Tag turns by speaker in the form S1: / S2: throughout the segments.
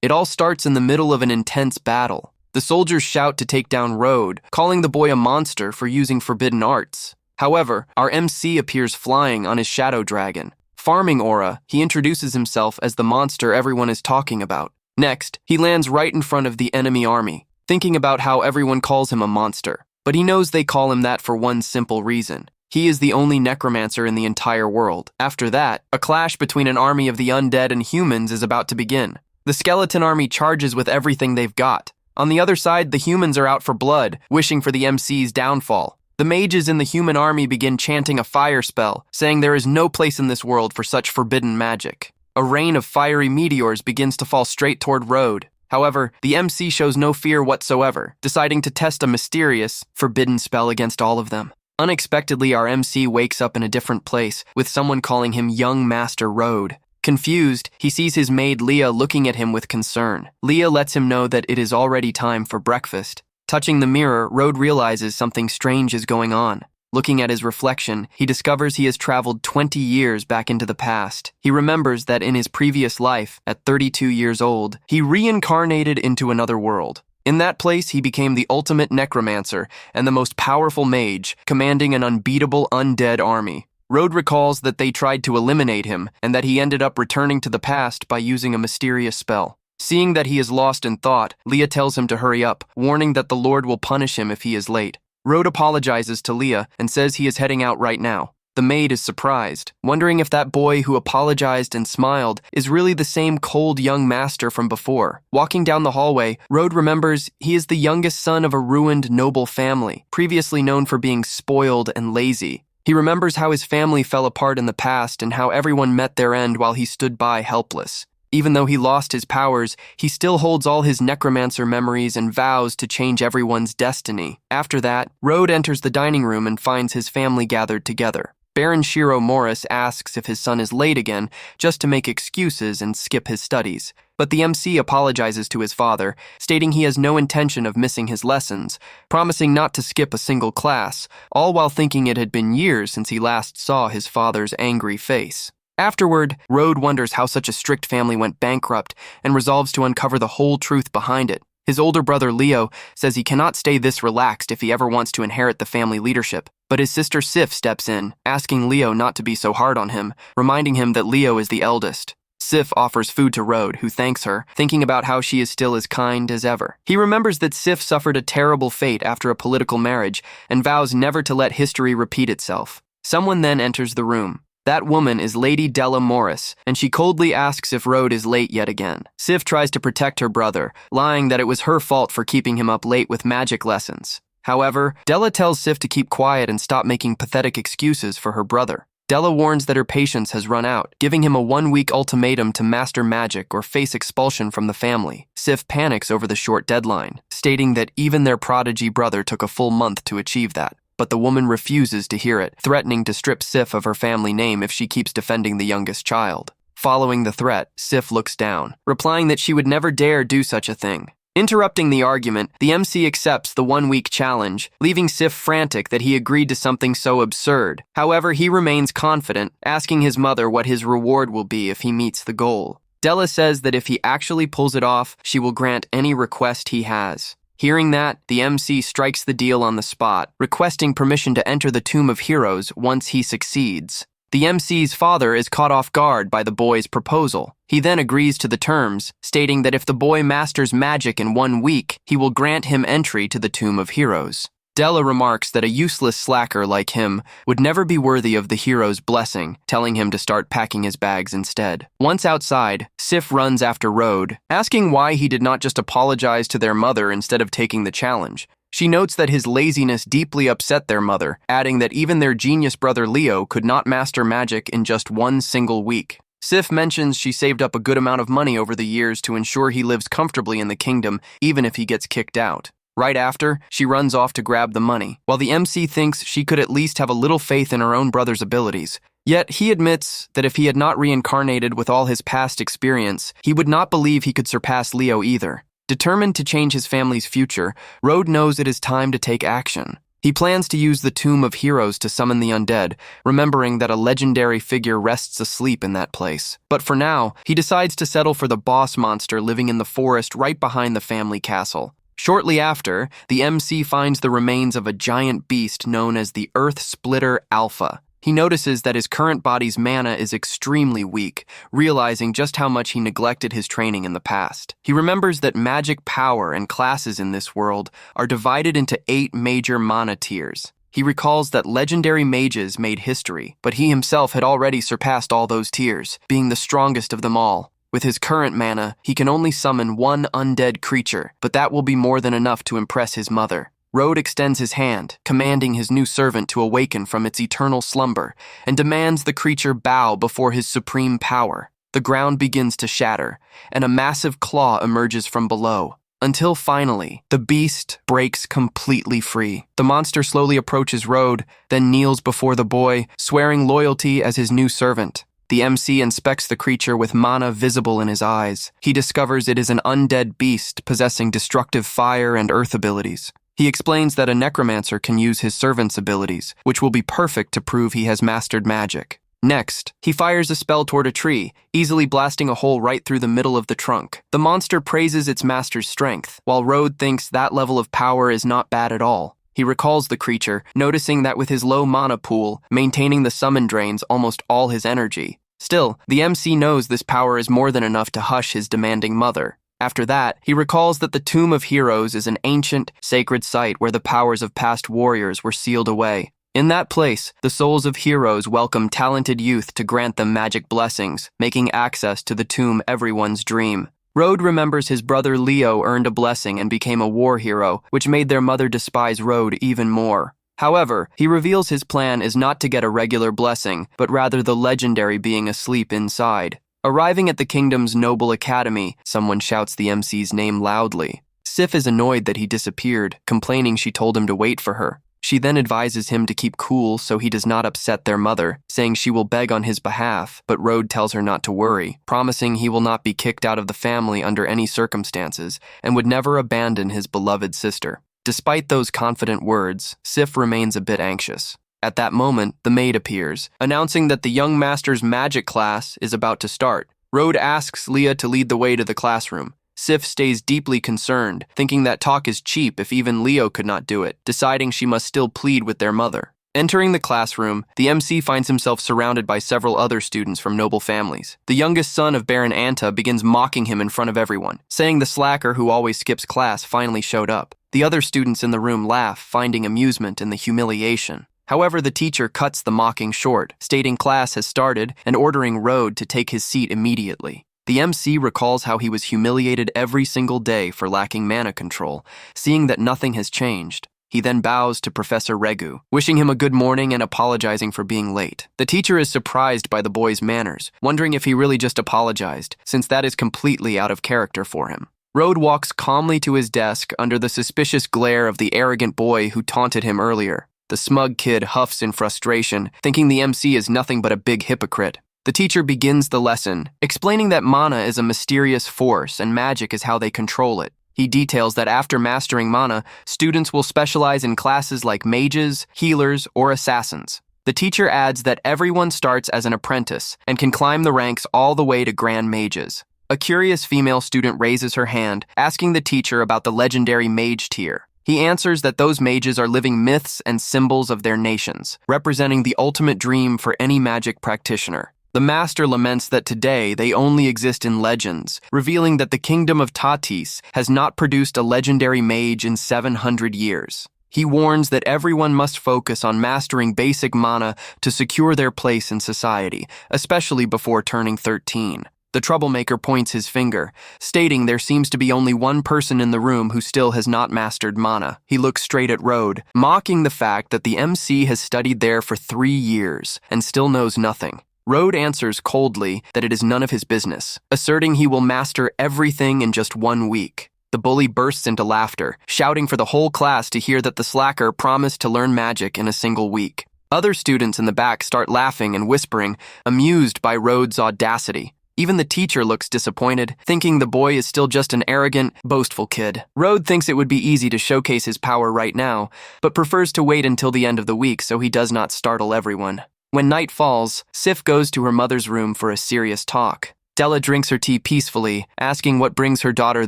S1: It all starts in the middle of an intense battle. The soldiers shout to take down Road, calling the boy a monster for using forbidden arts. However, our MC appears flying on his shadow dragon. Farming aura, he introduces himself as the monster everyone is talking about. Next, he lands right in front of the enemy army, thinking about how everyone calls him a monster. But he knows they call him that for one simple reason. He is the only necromancer in the entire world. After that, a clash between an army of the undead and humans is about to begin. The skeleton army charges with everything they've got. On the other side, the humans are out for blood, wishing for the MC's downfall. The mages in the human army begin chanting a fire spell, saying there is no place in this world for such forbidden magic. A rain of fiery meteors begins to fall straight toward Road. However, the MC shows no fear whatsoever, deciding to test a mysterious, forbidden spell against all of them. Unexpectedly, our MC wakes up in a different place, with someone calling him Young Master Road. Confused, he sees his maid Leah looking at him with concern. Leah lets him know that it is already time for breakfast. Touching the mirror, Road realizes something strange is going on. Looking at his reflection, he discovers he has traveled 20 years back into the past. He remembers that in his previous life, at 32 years old, he reincarnated into another world. In that place, he became the ultimate necromancer and the most powerful mage, commanding an unbeatable undead army. Road recalls that they tried to eliminate him and that he ended up returning to the past by using a mysterious spell. Seeing that he is lost in thought, Leah tells him to hurry up, warning that the Lord will punish him if he is late. Road apologizes to Leah and says he is heading out right now. The maid is surprised, wondering if that boy who apologized and smiled is really the same cold young master from before. Walking down the hallway, Road remembers he is the youngest son of a ruined noble family, previously known for being spoiled and lazy. He remembers how his family fell apart in the past and how everyone met their end while he stood by helpless. Even though he lost his powers, he still holds all his necromancer memories and vows to change everyone's destiny. After that, Road enters the dining room and finds his family gathered together. Baron Shiro Morris asks if his son is late again, just to make excuses and skip his studies. But the MC apologizes to his father, stating he has no intention of missing his lessons, promising not to skip a single class, all while thinking it had been years since he last saw his father's angry face. Afterward, Road wonders how such a strict family went bankrupt and resolves to uncover the whole truth behind it. His older brother Leo says he cannot stay this relaxed if he ever wants to inherit the family leadership. But his sister Sif steps in, asking Leo not to be so hard on him, reminding him that Leo is the eldest. Sif offers food to Road, who thanks her, thinking about how she is still as kind as ever. He remembers that Sif suffered a terrible fate after a political marriage and vows never to let history repeat itself. Someone then enters the room. That woman is Lady Della Morris, and she coldly asks if Road is late yet again. Sif tries to protect her brother, lying that it was her fault for keeping him up late with magic lessons. However, Della tells Sif to keep quiet and stop making pathetic excuses for her brother. Della warns that her patience has run out, giving him a 1-week ultimatum to master magic or face expulsion from the family. Sif panics over the short deadline, stating that even their prodigy brother took a full month to achieve that. But the woman refuses to hear it, threatening to strip Sif of her family name if she keeps defending the youngest child. Following the threat, Sif looks down, replying that she would never dare do such a thing. Interrupting the argument, the MC accepts the 1-week challenge, leaving Sif frantic that he agreed to something so absurd. However, he remains confident, asking his mother what his reward will be if he meets the goal. Della says that if he actually pulls it off, she will grant any request he has. Hearing that, the MC strikes the deal on the spot, requesting permission to enter the Tomb of Heroes once he succeeds. The MC's father is caught off guard by the boy's proposal. He then agrees to the terms, stating that if the boy masters magic in 1 week, he will grant him entry to the Tomb of Heroes. Della remarks that a useless slacker like him would never be worthy of the hero's blessing, telling him to start packing his bags instead. Once outside, Sif runs after Road, asking why he did not just apologize to their mother instead of taking the challenge. She notes that his laziness deeply upset their mother, adding that even their genius brother Leo could not master magic in just 1 single week. Sif mentions she saved up a good amount of money over the years to ensure he lives comfortably in the kingdom, even if he gets kicked out. Right after, she runs off to grab the money, while the MC thinks she could at least have a little faith in her own brother's abilities. Yet he admits that if he had not reincarnated with all his past experience, he would not believe he could surpass Leo either. Determined to change his family's future, Road knows it is time to take action. He plans to use the Tomb of Heroes to summon the undead, remembering that a legendary figure rests asleep in that place. But for now, he decides to settle for the boss monster living in the forest right behind the family castle. Shortly after, the MC finds the remains of a giant beast known as the Earth Splitter Alpha. He notices that his current body's mana is extremely weak, realizing just how much he neglected his training in the past. He remembers that magic power and classes in this world are divided into 8 major mana tiers. He recalls that legendary mages made history, but he himself had already surpassed all those tiers, being the strongest of them all. With his current mana, he can only summon 1 undead creature, but that will be more than enough to impress his mother. Road extends his hand, commanding his new servant to awaken from its eternal slumber, and demands the creature bow before his supreme power. The ground begins to shatter, and a massive claw emerges from below, until finally, the beast breaks completely free. The monster slowly approaches Road, then kneels before the boy, swearing loyalty as his new servant. The MC inspects the creature with mana visible in his eyes. He discovers it is an undead beast possessing destructive fire and earth abilities. He explains that a necromancer can use his servant's abilities, which will be perfect to prove he has mastered magic. Next, he fires a spell toward a tree, easily blasting a hole right through the middle of the trunk. The monster praises its master's strength, while Road thinks that level of power is not bad at all. He recalls the creature, noticing that with his low mana pool, maintaining the summon drains almost all his energy. Still, the MC knows this power is more than enough to hush his demanding mother. After that, he recalls that the Tomb of Heroes is an ancient, sacred site where the powers of past warriors were sealed away. In that place, the souls of heroes welcome talented youth to grant them magic blessings, making access to the tomb everyone's dream. Road remembers his brother Leo earned a blessing and became a war hero, which made their mother despise Road even more. However, he reveals his plan is not to get a regular blessing, but rather the legendary being asleep inside. Arriving at the kingdom's noble academy, someone shouts the MC's name loudly. Sif is annoyed that he disappeared, complaining she told him to wait for her. She then advises him to keep cool so he does not upset their mother, saying she will beg on his behalf, but Road tells her not to worry, promising he will not be kicked out of the family under any circumstances and would never abandon his beloved sister. Despite those confident words, Sif remains a bit anxious. At that moment, the maid appears, announcing that the young master's magic class is about to start. Road asks Leah to lead the way to the classroom. Sif stays deeply concerned, thinking that talk is cheap if even Leo could not do it, deciding she must still plead with their mother. Entering the classroom, the MC finds himself surrounded by several other students from noble families. The youngest son of Baron Anta begins mocking him in front of everyone, saying the slacker who always skips class finally showed up. The other students in the room laugh, finding amusement in the humiliation. However, the teacher cuts the mocking short, stating class has started and ordering Road to take his seat immediately. The MC recalls how he was humiliated every single day for lacking mana control, seeing that nothing has changed. He then bows to Professor Regu, wishing him a good morning and apologizing for being late. The teacher is surprised by the boy's manners, wondering if he really just apologized, since that is completely out of character for him. Road walks calmly to his desk under the suspicious glare of the arrogant boy who taunted him earlier. The smug kid huffs in frustration, thinking the MC is nothing but a big hypocrite. The teacher begins the lesson, explaining that mana is a mysterious force and magic is how they control it. He details that after mastering mana, students will specialize in classes like mages, healers, or assassins. The teacher adds that everyone starts as an apprentice and can climb the ranks all the way to grand mages. A curious female student raises her hand, asking the teacher about the legendary mage tier. He answers that those mages are living myths and symbols of their nations, representing the ultimate dream for any magic practitioner. The master laments that today they only exist in legends, revealing that the kingdom of Tatis has not produced a legendary mage in 700 years. He warns that everyone must focus on mastering basic mana to secure their place in society, especially before turning 13. The troublemaker points his finger, stating there seems to be only one person in the room who still has not mastered mana. He looks straight at Road, mocking the fact that the MC has studied there for 3 years and still knows nothing. Road answers coldly that it is none of his business, asserting he will master everything in just 1 week. The bully bursts into laughter, shouting for the whole class to hear that the slacker promised to learn magic in a single week. Other students in the back start laughing and whispering, amused by Road's audacity. Even the teacher looks disappointed, thinking the boy is still just an arrogant, boastful kid. Road thinks it would be easy to showcase his power right now, but prefers to wait until the end of the week so he does not startle everyone. When night falls, Sif goes to her mother's room for a serious talk. Della drinks her tea peacefully, asking what brings her daughter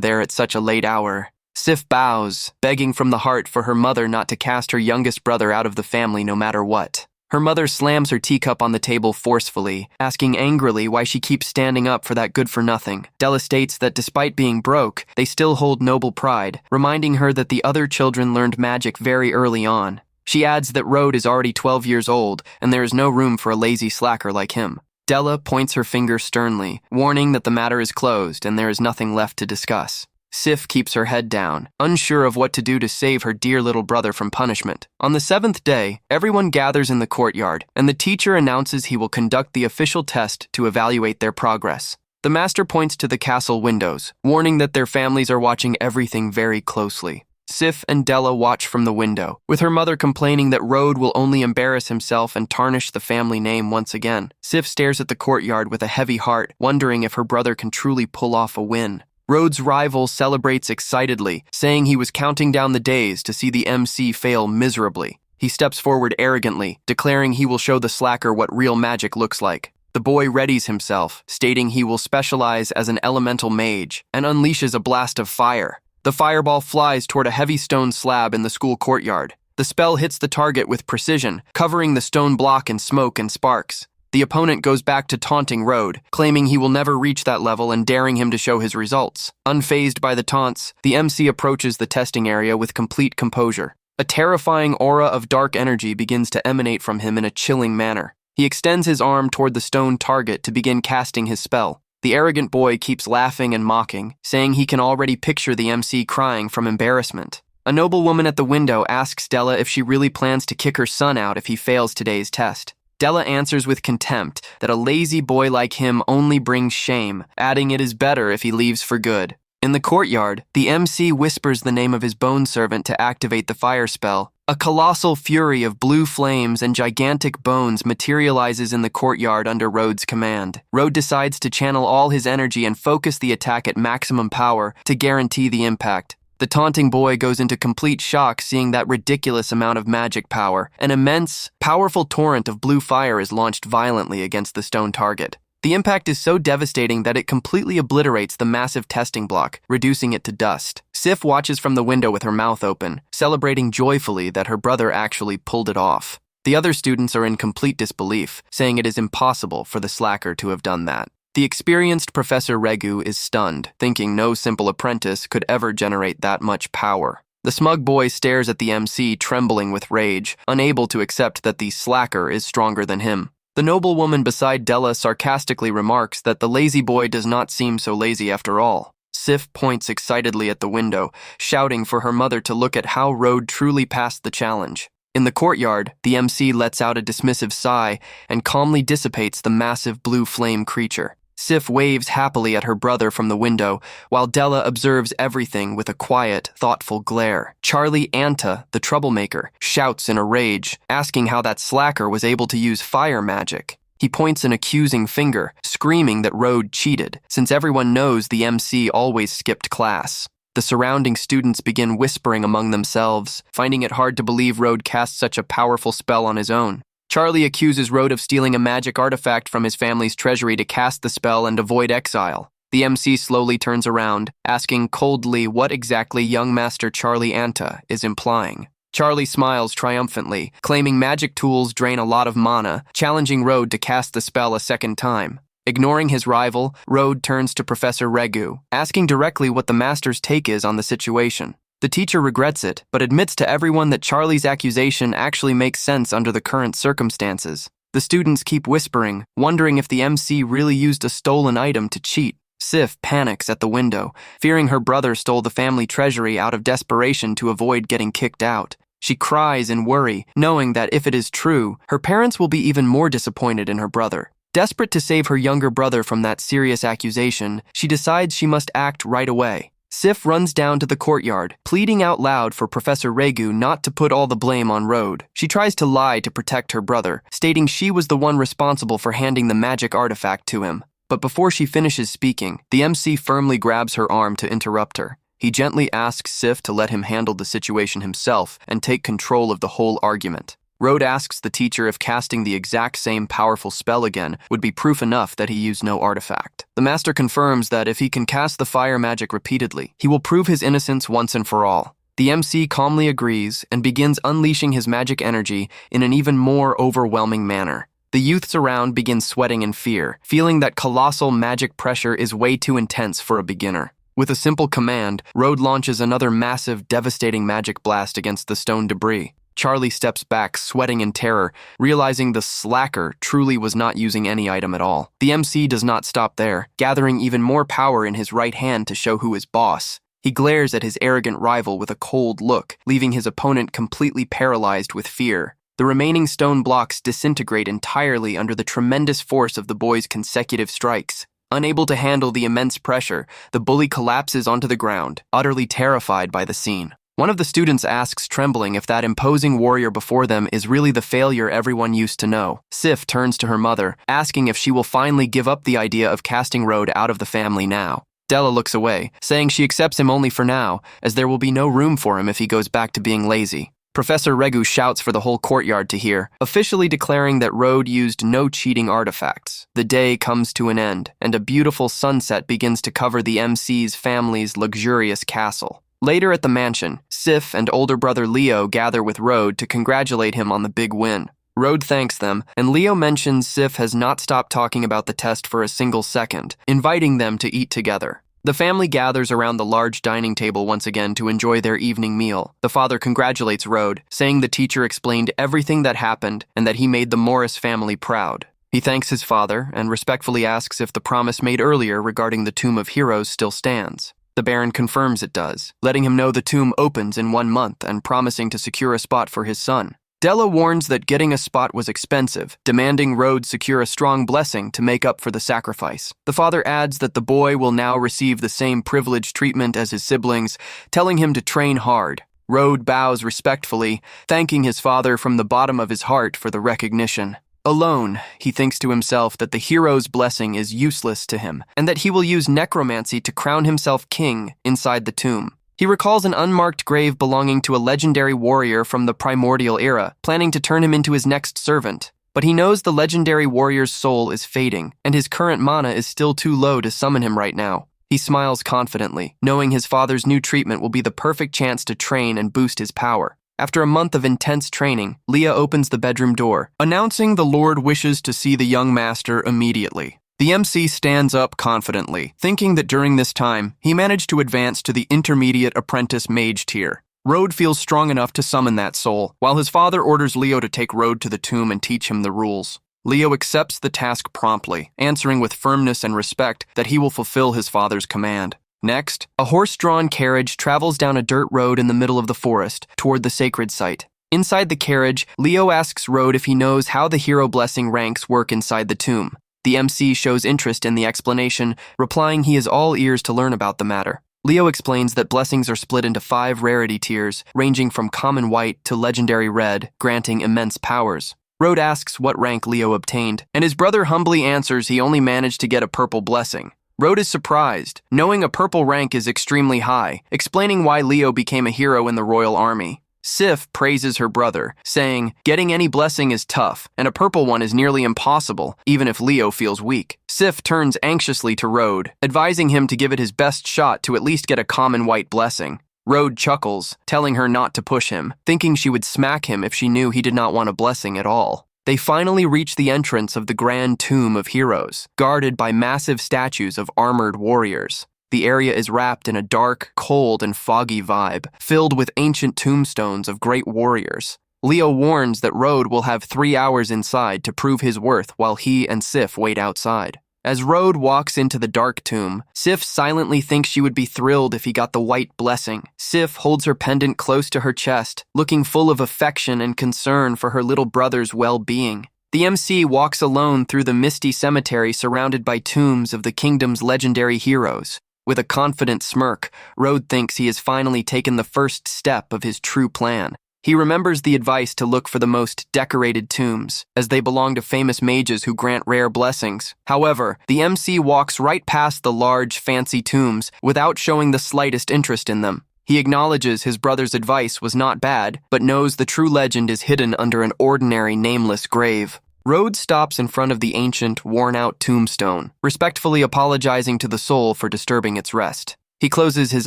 S1: there at such a late hour. Sif bows, begging from the heart for her mother not to cast her youngest brother out of the family no matter what. Her mother slams her teacup on the table forcefully, asking angrily why she keeps standing up for that good-for-nothing. Della states that despite being broke, they still hold noble pride, reminding her that the other children learned magic very early on. She adds that Road is already 12 years old, and there is no room for a lazy slacker like him. Della points her finger sternly, warning that the matter is closed and there is nothing left to discuss. Sif keeps her head down, unsure of what to do to save her dear little brother from punishment. On the 7th day, everyone gathers in the courtyard, and the teacher announces he will conduct the official test to evaluate their progress. The master points to the castle windows, warning that their families are watching everything very closely. Sif and Della watch from the window, with her mother complaining that Road will only embarrass himself and tarnish the family name once again. Sif stares at the courtyard with a heavy heart, wondering if her brother can truly pull off a win. Road's rival celebrates excitedly, saying he was counting down the days to see the MC fail miserably. He steps forward arrogantly, declaring he will show the slacker what real magic looks like. The boy readies himself, stating he will specialize as an elemental mage, and unleashes a blast of fire. The fireball flies toward a heavy stone slab in the school courtyard. The spell hits the target with precision, covering the stone block in smoke and sparks. The opponent goes back to taunting Road, claiming he will never reach that level and daring him to show his results. Unfazed by the taunts, the MC approaches the testing area with complete composure. A terrifying aura of dark energy begins to emanate from him in a chilling manner. He extends his arm toward the stone target to begin casting his spell. The arrogant boy keeps laughing and mocking, saying he can already picture the MC crying from embarrassment. A noblewoman at the window asks Della if she really plans to kick her son out if he fails today's test. Della answers with contempt that a lazy boy like him only brings shame, adding it is better if he leaves for good. In the courtyard, the MC whispers the name of his bone servant to activate the fire spell. A colossal fury of blue flames and gigantic bones materializes in the courtyard under Road's command. Road decides to channel all his energy and focus the attack at maximum power to guarantee the impact. The taunting boy goes into complete shock seeing that ridiculous amount of magic power. An immense, powerful torrent of blue fire is launched violently against the stone target. The impact is so devastating that it completely obliterates the massive testing block, reducing it to dust. Sif watches from the window with her mouth open, celebrating joyfully that her brother actually pulled it off. The other students are in complete disbelief, saying it is impossible for the slacker to have done that. The experienced Professor Regu is stunned, thinking no simple apprentice could ever generate that much power. The smug boy stares at the MC, trembling with rage, unable to accept that the slacker is stronger than him. The noblewoman beside Della sarcastically remarks that the lazy boy does not seem so lazy after all. Sif points excitedly at the window, shouting for her mother to look at how Road truly passed the challenge. In the courtyard, the MC lets out a dismissive sigh and calmly dissipates the massive blue flame creature. Sif waves happily at her brother from the window, while Della observes everything with a quiet, thoughtful glare. Charlie Anta, the troublemaker, shouts in a rage, asking how that slacker was able to use fire magic. He points an accusing finger, screaming that Road cheated, since everyone knows the MC always skipped class. The surrounding students begin whispering among themselves, finding it hard to believe Road cast such a powerful spell on his own. Charlie accuses Road of stealing a magic artifact from his family's treasury to cast the spell and avoid exile. The MC slowly turns around, asking coldly what exactly young Master Charlie Anta is implying. Charlie smiles triumphantly, claiming magic tools drain a lot of mana, challenging Road to cast the spell a second time. Ignoring his rival, Road turns to Professor Regu, asking directly what the master's take is on the situation. The teacher regrets it, but admits to everyone that Charlie's accusation actually makes sense under the current circumstances. The students keep whispering, wondering if the MC really used a stolen item to cheat. Sif panics at the window, fearing her brother stole the family treasury out of desperation to avoid getting kicked out. She cries in worry, knowing that if it is true, her parents will be even more disappointed in her brother. Desperate to save her younger brother from that serious accusation, she decides she must act right away. Sif runs down to the courtyard, pleading out loud for Professor Regu not to put all the blame on Road. She tries to lie to protect her brother, stating she was the one responsible for handing the magic artifact to him. But before she finishes speaking, the MC firmly grabs her arm to interrupt her. He gently asks Sif to let him handle the situation himself and take control of the whole argument. Road asks the teacher if casting the exact same powerful spell again would be proof enough that he used no artifact. The master confirms that if he can cast the fire magic repeatedly, he will prove his innocence once and for all. The MC calmly agrees and begins unleashing his magic energy in an even more overwhelming manner. The youths around begin sweating in fear, feeling that colossal magic pressure is way too intense for a beginner. With a simple command, Road launches another massive, devastating magic blast against the stone debris. Charlie steps back, sweating in terror, realizing the slacker truly was not using any item at all. The MC does not stop there, gathering even more power in his right hand to show who is boss. He glares at his arrogant rival with a cold look, leaving his opponent completely paralyzed with fear. The remaining stone blocks disintegrate entirely under the tremendous force of the boy's consecutive strikes. Unable to handle the immense pressure, the bully collapses onto the ground, utterly terrified by the scene. One of the students asks, trembling, if that imposing warrior before them is really the failure everyone used to know. Sif turns to her mother, asking if she will finally give up the idea of casting Road out of the family now. Della looks away, saying she accepts him only for now, as there will be no room for him if he goes back to being lazy. Professor Regu shouts for the whole courtyard to hear, officially declaring that Road used no cheating artifacts. The day comes to an end, and a beautiful sunset begins to cover the MC's family's luxurious castle. Later at the mansion, Sif and older brother Leo gather with Road to congratulate him on the big win. Road thanks them, and Leo mentions Sif has not stopped talking about the test for a single second, inviting them to eat together. The family gathers around the large dining table once again to enjoy their evening meal. The father congratulates Road, saying the teacher explained everything that happened and that he made the Morris family proud. He thanks his father and respectfully asks if the promise made earlier regarding the Tomb of Heroes still stands. The Baron confirms it does, letting him know the tomb opens in 1 month and promising to secure a spot for his son. Della warns that getting a spot was expensive, demanding Road secure a strong blessing to make up for the sacrifice. The father adds that the boy will now receive the same privileged treatment as his siblings, telling him to train hard. Road bows respectfully, thanking his father from the bottom of his heart for the recognition. Alone, he thinks to himself that the hero's blessing is useless to him, and that he will use necromancy to crown himself king inside the tomb. He recalls an unmarked grave belonging to a legendary warrior from the primordial era, planning to turn him into his next servant. But he knows the legendary warrior's soul is fading, and his current mana is still too low to summon him right now. He smiles confidently, knowing his father's new treatment will be the perfect chance to train and boost his power. After a month of intense training, Leah opens the bedroom door, announcing the Lord wishes to see the young master immediately. The MC stands up confidently, thinking that during this time, he managed to advance to the intermediate apprentice mage tier. Road feels strong enough to summon that soul, while his father orders Leo to take Road to the tomb and teach him the rules. Leo accepts the task promptly, answering with firmness and respect that he will fulfill his father's command. Next, a horse-drawn carriage travels down a dirt road in the middle of the forest, toward the sacred site. Inside the carriage, Leo asks Road if he knows how the hero blessing ranks work inside the tomb. The MC shows interest in the explanation, replying he is all ears to learn about the matter. Leo explains that blessings are split into 5 rarity tiers, ranging from common white to legendary red, granting immense powers. Road asks what rank Leo obtained, and his brother humbly answers he only managed to get a purple blessing. Road is surprised, knowing a purple rank is extremely high, explaining why Leo became a hero in the royal army. Sif praises her brother, saying, getting any blessing is tough, and a purple one is nearly impossible, even if Leo feels weak. Sif turns anxiously to Road, advising him to give it his best shot to at least get a common white blessing. Road chuckles, telling her not to push him, thinking she would smack him if she knew he did not want a blessing at all. They finally reach the entrance of the Grand Tomb of Heroes, guarded by massive statues of armored warriors. The area is wrapped in a dark, cold, and foggy vibe, filled with ancient tombstones of great warriors. Leo warns that Road will have 3 hours inside to prove his worth while he and Sif wait outside. As Road walks into the dark tomb, Sif silently thinks she would be thrilled if he got the white blessing. Sif holds her pendant close to her chest, looking full of affection and concern for her little brother's well-being. The MC walks alone through the misty cemetery surrounded by tombs of the kingdom's legendary heroes. With a confident smirk, Road thinks he has finally taken the first step of his true plan. He remembers the advice to look for the most decorated tombs, as they belong to famous mages who grant rare blessings. However, the MC walks right past the large, fancy tombs without showing the slightest interest in them. He acknowledges his brother's advice was not bad, but knows the true legend is hidden under an ordinary, nameless grave. Road stops in front of the ancient, worn-out tombstone, respectfully apologizing to the soul for disturbing its rest. He closes his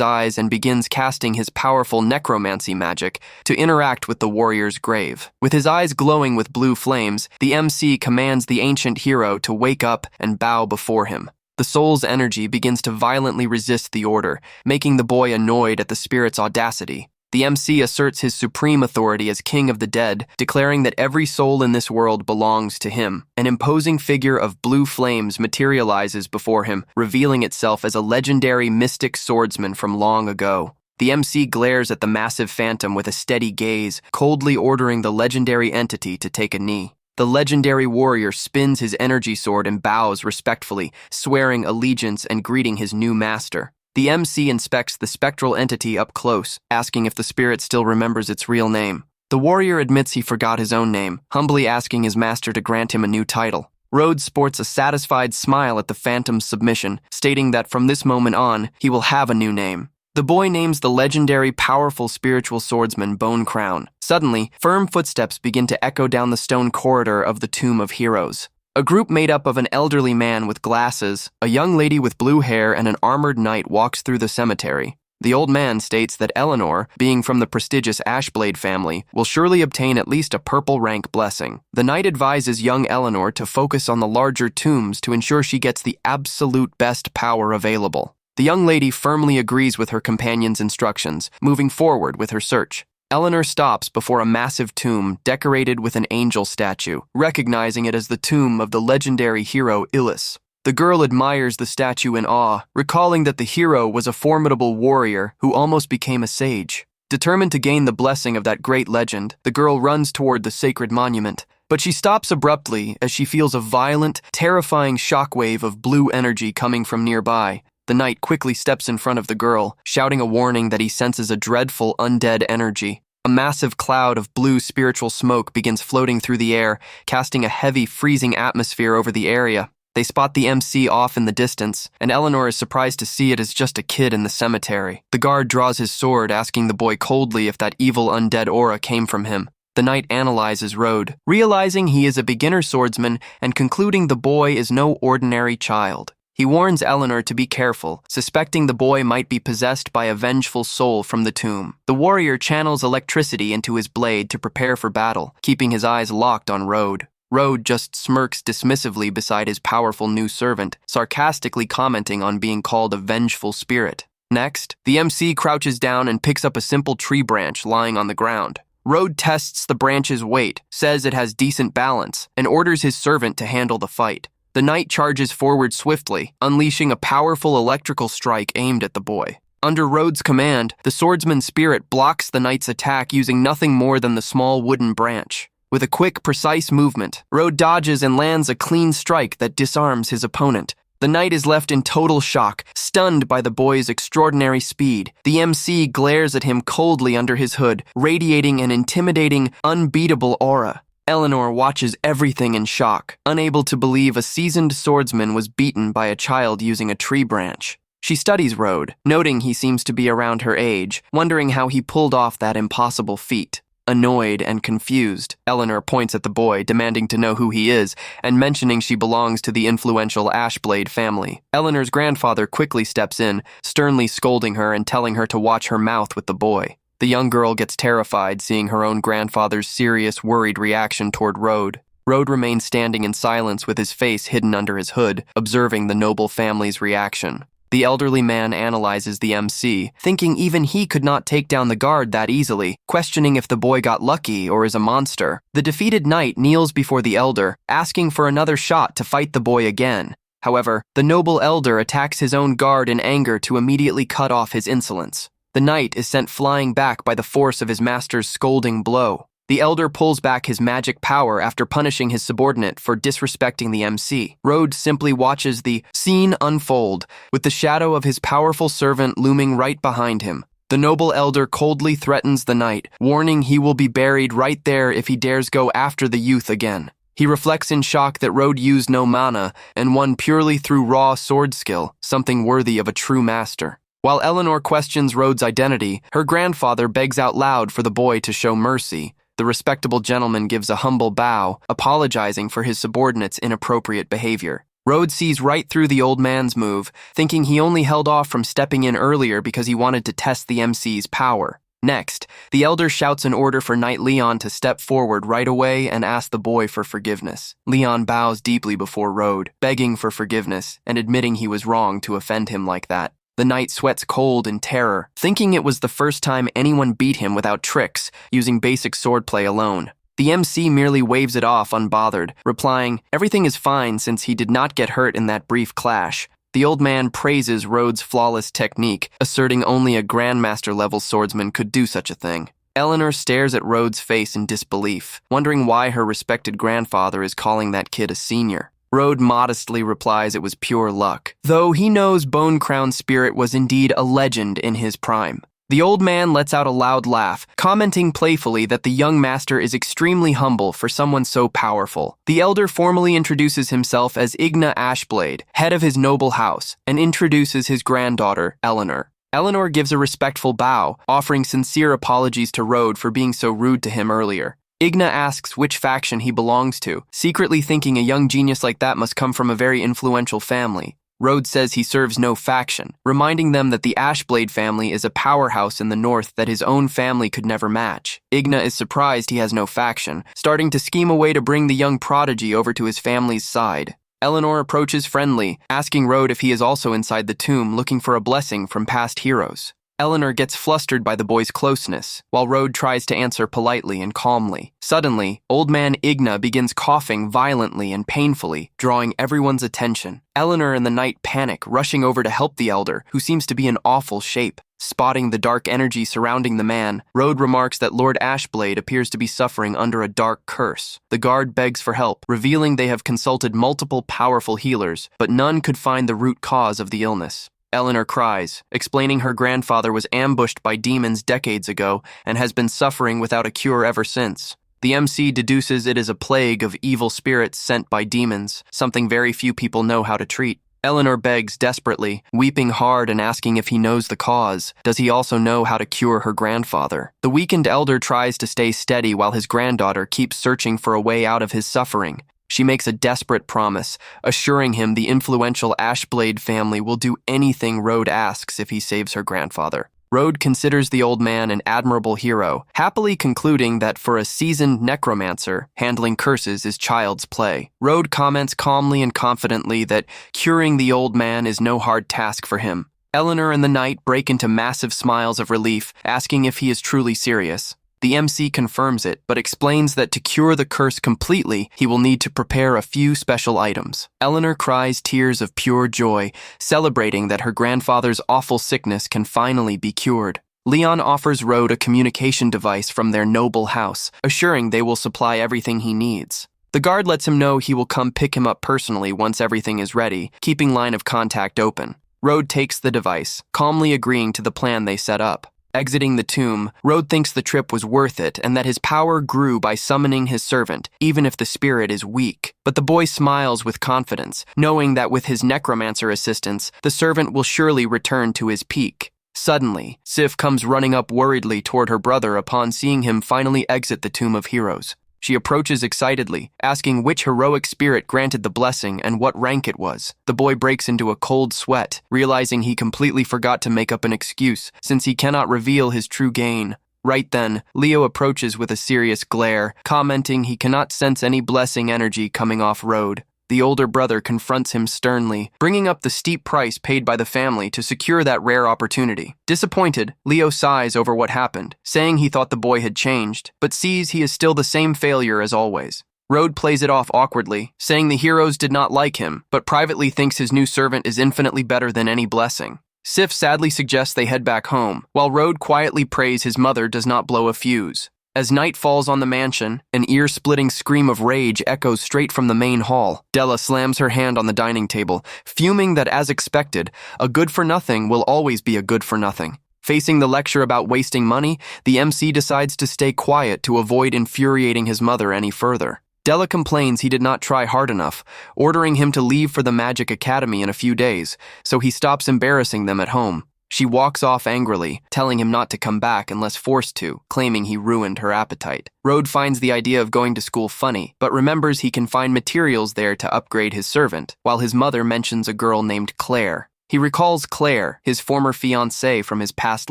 S1: eyes and begins casting his powerful necromancy magic to interact with the warrior's grave. With his eyes glowing with blue flames, the MC commands the ancient hero to wake up and bow before him. The soul's energy begins to violently resist the order, making the boy annoyed at the spirit's audacity. The MC asserts his supreme authority as king of the dead, declaring that every soul in this world belongs to him. An imposing figure of blue flames materializes before him, revealing itself as a legendary mystic swordsman from long ago. The MC glares at the massive phantom with a steady gaze, coldly ordering the legendary entity to take a knee. The legendary warrior spins his energy sword and bows respectfully, swearing allegiance and greeting his new master. The MC inspects the spectral entity up close, asking if the spirit still remembers its real name. The warrior admits he forgot his own name, humbly asking his master to grant him a new title. Rhodes sports a satisfied smile at the phantom's submission, stating that from this moment on, he will have a new name. The boy names the legendary, powerful spiritual swordsman Bone Crown. Suddenly, firm footsteps begin to echo down the stone corridor of the Tomb of Heroes. A group made up of an elderly man with glasses, a young lady with blue hair, and an armored knight walks through the cemetery. The old man states that Eleanor, being from the prestigious Ashblade family, will surely obtain at least a purple rank blessing. The knight advises young Eleanor to focus on the larger tombs to ensure she gets the absolute best power available. The young lady firmly agrees with her companion's instructions, moving forward with her search. Eleanor stops before a massive tomb decorated with an angel statue, recognizing it as the tomb of the legendary hero Illus. The girl admires the statue in awe, recalling that the hero was a formidable warrior who almost became a sage. Determined to gain the blessing of that great legend, the girl runs toward the sacred monument, but she stops abruptly as she feels a violent, terrifying shockwave of blue energy coming from nearby. The knight quickly steps in front of the girl, shouting a warning that he senses a dreadful undead energy. A massive cloud of blue spiritual smoke begins floating through the air, casting a heavy, freezing atmosphere over the area. They spot the MC off in the distance, and Eleanor is surprised to see it as just a kid in the cemetery. The guard draws his sword, asking the boy coldly if that evil undead aura came from him. The knight analyzes Rode, realizing he is a beginner swordsman and concluding the boy is no ordinary child. He warns Eleanor to be careful, suspecting the boy might be possessed by a vengeful soul from the tomb. The warrior channels electricity into his blade to prepare for battle, keeping his eyes locked on Rode. Rode just smirks dismissively beside his powerful new servant, sarcastically commenting on being called a vengeful spirit. Next, the MC crouches down and picks up a simple tree branch lying on the ground. Rode tests the branch's weight, says it has decent balance, and orders his servant to handle the fight. The knight charges forward swiftly, unleashing a powerful electrical strike aimed at the boy. Under Rode's command, the swordsman's spirit blocks the knight's attack using nothing more than the small wooden branch. With a quick, precise movement, Rode dodges and lands a clean strike that disarms his opponent. The knight is left in total shock, stunned by the boy's extraordinary speed. The MC glares at him coldly under his hood, radiating an intimidating, unbeatable aura. Eleanor watches everything in shock, unable to believe a seasoned swordsman was beaten by a child using a tree branch. She studies Rode, noting he seems to be around her age, wondering how he pulled off that impossible feat. Annoyed and confused, Eleanor points at the boy, demanding to know who he is, and mentioning she belongs to the influential Ashblade family. Eleanor's grandfather quickly steps in, sternly scolding her and telling her to watch her mouth with the boy. The young girl gets terrified, seeing her own grandfather's serious, worried reaction toward Rode. Rode remains standing in silence with his face hidden under his hood, observing the noble family's reaction. The elderly man analyzes the MC, thinking even he could not take down the guard that easily, questioning if the boy got lucky or is a monster. The defeated knight kneels before the elder, asking for another shot to fight the boy again. However, the noble elder attacks his own guard in anger to immediately cut off his insolence. The knight is sent flying back by the force of his master's scolding blow. The elder pulls back his magic power after punishing his subordinate for disrespecting the MC. Rode simply watches the scene unfold, with the shadow of his powerful servant looming right behind him. The noble elder coldly threatens the knight, warning he will be buried right there if he dares go after the youth again. He reflects in shock that Rode used no mana and won purely through raw sword skill, something worthy of a true master. While Eleanor questions Rode's identity, her grandfather begs out loud for the boy to show mercy. The respectable gentleman gives a humble bow, apologizing for his subordinate's inappropriate behavior. Rode sees right through the old man's move, thinking he only held off from stepping in earlier because he wanted to test the MC's power. Next, the elder shouts an order for Knight Leon to step forward right away and ask the boy for forgiveness. Leon bows deeply before Rode, begging for forgiveness and admitting he was wrong to offend him like that. The knight sweats cold in terror, thinking it was the first time anyone beat him without tricks, using basic swordplay alone. The MC merely waves it off unbothered, replying, "Everything is fine since he did not get hurt in that brief clash." The old man praises Rode's flawless technique, asserting only a Grandmaster-level swordsman could do such a thing. Eleanor stares at Rode's face in disbelief, wondering why her respected grandfather is calling that kid a senior. Rode modestly replies it was pure luck, though he knows Bone Crown's spirit was indeed a legend in his prime. The old man lets out a loud laugh, commenting playfully that the young master is extremely humble for someone so powerful. The elder formally introduces himself as Igna Ashblade, head of his noble house, and introduces his granddaughter, Eleanor. Eleanor gives a respectful bow, offering sincere apologies to Rode for being so rude to him earlier. Igna asks which faction he belongs to, secretly thinking a young genius like that must come from a very influential family. Rode says he serves no faction, reminding them that the Ashblade family is a powerhouse in the north that his own family could never match. Igna is surprised he has no faction, starting to scheme a way to bring the young prodigy over to his family's side. Eleanor approaches friendly, asking Rode if he is also inside the tomb looking for a blessing from past heroes. Eleanor gets flustered by the boy's closeness, while Rode tries to answer politely and calmly. Suddenly, old man Igna begins coughing violently and painfully, drawing everyone's attention. Eleanor and the knight panic, rushing over to help the elder, who seems to be in awful shape. Spotting the dark energy surrounding the man, Rode remarks that Lord Ashblade appears to be suffering under a dark curse. The guard begs for help, revealing they have consulted multiple powerful healers, but none could find the root cause of the illness. Eleanor cries, explaining her grandfather was ambushed by demons decades ago and has been suffering without a cure ever since. The MC deduces it is a plague of evil spirits sent by demons, something very few people know how to treat. Eleanor begs desperately, weeping hard and asking if he knows the cause. Does he also know how to cure her grandfather? The weakened elder tries to stay steady while his granddaughter keeps searching for a way out of his suffering. She makes a desperate promise, assuring him the influential Ashblade family will do anything Rode asks if he saves her grandfather. Rode considers the old man an admirable hero, happily concluding that for a seasoned necromancer, handling curses is child's play. Rode comments calmly and confidently that curing the old man is no hard task for him. Eleanor and the knight break into massive smiles of relief, asking if he is truly serious. The MC confirms it, but explains that to cure the curse completely, he will need to prepare a few special items. Eleanor cries tears of pure joy, celebrating that her grandfather's awful sickness can finally be cured. Leon offers Rode a communication device from their noble house, assuring they will supply everything he needs. The guard lets him know he will come pick him up personally once everything is ready, keeping line of contact open. Rode takes the device, calmly agreeing to the plan they set up. Exiting the tomb, Rode thinks the trip was worth it and that his power grew by summoning his servant, even if the spirit is weak. But the boy smiles with confidence, knowing that with his necromancer assistance, the servant will surely return to his peak. Suddenly, Sif comes running up worriedly toward her brother upon seeing him finally exit the Tomb of Heroes. She approaches excitedly, asking which heroic spirit granted the blessing and what rank it was. The boy breaks into a cold sweat, realizing he completely forgot to make up an excuse, since he cannot reveal his true gain. Right then, Leo approaches with a serious glare, commenting he cannot sense any blessing energy coming off Rode. The older brother confronts him sternly, bringing up the steep price paid by the family to secure that rare opportunity. Disappointed, Leo sighs over what happened, saying he thought the boy had changed, but sees he is still the same failure as always. Rode plays it off awkwardly, saying the heroes did not like him, but privately thinks his new servant is infinitely better than any blessing. Sif sadly suggests they head back home, while Rode quietly prays his mother does not blow a fuse. As night falls on the mansion, an ear-splitting scream of rage echoes straight from the main hall. Della slams her hand on the dining table, fuming that, as expected, a good-for-nothing will always be a good-for-nothing. Facing the lecture about wasting money, the MC decides to stay quiet to avoid infuriating his mother any further. Della complains he did not try hard enough, ordering him to leave for the Magic Academy in a few days, so he stops embarrassing them at home. She walks off angrily, telling him not to come back unless forced to, claiming he ruined her appetite. Rode finds the idea of going to school funny, but remembers he can find materials there to upgrade his servant, while his mother mentions a girl named Claire. He recalls Claire, his former fiancée from his past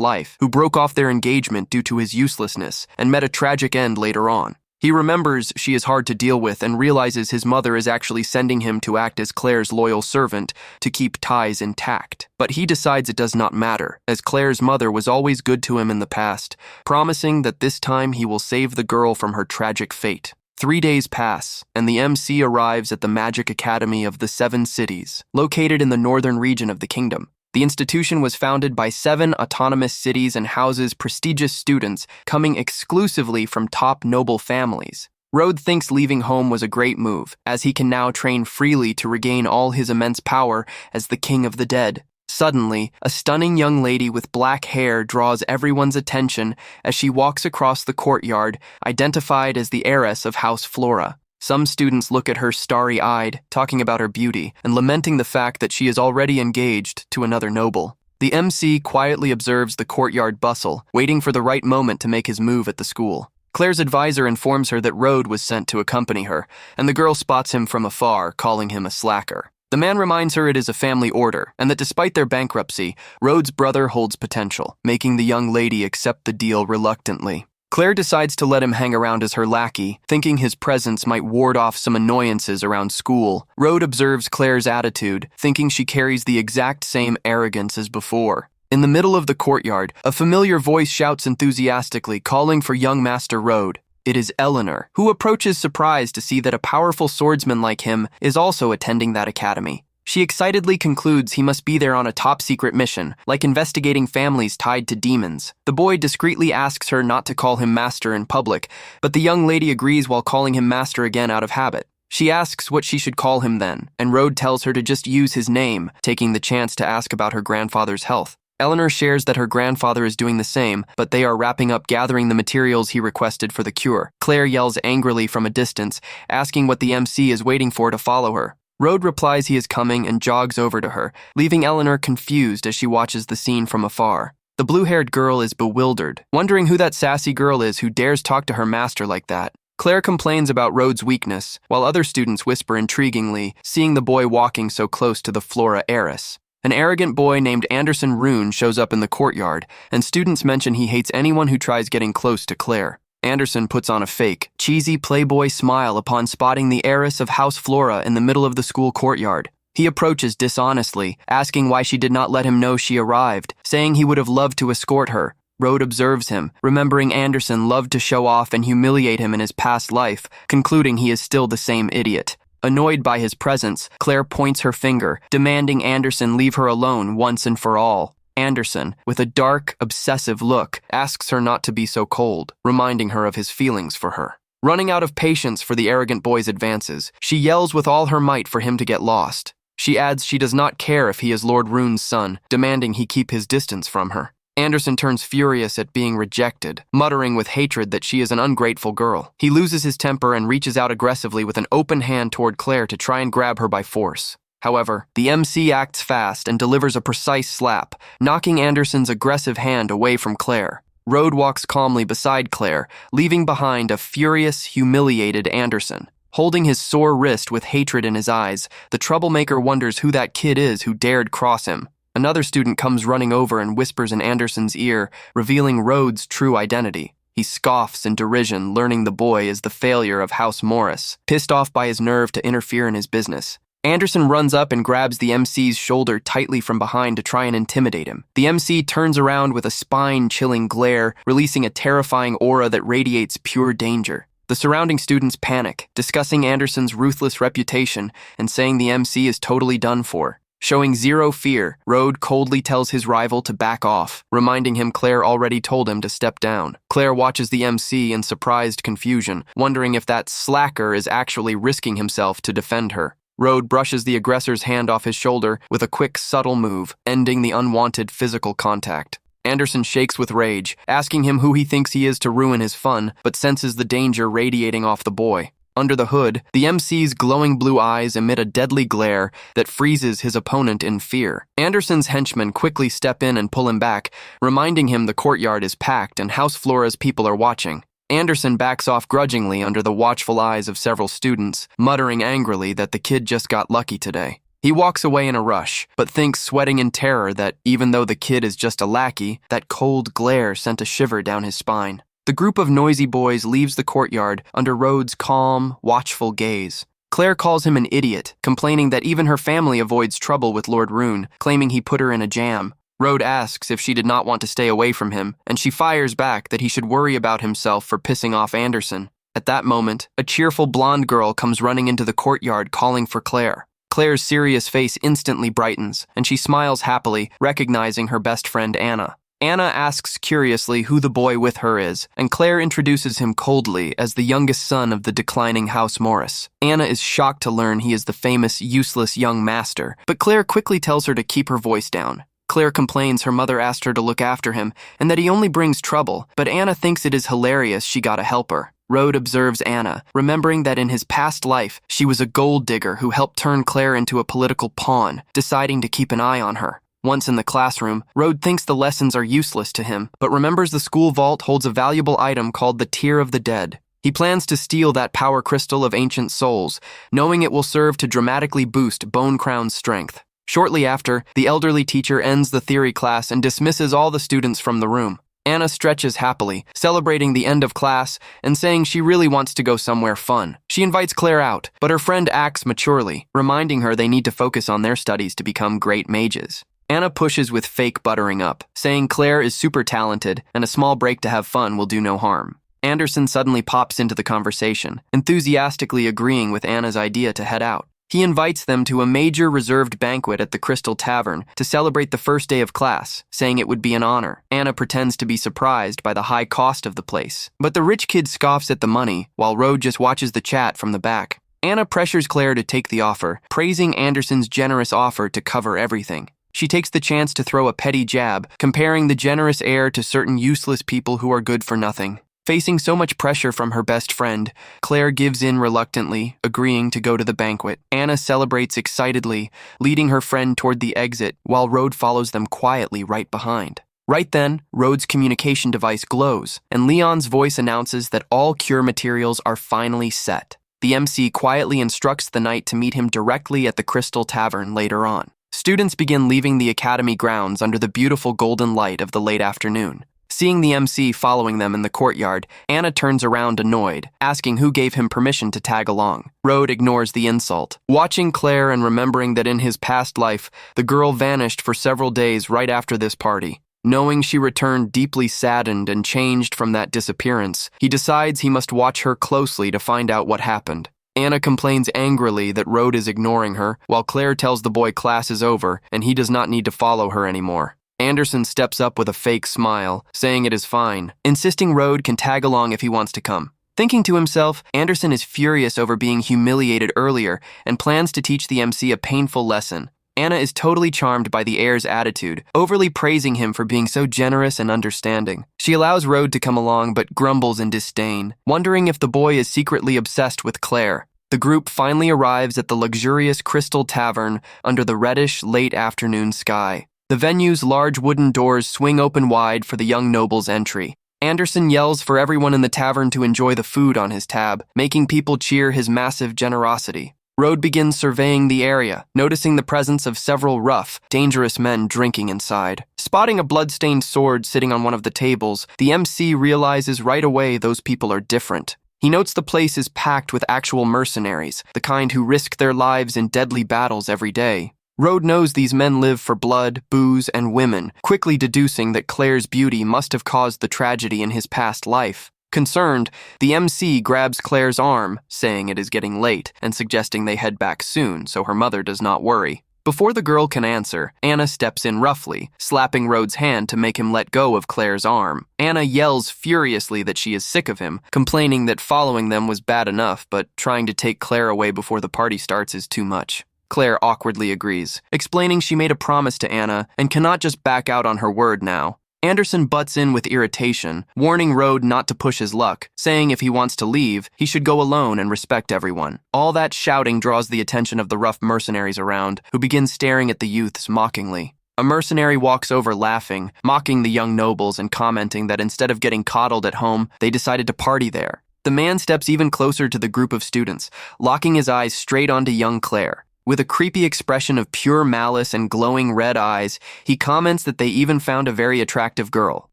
S1: life, who broke off their engagement due to his uselessness and met a tragic end later on. He remembers she is hard to deal with and realizes his mother is actually sending him to act as Claire's loyal servant to keep ties intact. But he decides it does not matter, as Claire's mother was always good to him in the past, promising that this time he will save the girl from her tragic fate. 3 days pass, and the MC arrives at the Magic Academy of the Seven Cities, located in the northern region of the kingdom. The institution was founded by 7 autonomous cities and houses prestigious students coming exclusively from top noble families. Rode thinks leaving home was a great move, as he can now train freely to regain all his immense power as the king of the dead. Suddenly, a stunning young lady with black hair draws everyone's attention as she walks across the courtyard, identified as the heiress of House Flora. Some students look at her starry-eyed, talking about her beauty, and lamenting the fact that she is already engaged to another noble. The MC quietly observes the courtyard bustle, waiting for the right moment to make his move at the school. Claire's advisor informs her that Rode was sent to accompany her, and the girl spots him from afar, calling him a slacker. The man reminds her it is a family order, and that despite their bankruptcy, Rode's brother holds potential, making the young lady accept the deal reluctantly. Claire decides to let him hang around as her lackey, thinking his presence might ward off some annoyances around school. Rode observes Claire's attitude, thinking she carries the exact same arrogance as before. In the middle of the courtyard, a familiar voice shouts enthusiastically, calling for young Master Rode. It is Eleanor, who approaches surprised to see that a powerful swordsman like him is also attending that academy. She excitedly concludes he must be there on a top-secret mission, like investigating families tied to demons. The boy discreetly asks her not to call him master in public, but the young lady agrees while calling him master again out of habit. She asks what she should call him then, and Rode tells her to just use his name, taking the chance to ask about her grandfather's health. Eleanor shares that her grandfather is doing the same, but they are wrapping up gathering the materials he requested for the cure. Claire yells angrily from a distance, asking what the MC is waiting for to follow her. Rode replies he is coming and jogs over to her, leaving Eleanor confused as she watches the scene from afar. The blue-haired girl is bewildered, wondering who that sassy girl is who dares talk to her master like that. Claire complains about Rode's weakness, while other students whisper intriguingly, seeing the boy walking so close to the Flora heiress. An arrogant boy named Anderson Rune shows up in the courtyard, and students mention he hates anyone who tries getting close to Claire. Anderson puts on a fake, cheesy playboy smile upon spotting the heiress of House Flora in the middle of the school courtyard. He approaches dishonestly, asking why she did not let him know she arrived, saying he would have loved to escort her. Rode observes him, remembering Anderson loved to show off and humiliate him in his past life, concluding he is still the same idiot. Annoyed by his presence, Claire points her finger, demanding Anderson leave her alone once and for all. Anderson, with a dark, obsessive look, asks her not to be so cold, reminding her of his feelings for her. Running out of patience for the arrogant boy's advances, she yells with all her might for him to get lost. She adds she does not care if he is Lord Rune's son, demanding he keep his distance from her. Anderson turns furious at being rejected, muttering with hatred that she is an ungrateful girl. He loses his temper and reaches out aggressively with an open hand toward Claire to try and grab her by force. However, the MC acts fast and delivers a precise slap, knocking Anderson's aggressive hand away from Claire. Rode walks calmly beside Claire, leaving behind a furious, humiliated Anderson. Holding his sore wrist with hatred in his eyes, the troublemaker wonders who that kid is who dared cross him. Another student comes running over and whispers in Anderson's ear, revealing Rode's true identity. He scoffs in derision, learning the boy is the failure of House Morris, pissed off by his nerve to interfere in his business. Anderson runs up and grabs the MC's shoulder tightly from behind to try and intimidate him. The MC turns around with a spine-chilling glare, releasing a terrifying aura that radiates pure danger. The surrounding students panic, discussing Anderson's ruthless reputation and saying the MC is totally done for. Showing zero fear, Rode coldly tells his rival to back off, reminding him Claire already told him to step down. Claire watches the MC in surprised confusion, wondering if that slacker is actually risking himself to defend her. Rode brushes the aggressor's hand off his shoulder with a quick, subtle move, ending the unwanted physical contact. Anderson shakes with rage, asking him who he thinks he is to ruin his fun, but senses the danger radiating off the boy. Under the hood, the MC's glowing blue eyes emit a deadly glare that freezes his opponent in fear. Anderson's henchmen quickly step in and pull him back, reminding him the courtyard is packed and House Flora's people are watching. Anderson backs off grudgingly under the watchful eyes of several students, muttering angrily that the kid just got lucky today. He walks away in a rush, but thinks, sweating in terror, that even though the kid is just a lackey, that cold glare sent a shiver down his spine. The group of noisy boys leaves the courtyard under Rhodes' calm, watchful gaze. Claire calls him an idiot, complaining that even her family avoids trouble with Lord Rune, claiming he put her in a jam. Rhodes asks if she did not want to stay away from him, and she fires back that he should worry about himself for pissing off Anderson. At that moment, a cheerful blonde girl comes running into the courtyard calling for Claire. Claire's serious face instantly brightens, and she smiles happily, recognizing her best friend Anna. Anna asks curiously who the boy with her is, and Claire introduces him coldly as the youngest son of the declining House Morris. Anna is shocked to learn he is the famous, useless young master, but Claire quickly tells her to keep her voice down. Claire complains her mother asked her to look after him, and that he only brings trouble, but Anna thinks it is hilarious she got a helper. Rhodes observes Anna, remembering that in his past life, she was a gold digger who helped turn Claire into a political pawn, deciding to keep an eye on her. Once in the classroom, Rhodes thinks the lessons are useless to him, but remembers the school vault holds a valuable item called the Tear of the Dead. He plans to steal that power crystal of ancient souls, knowing it will serve to dramatically boost Bone Crown's strength. Shortly after, the elderly teacher ends the theory class and dismisses all the students from the room. Anna stretches happily, celebrating the end of class and saying she really wants to go somewhere fun. She invites Claire out, but her friend acts maturely, reminding her they need to focus on their studies to become great mages. Anna pushes with fake buttering up, saying Claire is super talented and a small break to have fun will do no harm. Anderson suddenly pops into the conversation, enthusiastically agreeing with Anna's idea to head out. He invites them to a major reserved banquet at the Crystal Tavern to celebrate the first day of class, saying it would be an honor. Anna pretends to be surprised by the high cost of the place, but the rich kid scoffs at the money, while Rhodes just watches the chat from the back. Anna pressures Claire to take the offer, praising Anderson's generous offer to cover everything. She takes the chance to throw a petty jab, comparing the generous heir to certain useless people who are good for nothing. Facing so much pressure from her best friend, Claire gives in reluctantly, agreeing to go to the banquet. Anna celebrates excitedly, leading her friend toward the exit, while Rhodes follows them quietly right behind. Right then, Rhodes' communication device glows, and Leon's voice announces that all cure materials are finally set. The MC quietly instructs the knight to meet him directly at the Crystal Tavern later on. Students begin leaving the academy grounds under the beautiful golden light of the late afternoon. Seeing the MC following them in the courtyard, Anna turns around annoyed, asking who gave him permission to tag along. Rhodes ignores the insult, watching Claire and remembering that in his past life, the girl vanished for several days right after this party. Knowing she returned deeply saddened and changed from that disappearance, he decides he must watch her closely to find out what happened. Anna complains angrily that Rhodes is ignoring her, while Claire tells the boy class is over and he does not need to follow her anymore. Anderson steps up with a fake smile, saying it is fine, insisting Rhodes can tag along if he wants to come. Thinking to himself, Anderson is furious over being humiliated earlier and plans to teach the MC a painful lesson. Anna is totally charmed by the heir's attitude, overly praising him for being so generous and understanding. She allows Rhodes to come along but grumbles in disdain, wondering if the boy is secretly obsessed with Claire. The group finally arrives at the luxurious Crystal Tavern under the reddish, late afternoon sky. The venue's large wooden doors swing open wide for the young noble's entry. Anderson yells for everyone in the tavern to enjoy the food on his tab, making people cheer his massive generosity. Rhodes begins surveying the area, noticing the presence of several rough, dangerous men drinking inside. Spotting a blood-stained sword sitting on one of the tables, the MC realizes right away those people are different. He notes the place is packed with actual mercenaries, the kind who risk their lives in deadly battles every day. Rhodes knows these men live for blood, booze, and women, quickly deducing that Claire's beauty must have caused the tragedy in his past life. Concerned, the MC grabs Claire's arm, saying it is getting late, and suggesting they head back soon so her mother does not worry. Before the girl can answer, Anna steps in roughly, slapping Rhodes' hand to make him let go of Claire's arm. Anna yells furiously that she is sick of him, complaining that following them was bad enough, but trying to take Claire away before the party starts is too much. Claire awkwardly agrees, explaining she made a promise to Anna and cannot just back out on her word now. Anderson butts in with irritation, warning Rode not to push his luck, saying if he wants to leave, he should go alone and respect everyone. All that shouting draws the attention of the rough mercenaries around, who begin staring at the youths mockingly. A mercenary walks over laughing, mocking the young nobles and commenting that instead of getting coddled at home, they decided to party there. The man steps even closer to the group of students, locking his eyes straight onto young Claire. With a creepy expression of pure malice and glowing red eyes, he comments that they even found a very attractive girl.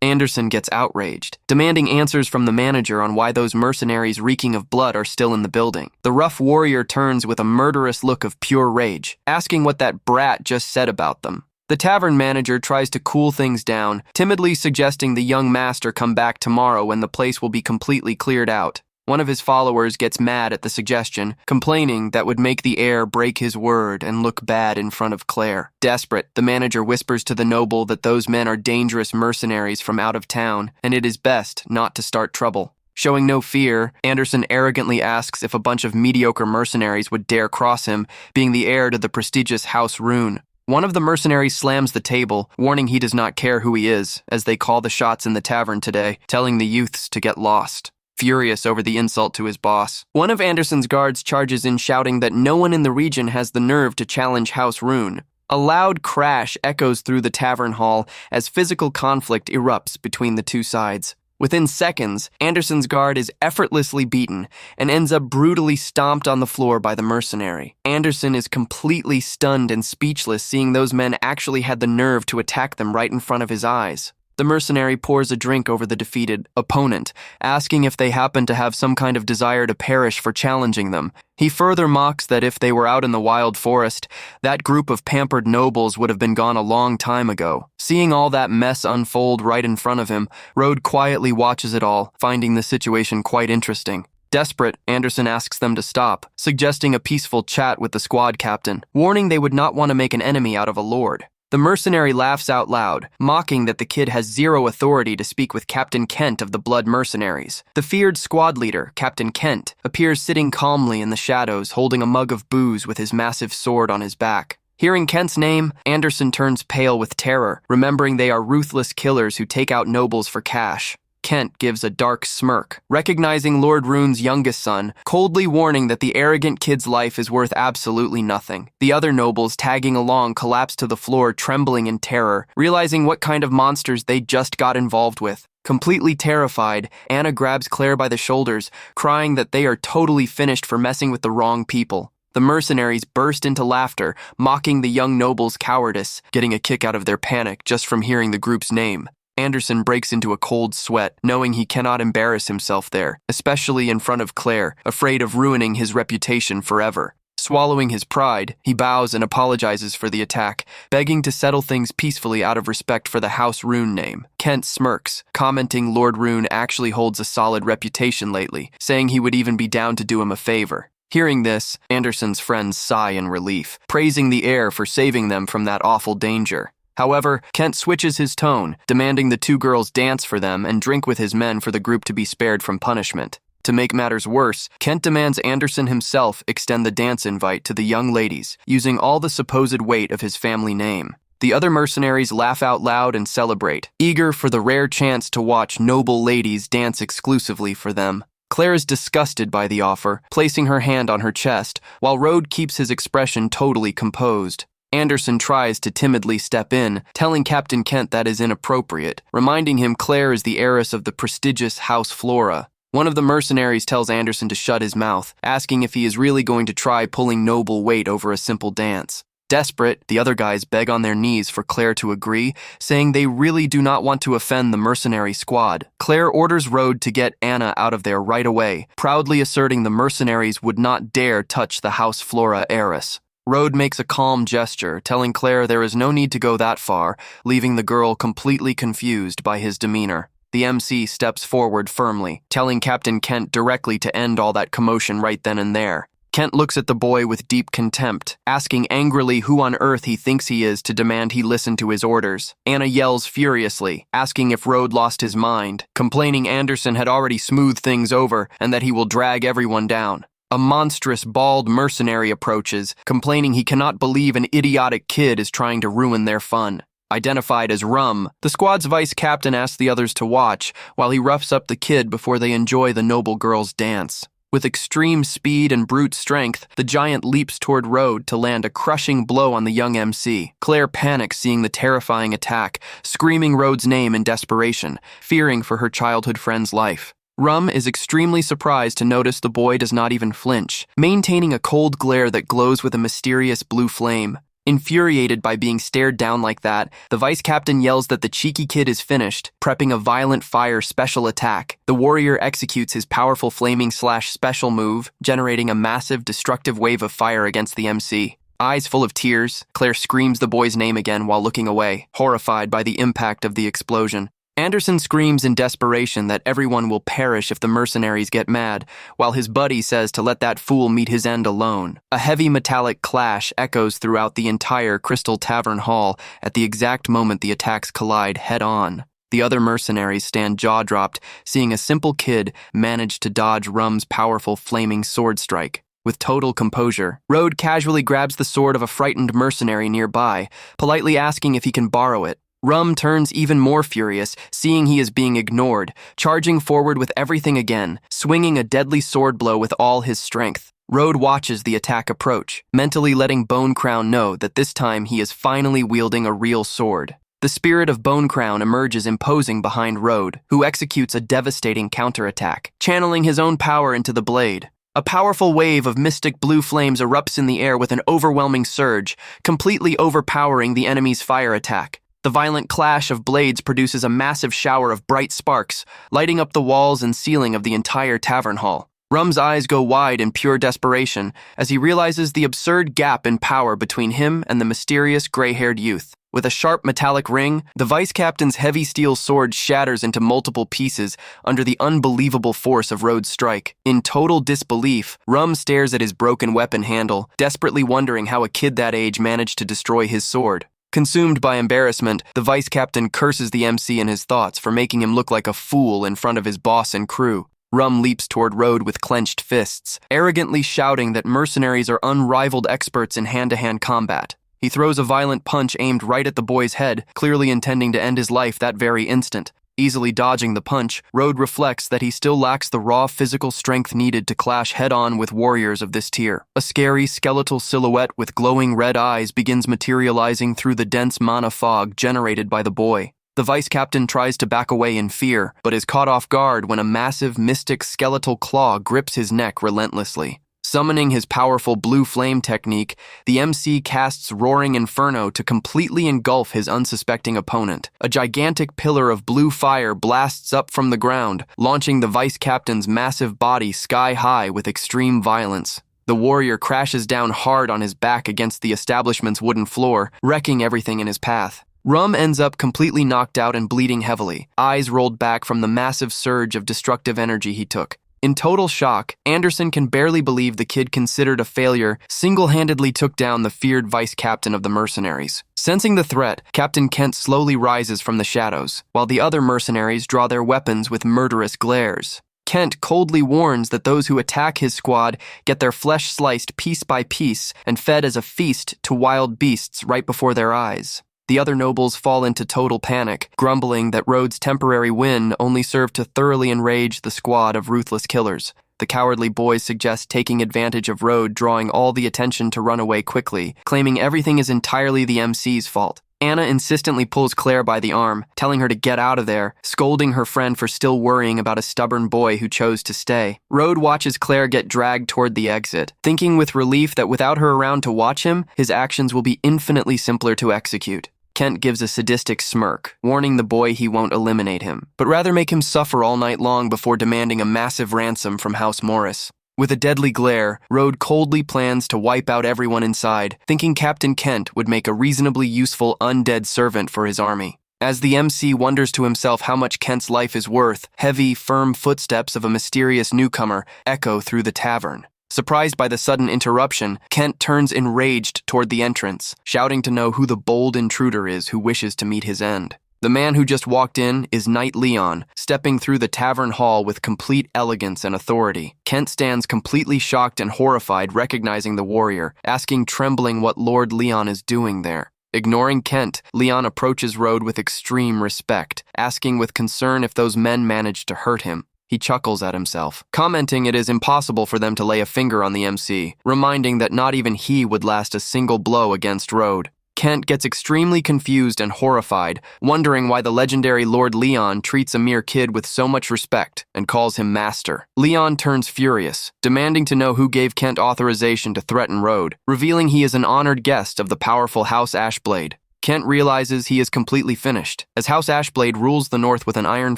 S1: Anderson gets outraged, demanding answers from the manager on why those mercenaries reeking of blood are still in the building. The rough warrior turns with a murderous look of pure rage, asking what that brat just said about them. The tavern manager tries to cool things down, timidly suggesting the young master come back tomorrow when the place will be completely cleared out. One of his followers gets mad at the suggestion, complaining that would make the heir break his word and look bad in front of Claire. Desperate, the manager whispers to the noble that those men are dangerous mercenaries from out of town, and it is best not to start trouble. Showing no fear, Anderson arrogantly asks if a bunch of mediocre mercenaries would dare cross him, being the heir to the prestigious House Rune. One of the mercenaries slams the table, warning he does not care who he is, as they call the shots in the tavern today, telling the youths to get lost. Furious over the insult to his boss, one of Anderson's guards charges in, shouting that no one in the region has the nerve to challenge House Rune. A loud crash echoes through the tavern hall as physical conflict erupts between the two sides. Within seconds, Anderson's guard is effortlessly beaten and ends up brutally stomped on the floor by the mercenary. Anderson is completely stunned and speechless, seeing those men actually had the nerve to attack them right in front of his eyes. The mercenary pours a drink over the defeated opponent, asking if they happen to have some kind of desire to perish for challenging them. He further mocks that if they were out in the wild forest, that group of pampered nobles would have been gone a long time ago. Seeing all that mess unfold right in front of him, Rode quietly watches it all, finding the situation quite interesting. Desperate, Anderson asks them to stop, suggesting a peaceful chat with the squad captain, warning they would not want to make an enemy out of a lord. The mercenary laughs out loud, mocking that the kid has zero authority to speak with Captain Kent of the Blood Mercenaries. The feared squad leader, Captain Kent, appears sitting calmly in the shadows, holding a mug of booze with his massive sword on his back. Hearing Kent's name, Anderson turns pale with terror, remembering they are ruthless killers who take out nobles for cash. Kent gives a dark smirk, recognizing Lord Rune's youngest son, coldly warning that the arrogant kid's life is worth absolutely nothing. The other nobles tagging along collapse to the floor, trembling in terror, realizing what kind of monsters they just got involved with. Completely terrified, Anna grabs Claire by the shoulders, crying that they are totally finished for messing with the wrong people. The mercenaries burst into laughter, mocking the young noble's cowardice, getting a kick out of their panic just from hearing the group's name. Anderson breaks into a cold sweat, knowing he cannot embarrass himself there, especially in front of Claire, afraid of ruining his reputation forever. Swallowing his pride, he bows and apologizes for the attack, begging to settle things peacefully out of respect for the House Rune name. Kent smirks, commenting Lord Rune actually holds a solid reputation lately, saying he would even be down to do him a favor. Hearing this, Anderson's friends sigh in relief, praising the heir for saving them from that awful danger. However, Kent switches his tone, demanding the two girls dance for them and drink with his men for the group to be spared from punishment. To make matters worse, Kent demands Anderson himself extend the dance invite to the young ladies, using all the supposed weight of his family name. The other mercenaries laugh out loud and celebrate, eager for the rare chance to watch noble ladies dance exclusively for them. Claire is disgusted by the offer, placing her hand on her chest, while Rode keeps his expression totally composed. Anderson tries to timidly step in, telling Captain Kent that is inappropriate, reminding him Claire is the heiress of the prestigious House Flora. One of the mercenaries tells Anderson to shut his mouth, asking if he is really going to try pulling noble weight over a simple dance. Desperate, the other guys beg on their knees for Claire to agree, saying they really do not want to offend the mercenary squad. Claire orders Rode to get Anna out of there right away, proudly asserting the mercenaries would not dare touch the House Flora heiress. Rode makes a calm gesture, telling Claire there is no need to go that far, leaving the girl completely confused by his demeanor. The MC steps forward firmly, telling Captain Kent directly to end all that commotion right then and there. Kent looks at the boy with deep contempt, asking angrily who on earth he thinks he is to demand he listen to his orders. Anna yells furiously, asking if Rode lost his mind, complaining Anderson had already smoothed things over and that he will drag everyone down. A monstrous, bald mercenary approaches, complaining he cannot believe an idiotic kid is trying to ruin their fun. Identified as Rum, the squad's vice captain asks the others to watch while he roughs up the kid before they enjoy the noble girl's dance. With extreme speed and brute strength, the giant leaps toward Road to land a crushing blow on the young MC. Claire panics seeing the terrifying attack, screaming Road's name in desperation, fearing for her childhood friend's life. Rum is extremely surprised to notice the boy does not even flinch, maintaining a cold glare that glows with a mysterious blue flame. Infuriated by being stared down like that, the vice captain yells that the cheeky kid is finished, prepping a violent fire special attack. The warrior executes his powerful flaming/special move, generating a massive destructive wave of fire against the MC. Eyes full of tears, Claire screams the boy's name again while looking away, horrified by the impact of the explosion. Anderson screams in desperation that everyone will perish if the mercenaries get mad, while his buddy says to let that fool meet his end alone. A heavy metallic clash echoes throughout the entire Crystal Tavern Hall at the exact moment the attacks collide head-on. The other mercenaries stand jaw-dropped, seeing a simple kid manage to dodge Rum's powerful flaming sword strike. With total composure, Road casually grabs the sword of a frightened mercenary nearby, politely asking if he can borrow it. Rum turns even more furious, seeing he is being ignored, charging forward with everything again, swinging a deadly sword blow with all his strength. Road watches the attack approach, mentally letting Bone Crown know that this time he is finally wielding a real sword. The spirit of Bone Crown emerges imposing behind Road, who executes a devastating counterattack, channeling his own power into the blade. A powerful wave of mystic blue flames erupts in the air with an overwhelming surge, completely overpowering the enemy's fire attack. The violent clash of blades produces a massive shower of bright sparks, lighting up the walls and ceiling of the entire tavern hall. Rum's eyes go wide in pure desperation as he realizes the absurd gap in power between him and the mysterious gray-haired youth. With a sharp metallic ring, the vice captain's heavy steel sword shatters into multiple pieces under the unbelievable force of Road's strike. In total disbelief, Rum stares at his broken weapon handle, desperately wondering how a kid that age managed to destroy his sword. Consumed by embarrassment, the vice captain curses the MC in his thoughts for making him look like a fool in front of his boss and crew. Rum leaps toward Road with clenched fists, arrogantly shouting that mercenaries are unrivaled experts in hand-to-hand combat. He throws a violent punch aimed right at the boy's head, clearly intending to end his life that very instant. Easily dodging the punch, Road reflects that he still lacks the raw physical strength needed to clash head-on with warriors of this tier. A scary skeletal silhouette with glowing red eyes begins materializing through the dense mana fog generated by the boy. The vice captain tries to back away in fear, but is caught off guard when a massive mystic skeletal claw grips his neck relentlessly. Summoning his powerful blue flame technique, the MC casts Roaring Inferno to completely engulf his unsuspecting opponent. A gigantic pillar of blue fire blasts up from the ground, launching the vice captain's massive body sky high with extreme violence. The warrior crashes down hard on his back against the establishment's wooden floor, wrecking everything in his path. Rum ends up completely knocked out and bleeding heavily, eyes rolled back from the massive surge of destructive energy he took. In total shock, Anderson can barely believe the kid considered a failure single-handedly took down the feared vice captain of the mercenaries. Sensing the threat, Captain Kent slowly rises from the shadows, while the other mercenaries draw their weapons with murderous glares. Kent coldly warns that those who attack his squad get their flesh sliced piece by piece and fed as a feast to wild beasts right before their eyes. The other nobles fall into total panic, grumbling that Road's temporary win only served to thoroughly enrage the squad of ruthless killers. The cowardly boys suggest taking advantage of Road drawing all the attention to run away quickly, claiming everything is entirely the MC's fault. Anna insistently pulls Claire by the arm, telling her to get out of there, scolding her friend for still worrying about a stubborn boy who chose to stay. Road watches Claire get dragged toward the exit, thinking with relief that without her around to watch him, his actions will be infinitely simpler to execute. Kent gives a sadistic smirk, warning the boy he won't eliminate him, but rather make him suffer all night long before demanding a massive ransom from House Morris. With a deadly glare, Road coldly plans to wipe out everyone inside, thinking Captain Kent would make a reasonably useful undead servant for his army. As the MC wonders to himself how much Kent's life is worth, heavy, firm footsteps of a mysterious newcomer echo through the tavern. Surprised by the sudden interruption, Kent turns enraged toward the entrance, shouting to know who the bold intruder is who wishes to meet his end. The man who just walked in is Knight Leon, stepping through the tavern hall with complete elegance and authority. Kent stands completely shocked and horrified recognizing the warrior, asking trembling what Lord Leon is doing there. Ignoring Kent, Leon approaches Road with extreme respect, asking with concern if those men managed to hurt him. He chuckles at himself, commenting it is impossible for them to lay a finger on the MC, reminding that not even he would last a single blow against Road. Kent gets extremely confused and horrified, wondering why the legendary Lord Leon treats a mere kid with so much respect and calls him master. Leon turns furious, demanding to know who gave Kent authorization to threaten Road, revealing he is an honored guest of the powerful House Ashblade. Kent realizes he is completely finished, as House Ashblade rules the North with an iron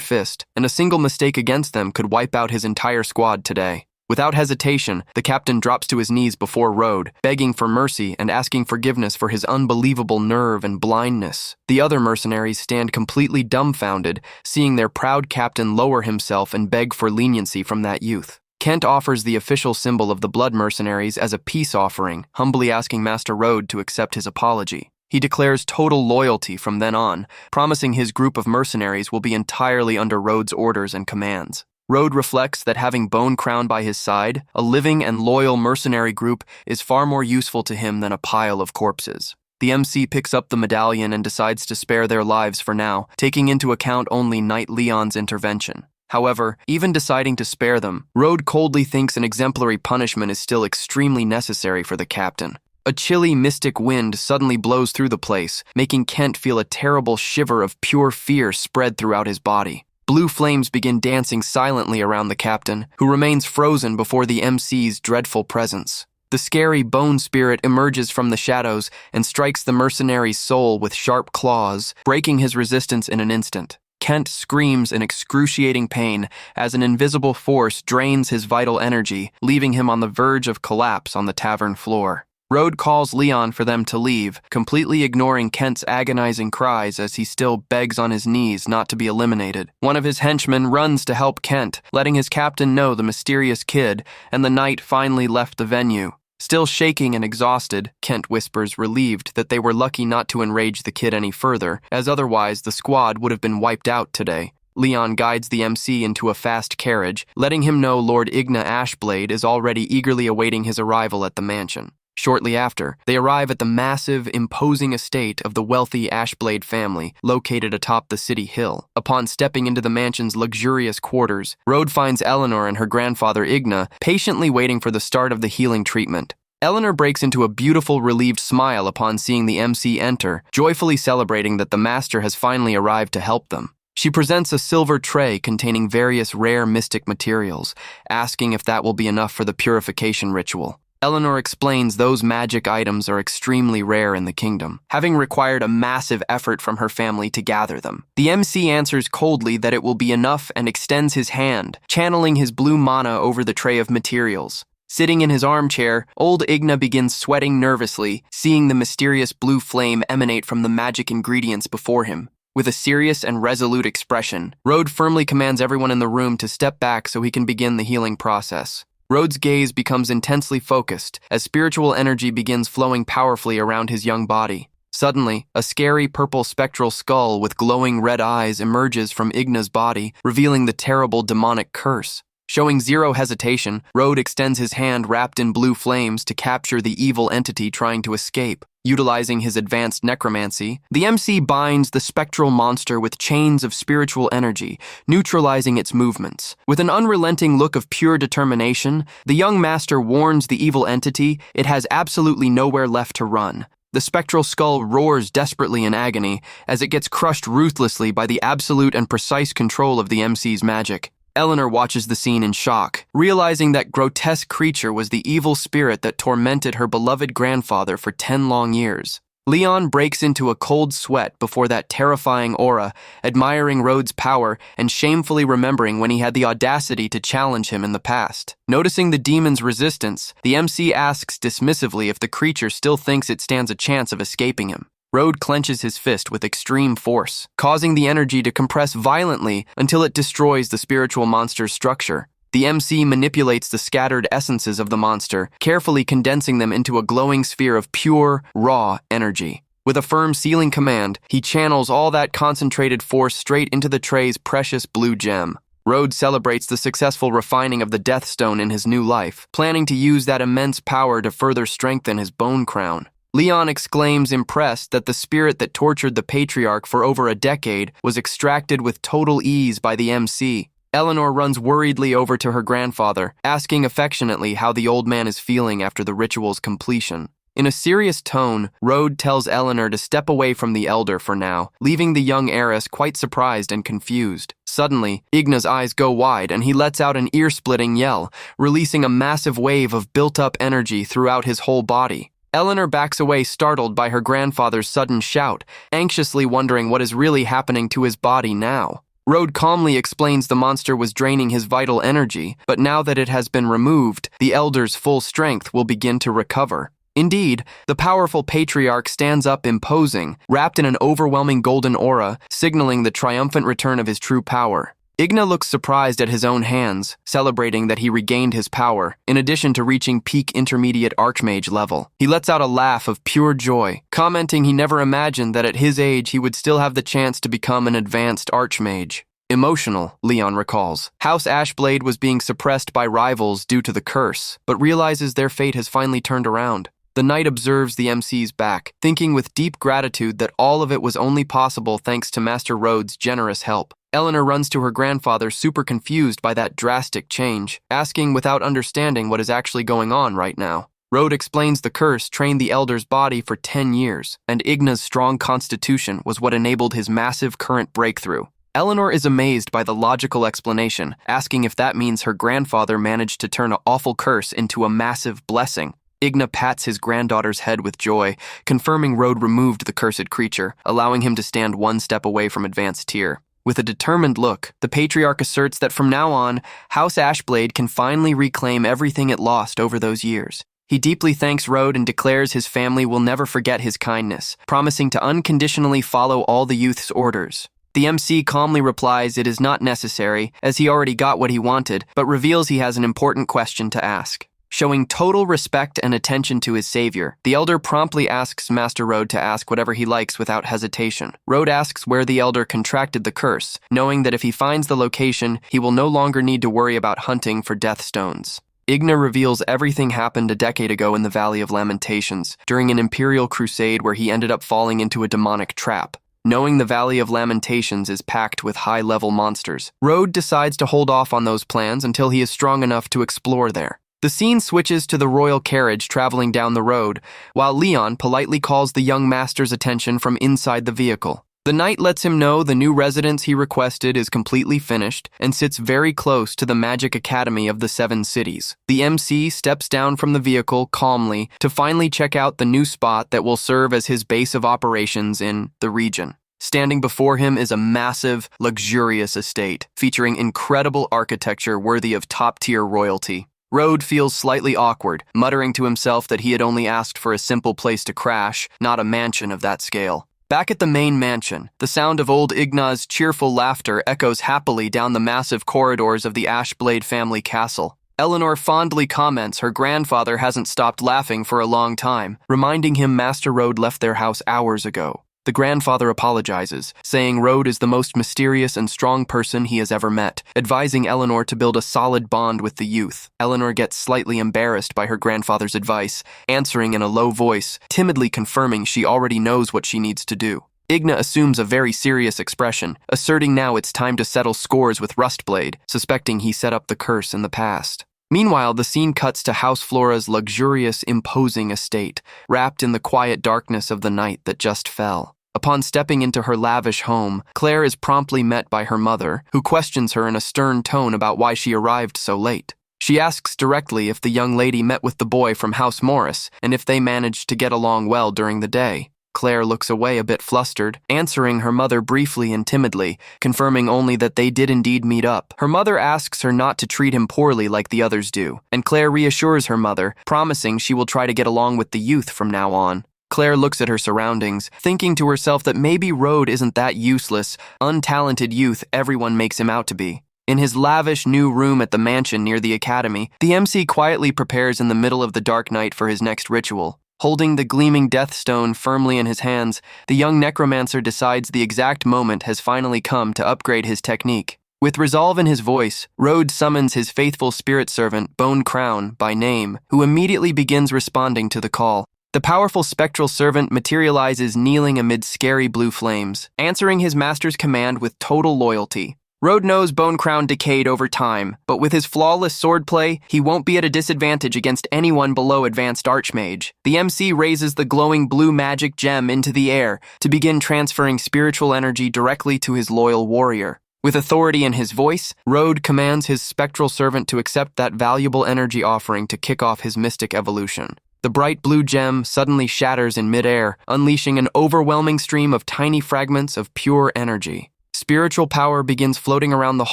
S1: fist, and a single mistake against them could wipe out his entire squad today. Without hesitation, the captain drops to his knees before Road, begging for mercy and asking forgiveness for his unbelievable nerve and blindness. The other mercenaries stand completely dumbfounded, seeing their proud captain lower himself and beg for leniency from that youth. Kent offers the official symbol of the Blood Mercenaries as a peace offering, humbly asking Master Road to accept his apology. He declares total loyalty from then on, promising his group of mercenaries will be entirely under Road's orders and commands. Road reflects that having Bone Crown by his side, a living and loyal mercenary group is far more useful to him than a pile of corpses. The MC picks up the medallion and decides to spare their lives for now, taking into account only Knight Leon's intervention. However, even deciding to spare them, Road coldly thinks an exemplary punishment is still extremely necessary for the captain. A chilly, mystic wind suddenly blows through the place, making Kent feel a terrible shiver of pure fear spread throughout his body. Blue flames begin dancing silently around the captain, who remains frozen before the MC's dreadful presence. The scary bone spirit emerges from the shadows and strikes the mercenary's soul with sharp claws, breaking his resistance in an instant. Kent screams in excruciating pain as an invisible force drains his vital energy, leaving him on the verge of collapse on the tavern floor. Road calls Leon for them to leave, completely ignoring Kent's agonizing cries as he still begs on his knees not to be eliminated. One of his henchmen runs to help Kent, letting his captain know the mysterious kid, and the knight finally left the venue. Still shaking and exhausted, Kent whispers, relieved that they were lucky not to enrage the kid any further, as otherwise the squad would have been wiped out today. Leon guides the MC into a fast carriage, letting him know Lord Igna Ashblade is already eagerly awaiting his arrival at the mansion. Shortly after, they arrive at the massive, imposing estate of the wealthy Ashblade family, located atop the city hill. Upon stepping into the mansion's luxurious quarters, Road finds Eleanor and her grandfather Igna patiently waiting for the start of the healing treatment. Eleanor breaks into a beautiful, relieved smile upon seeing the MC enter, joyfully celebrating that the master has finally arrived to help them. She presents a silver tray containing various rare mystic materials, asking if that will be enough for the purification ritual. Eleanor explains those magic items are extremely rare in the kingdom, having required a massive effort from her family to gather them. The MC answers coldly that it will be enough and extends his hand, channeling his blue mana over the tray of materials. Sitting in his armchair, old Igna begins sweating nervously, seeing the mysterious blue flame emanate from the magic ingredients before him. With a serious and resolute expression, Road firmly commands everyone in the room to step back so he can begin the healing process. Road's gaze becomes intensely focused as spiritual energy begins flowing powerfully around his young body. Suddenly, a scary purple spectral skull with glowing red eyes emerges from Igna's body, revealing the terrible demonic curse. Showing zero hesitation, Road extends his hand wrapped in blue flames to capture the evil entity trying to escape. Utilizing his advanced necromancy, the MC binds the spectral monster with chains of spiritual energy, neutralizing its movements. With an unrelenting look of pure determination, the young master warns the evil entity it has absolutely nowhere left to run. The spectral skull roars desperately in agony as it gets crushed ruthlessly by the absolute and precise control of the MC's magic. Eleanor watches the scene in shock, realizing that grotesque creature was the evil spirit that tormented her beloved grandfather for 10 long years. Leon breaks into a cold sweat before that terrifying aura, admiring Road's power and shamefully remembering when he had the audacity to challenge him in the past. Noticing the demon's resistance, the MC asks dismissively if the creature still thinks it stands a chance of escaping him. Road clenches his fist with extreme force, causing the energy to compress violently until it destroys the spiritual monster's structure. The MC manipulates the scattered essences of the monster, carefully condensing them into a glowing sphere of pure, raw energy. With a firm sealing command, he channels all that concentrated force straight into the tray's precious blue gem. Road celebrates the successful refining of the Death Stone in his new life, planning to use that immense power to further strengthen his bone crown. Leon exclaims, impressed that the spirit that tortured the patriarch for over a decade was extracted with total ease by the MC. Eleanor runs worriedly over to her grandfather, asking affectionately how the old man is feeling after the ritual's completion. In a serious tone, Rode tells Eleanor to step away from the elder for now, leaving the young heiress quite surprised and confused. Suddenly, Igna's eyes go wide and he lets out an ear-splitting yell, releasing a massive wave of built-up energy throughout his whole body. Eleanor backs away, startled by her grandfather's sudden shout, anxiously wondering what is really happening to his body now. Rode calmly explains the monster was draining his vital energy, but now that it has been removed, the elder's full strength will begin to recover. Indeed, the powerful patriarch stands up imposing, wrapped in an overwhelming golden aura, signaling the triumphant return of his true power. Igna looks surprised at his own hands, celebrating that he regained his power, in addition to reaching peak intermediate archmage level. He lets out a laugh of pure joy, commenting he never imagined that at his age he would still have the chance to become an advanced archmage. Emotional, Leon recalls. House Ashblade was being suppressed by rivals due to the curse, but realizes their fate has finally turned around. The knight observes the MC's back, thinking with deep gratitude that all of it was only possible thanks to Master Rhodes' generous help. Eleanor runs to her grandfather, super confused by that drastic change, asking without understanding what is actually going on right now. Rode explains the curse trained the elder's body for 10 years, and Igna's strong constitution was what enabled his massive current breakthrough. Eleanor is amazed by the logical explanation, asking if that means her grandfather managed to turn an awful curse into a massive blessing. Igna pats his granddaughter's head with joy, confirming Rode removed the cursed creature, allowing him to stand one step away from advanced tier. With a determined look, the patriarch asserts that from now on, House Ashblade can finally reclaim everything it lost over those years. He deeply thanks Rode and declares his family will never forget his kindness, promising to unconditionally follow all the youth's orders. The MC calmly replies it is not necessary, as he already got what he wanted, but reveals he has an important question to ask. Showing total respect and attention to his savior, the elder promptly asks Master Rode to ask whatever he likes without hesitation. Rode asks where the elder contracted the curse, knowing that if he finds the location, he will no longer need to worry about hunting for death stones. Igna reveals everything happened a decade ago in the Valley of Lamentations, during an imperial crusade where he ended up falling into a demonic trap. Knowing the Valley of Lamentations is packed with high-level monsters, Rode decides to hold off on those plans until he is strong enough to explore there. The scene switches to the royal carriage traveling down the road, while Leon politely calls the young master's attention from inside the vehicle. The knight lets him know the new residence he requested is completely finished and sits very close to the magic academy of the 7 cities. The MC steps down from the vehicle calmly to finally check out the new spot that will serve as his base of operations in the region. Standing before him is a massive, luxurious estate, featuring incredible architecture worthy of top-tier royalty. Rode feels slightly awkward, muttering to himself that he had only asked for a simple place to crash, not a mansion of that scale. Back at the main mansion, the sound of old Igna's cheerful laughter echoes happily down the massive corridors of the Ashblade family castle. Eleanor fondly comments her grandfather hasn't stopped laughing for a long time, reminding him Master Rode left their house hours ago. The grandfather apologizes, saying Rode is the most mysterious and strong person he has ever met, advising Eleanor to build a solid bond with the youth. Eleanor gets slightly embarrassed by her grandfather's advice, answering in a low voice, timidly confirming she already knows what she needs to do. Igna assumes a very serious expression, asserting now it's time to settle scores with Rustblade, suspecting he set up the curse in the past. Meanwhile, the scene cuts to House Flora's luxurious, imposing estate, wrapped in the quiet darkness of the night that just fell. Upon stepping into her lavish home, Claire is promptly met by her mother, who questions her in a stern tone about why she arrived so late. She asks directly if the young lady met with the boy from House Morris, and if they managed to get along well during the day. Claire looks away a bit flustered, answering her mother briefly and timidly, confirming only that they did indeed meet up. Her mother asks her not to treat him poorly like the others do, and Claire reassures her mother, promising she will try to get along with the youth from now on. Claire looks at her surroundings, thinking to herself that maybe Rode isn't that useless, untalented youth everyone makes him out to be. In his lavish new room at the mansion near the academy, the MC quietly prepares in the middle of the dark night for his next ritual. Holding the gleaming death stone firmly in his hands, the young necromancer decides the exact moment has finally come to upgrade his technique. With resolve in his voice, Rode summons his faithful spirit servant, Bone Crown, by name, who immediately begins responding to the call. The powerful spectral servant materializes kneeling amid scary blue flames, answering his master's command with total loyalty. Road knows Bone Crown decayed over time, but with his flawless swordplay, he won't be at a disadvantage against anyone below Advanced Archmage. The MC raises the glowing blue magic gem into the air to begin transferring spiritual energy directly to his loyal warrior. With authority in his voice, Road commands his spectral servant to accept that valuable energy offering to kick off his mystic evolution. The bright blue gem suddenly shatters in midair, unleashing an overwhelming stream of tiny fragments of pure energy. Spiritual power begins floating around the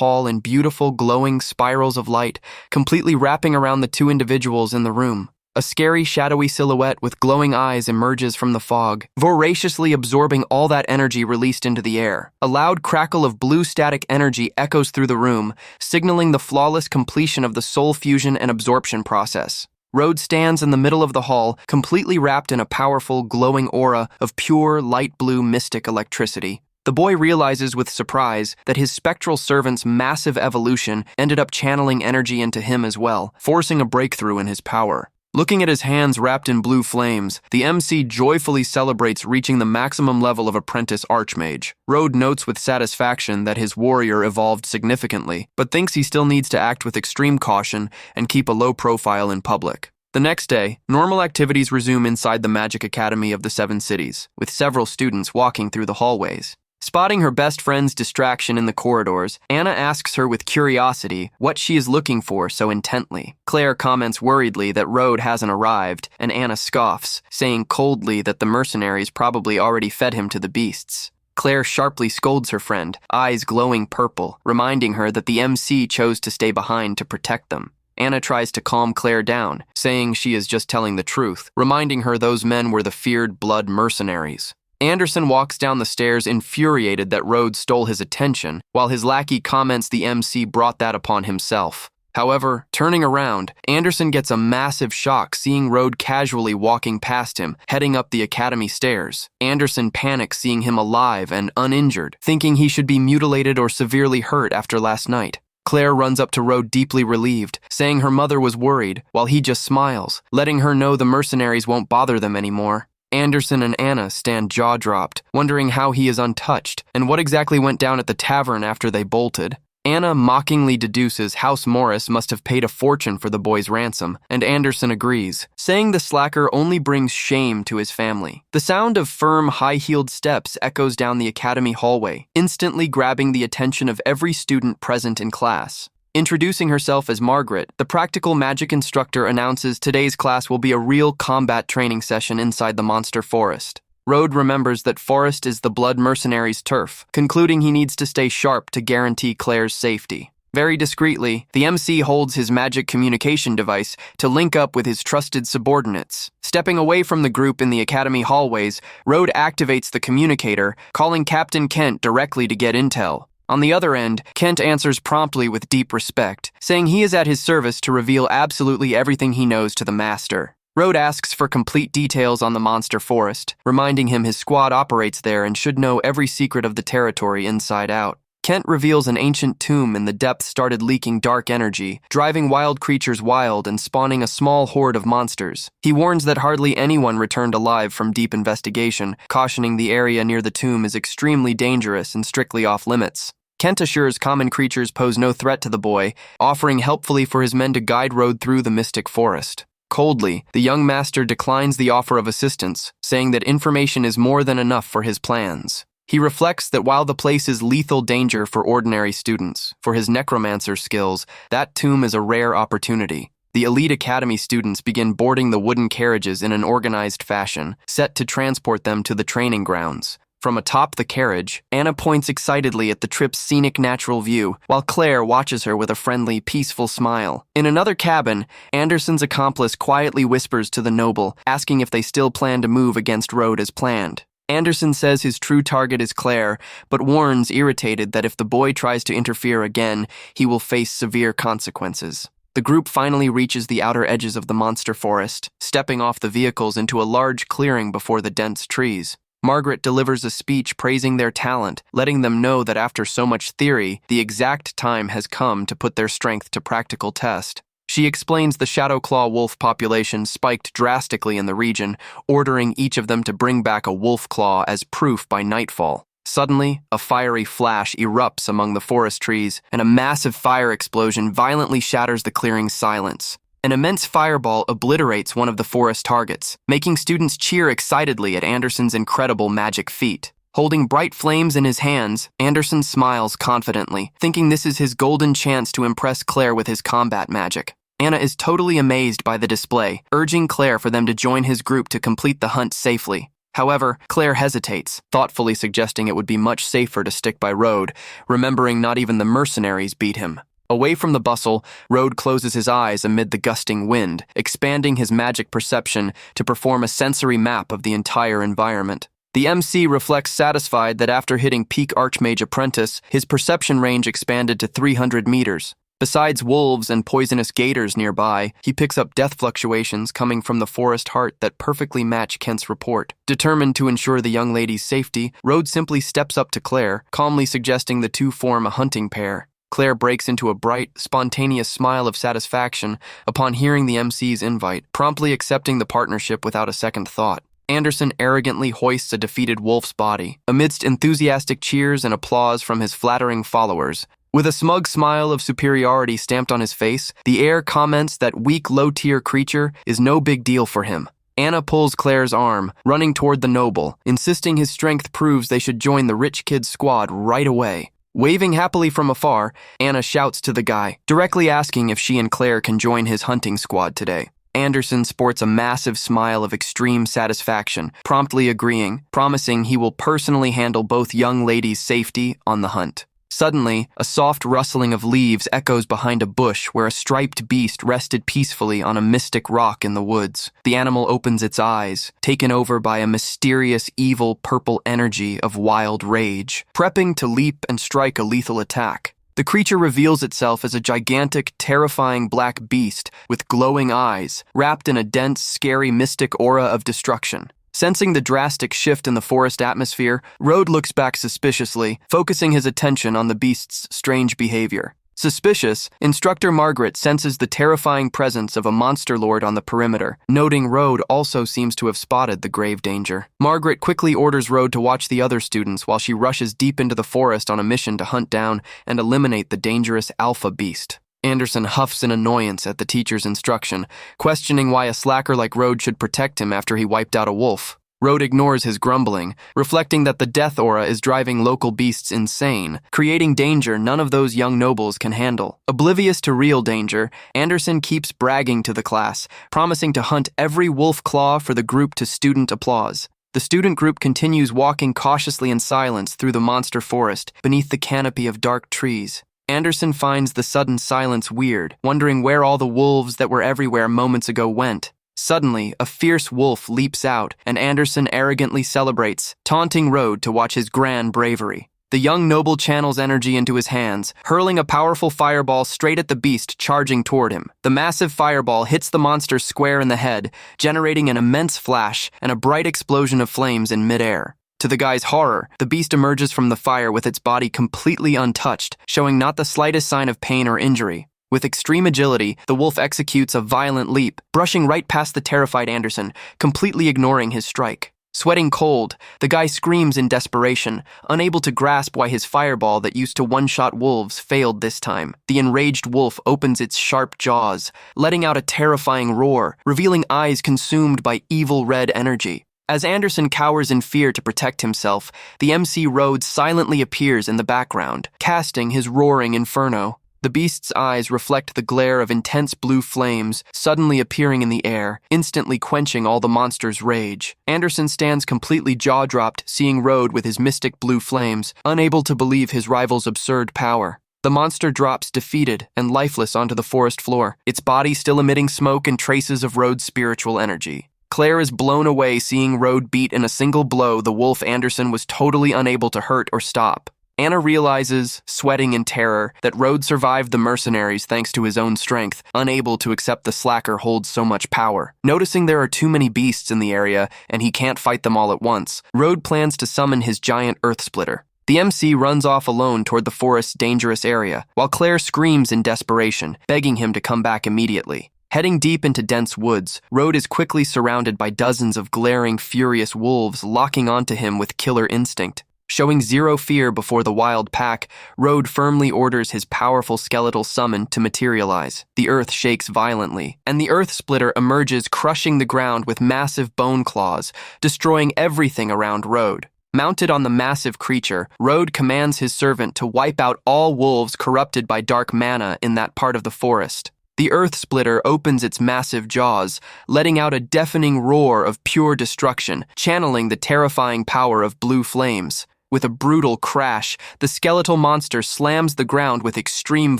S1: hall in beautiful, glowing spirals of light, completely wrapping around the two individuals in the room. A scary, shadowy silhouette with glowing eyes emerges from the fog, voraciously absorbing all that energy released into the air. A loud crackle of blue static energy echoes through the room, signaling the flawless completion of the soul fusion and absorption process. Road stands in the middle of the hall, completely wrapped in a powerful, glowing aura of pure, light blue mystic electricity. The boy realizes with surprise that his spectral servant's massive evolution ended up channeling energy into him as well, forcing a breakthrough in his power. Looking at his hands wrapped in blue flames, the MC joyfully celebrates reaching the maximum level of Apprentice Archmage. Road notes with satisfaction that his warrior evolved significantly, but thinks he still needs to act with extreme caution and keep a low profile in public. The next day, normal activities resume inside the Magic Academy of the Seven Cities, with several students walking through the hallways. Spotting her best friend's distraction in the corridors, Anna asks her with curiosity what she is looking for so intently. Claire comments worriedly that Road hasn't arrived, and Anna scoffs, saying coldly that the mercenaries probably already fed him to the beasts. Claire sharply scolds her friend, eyes glowing purple, reminding her that the MC chose to stay behind to protect them. Anna tries to calm Claire down, saying she is just telling the truth, reminding her those men were the feared blood mercenaries. Anderson walks down the stairs infuriated that Road stole his attention, while his lackey comments the MC brought that upon himself. However, turning around, Anderson gets a massive shock seeing Road casually walking past him, heading up the academy stairs. Anderson panics seeing him alive and uninjured, thinking he should be mutilated or severely hurt after last night. Claire runs up to Road deeply relieved, saying her mother was worried, while he just smiles, letting her know the mercenaries won't bother them anymore. Anderson and Anna stand jaw-dropped, wondering how he is untouched, and what exactly went down at the tavern after they bolted. Anna mockingly deduces House Morris must have paid a fortune for the boy's ransom, and Anderson agrees, saying the slacker only brings shame to his family. The sound of firm, high-heeled steps echoes down the academy hallway, instantly grabbing the attention of every student present in class. Introducing herself as Margaret, the practical magic instructor announces today's class will be a real combat training session inside the monster forest. Road remembers that forest is the blood mercenary's turf, concluding he needs to stay sharp to guarantee Claire's safety. Very discreetly, the MC holds his magic communication device to link up with his trusted subordinates. Stepping away from the group in the academy hallways, Road activates the communicator, calling Captain Kent directly to get intel. On the other end, Kent answers promptly with deep respect, saying he is at his service to reveal absolutely everything he knows to the master. Road asks for complete details on the monster forest, reminding him his squad operates there and should know every secret of the territory inside out. Kent reveals an ancient tomb in the depths started leaking dark energy, driving wild creatures wild and spawning a small horde of monsters. He warns that hardly anyone returned alive from deep investigation, cautioning the area near the tomb is extremely dangerous and strictly off-limits. Kent assures common creatures pose no threat to the boy, offering helpfully for his men to guide Road through the mystic forest. Coldly, the young master declines the offer of assistance, saying that information is more than enough for his plans. He reflects that while the place is lethal danger for ordinary students, for his necromancer skills, that tomb is a rare opportunity. The elite academy students begin boarding the wooden carriages in an organized fashion, set to transport them to the training grounds. From atop the carriage, Anna points excitedly at the trip's scenic natural view, while Claire watches her with a friendly, peaceful smile. In another cabin, Anderson's accomplice quietly whispers to the noble, asking if they still plan to move against Road as planned. Anderson says his true target is Claire, but warns, irritated, that if the boy tries to interfere again, he will face severe consequences. The group finally reaches the outer edges of the monster forest, stepping off the vehicles into a large clearing before the dense trees. Margaret delivers a speech praising their talent, letting them know that after so much theory, the exact time has come to put their strength to practical test. She She explains the Shadowclaw wolf population spiked drastically in the region, ordering each of them to bring back a wolf claw as proof by nightfall. Suddenly, a fiery flash erupts among the forest trees, and a massive fire explosion violently shatters the clearing's silence. An immense fireball obliterates one of the forest targets, making students cheer excitedly at Anderson's incredible magic feat. Holding bright flames in his hands, Anderson smiles confidently, thinking this is his golden chance to impress Claire with his combat magic. Anna is totally amazed by the display, urging Claire for them to join his group to complete the hunt safely. However, Claire hesitates, thoughtfully suggesting it would be much safer to stick by Road, remembering not even the mercenaries beat him. Away from the bustle, Road closes his eyes amid the gusting wind, expanding his magic perception to perform a sensory map of the entire environment. The MC reflects satisfied that after hitting peak Archmage Apprentice, his perception range expanded to 300 meters. Besides wolves and poisonous gators nearby, he picks up death fluctuations coming from the forest heart that perfectly match Kent's report. Determined to ensure the young lady's safety, Road simply steps up to Claire, calmly suggesting the two form a hunting pair. Claire breaks into a bright, spontaneous smile of satisfaction upon hearing the MC's invite, promptly accepting the partnership without a second thought. Anderson arrogantly hoists a defeated wolf's body, amidst enthusiastic cheers and applause from his flattering followers. With a smug smile of superiority stamped on his face, the heir comments that weak, low-tier creature is no big deal for him. Anna pulls Claire's arm, running toward the noble, insisting his strength proves they should join the rich kid's squad right away. Waving happily from afar, Anna shouts to the guy, directly asking if she and Claire can join his hunting squad today. Anderson sports a massive smile of extreme satisfaction, promptly agreeing, promising he will personally handle both young ladies' safety on the hunt. Suddenly, a soft rustling of leaves echoes behind a bush where a striped beast rested peacefully on a mystic rock in the woods. The animal opens its eyes, taken over by a mysterious, evil purple energy of wild rage, prepping to leap and strike a lethal attack. The creature reveals itself as a gigantic, terrifying black beast with glowing eyes, wrapped in a dense, scary mystic aura of destruction. Sensing the drastic shift in the forest atmosphere, Road looks back suspiciously, focusing his attention on the beast's strange behavior. Suspicious, Instructor Margaret senses the terrifying presence of a monster lord on the perimeter, noting Road also seems to have spotted the grave danger. Margaret quickly orders Road to watch the other students while she rushes deep into the forest on a mission to hunt down and eliminate the dangerous alpha beast. Anderson huffs in annoyance at the teacher's instruction, questioning why a slacker like Road should protect him after he wiped out a wolf. Road ignores his grumbling, reflecting that the death aura is driving local beasts insane, creating danger none of those young nobles can handle. Oblivious to real danger, Anderson keeps bragging to the class, promising to hunt every wolf claw for the group to student applause. The student group continues walking cautiously in silence through the monster forest, beneath the canopy of dark trees. Anderson finds the sudden silence weird, wondering where all the wolves that were everywhere moments ago went. Suddenly, a fierce wolf leaps out, and Anderson arrogantly celebrates, taunting Road to watch his grand bravery. The young noble channels energy into his hands, hurling a powerful fireball straight at the beast charging toward him. The massive fireball hits the monster square in the head, generating an immense flash and a bright explosion of flames in midair. To the guy's horror, the beast emerges from the fire with its body completely untouched, showing not the slightest sign of pain or injury. With extreme agility, the wolf executes a violent leap, brushing right past the terrified Anderson, completely ignoring his strike. Sweating cold, the guy screams in desperation, unable to grasp why his fireball that used to one-shot wolves failed this time. The enraged wolf opens its sharp jaws, letting out a terrifying roar, revealing eyes consumed by evil red energy. As Anderson cowers in fear to protect himself, the MC Road silently appears in the background, casting his roaring inferno. The beast's eyes reflect the glare of intense blue flames, suddenly appearing in the air, instantly quenching all the monster's rage. Anderson stands completely jaw-dropped, seeing Road with his mystic blue flames, unable to believe his rival's absurd power. The monster drops defeated and lifeless onto the forest floor, its body still emitting smoke and traces of Road's spiritual energy. Claire is blown away seeing Road beat in a single blow the wolf Anderson was totally unable to hurt or stop. Anna realizes, sweating in terror, that Road survived the mercenaries thanks to his own strength, unable to accept the slacker holds so much power. Noticing there are too many beasts in the area and he can't fight them all at once, Road plans to summon his giant earth splitter. The MC runs off alone toward the forest's dangerous area, while Claire screams in desperation, begging him to come back immediately. Heading deep into dense woods, Road is quickly surrounded by dozens of glaring, furious wolves locking onto him with killer instinct. Showing zero fear before the wild pack, Road firmly orders his powerful skeletal summon to materialize. The earth shakes violently, and the earth splitter emerges, crushing the ground with massive bone claws, destroying everything around Road. Mounted on the massive creature, Road commands his servant to wipe out all wolves corrupted by dark mana in that part of the forest. The earth splitter opens its massive jaws, letting out a deafening roar of pure destruction, channeling the terrifying power of blue flames. With a brutal crash, the skeletal monster slams the ground with extreme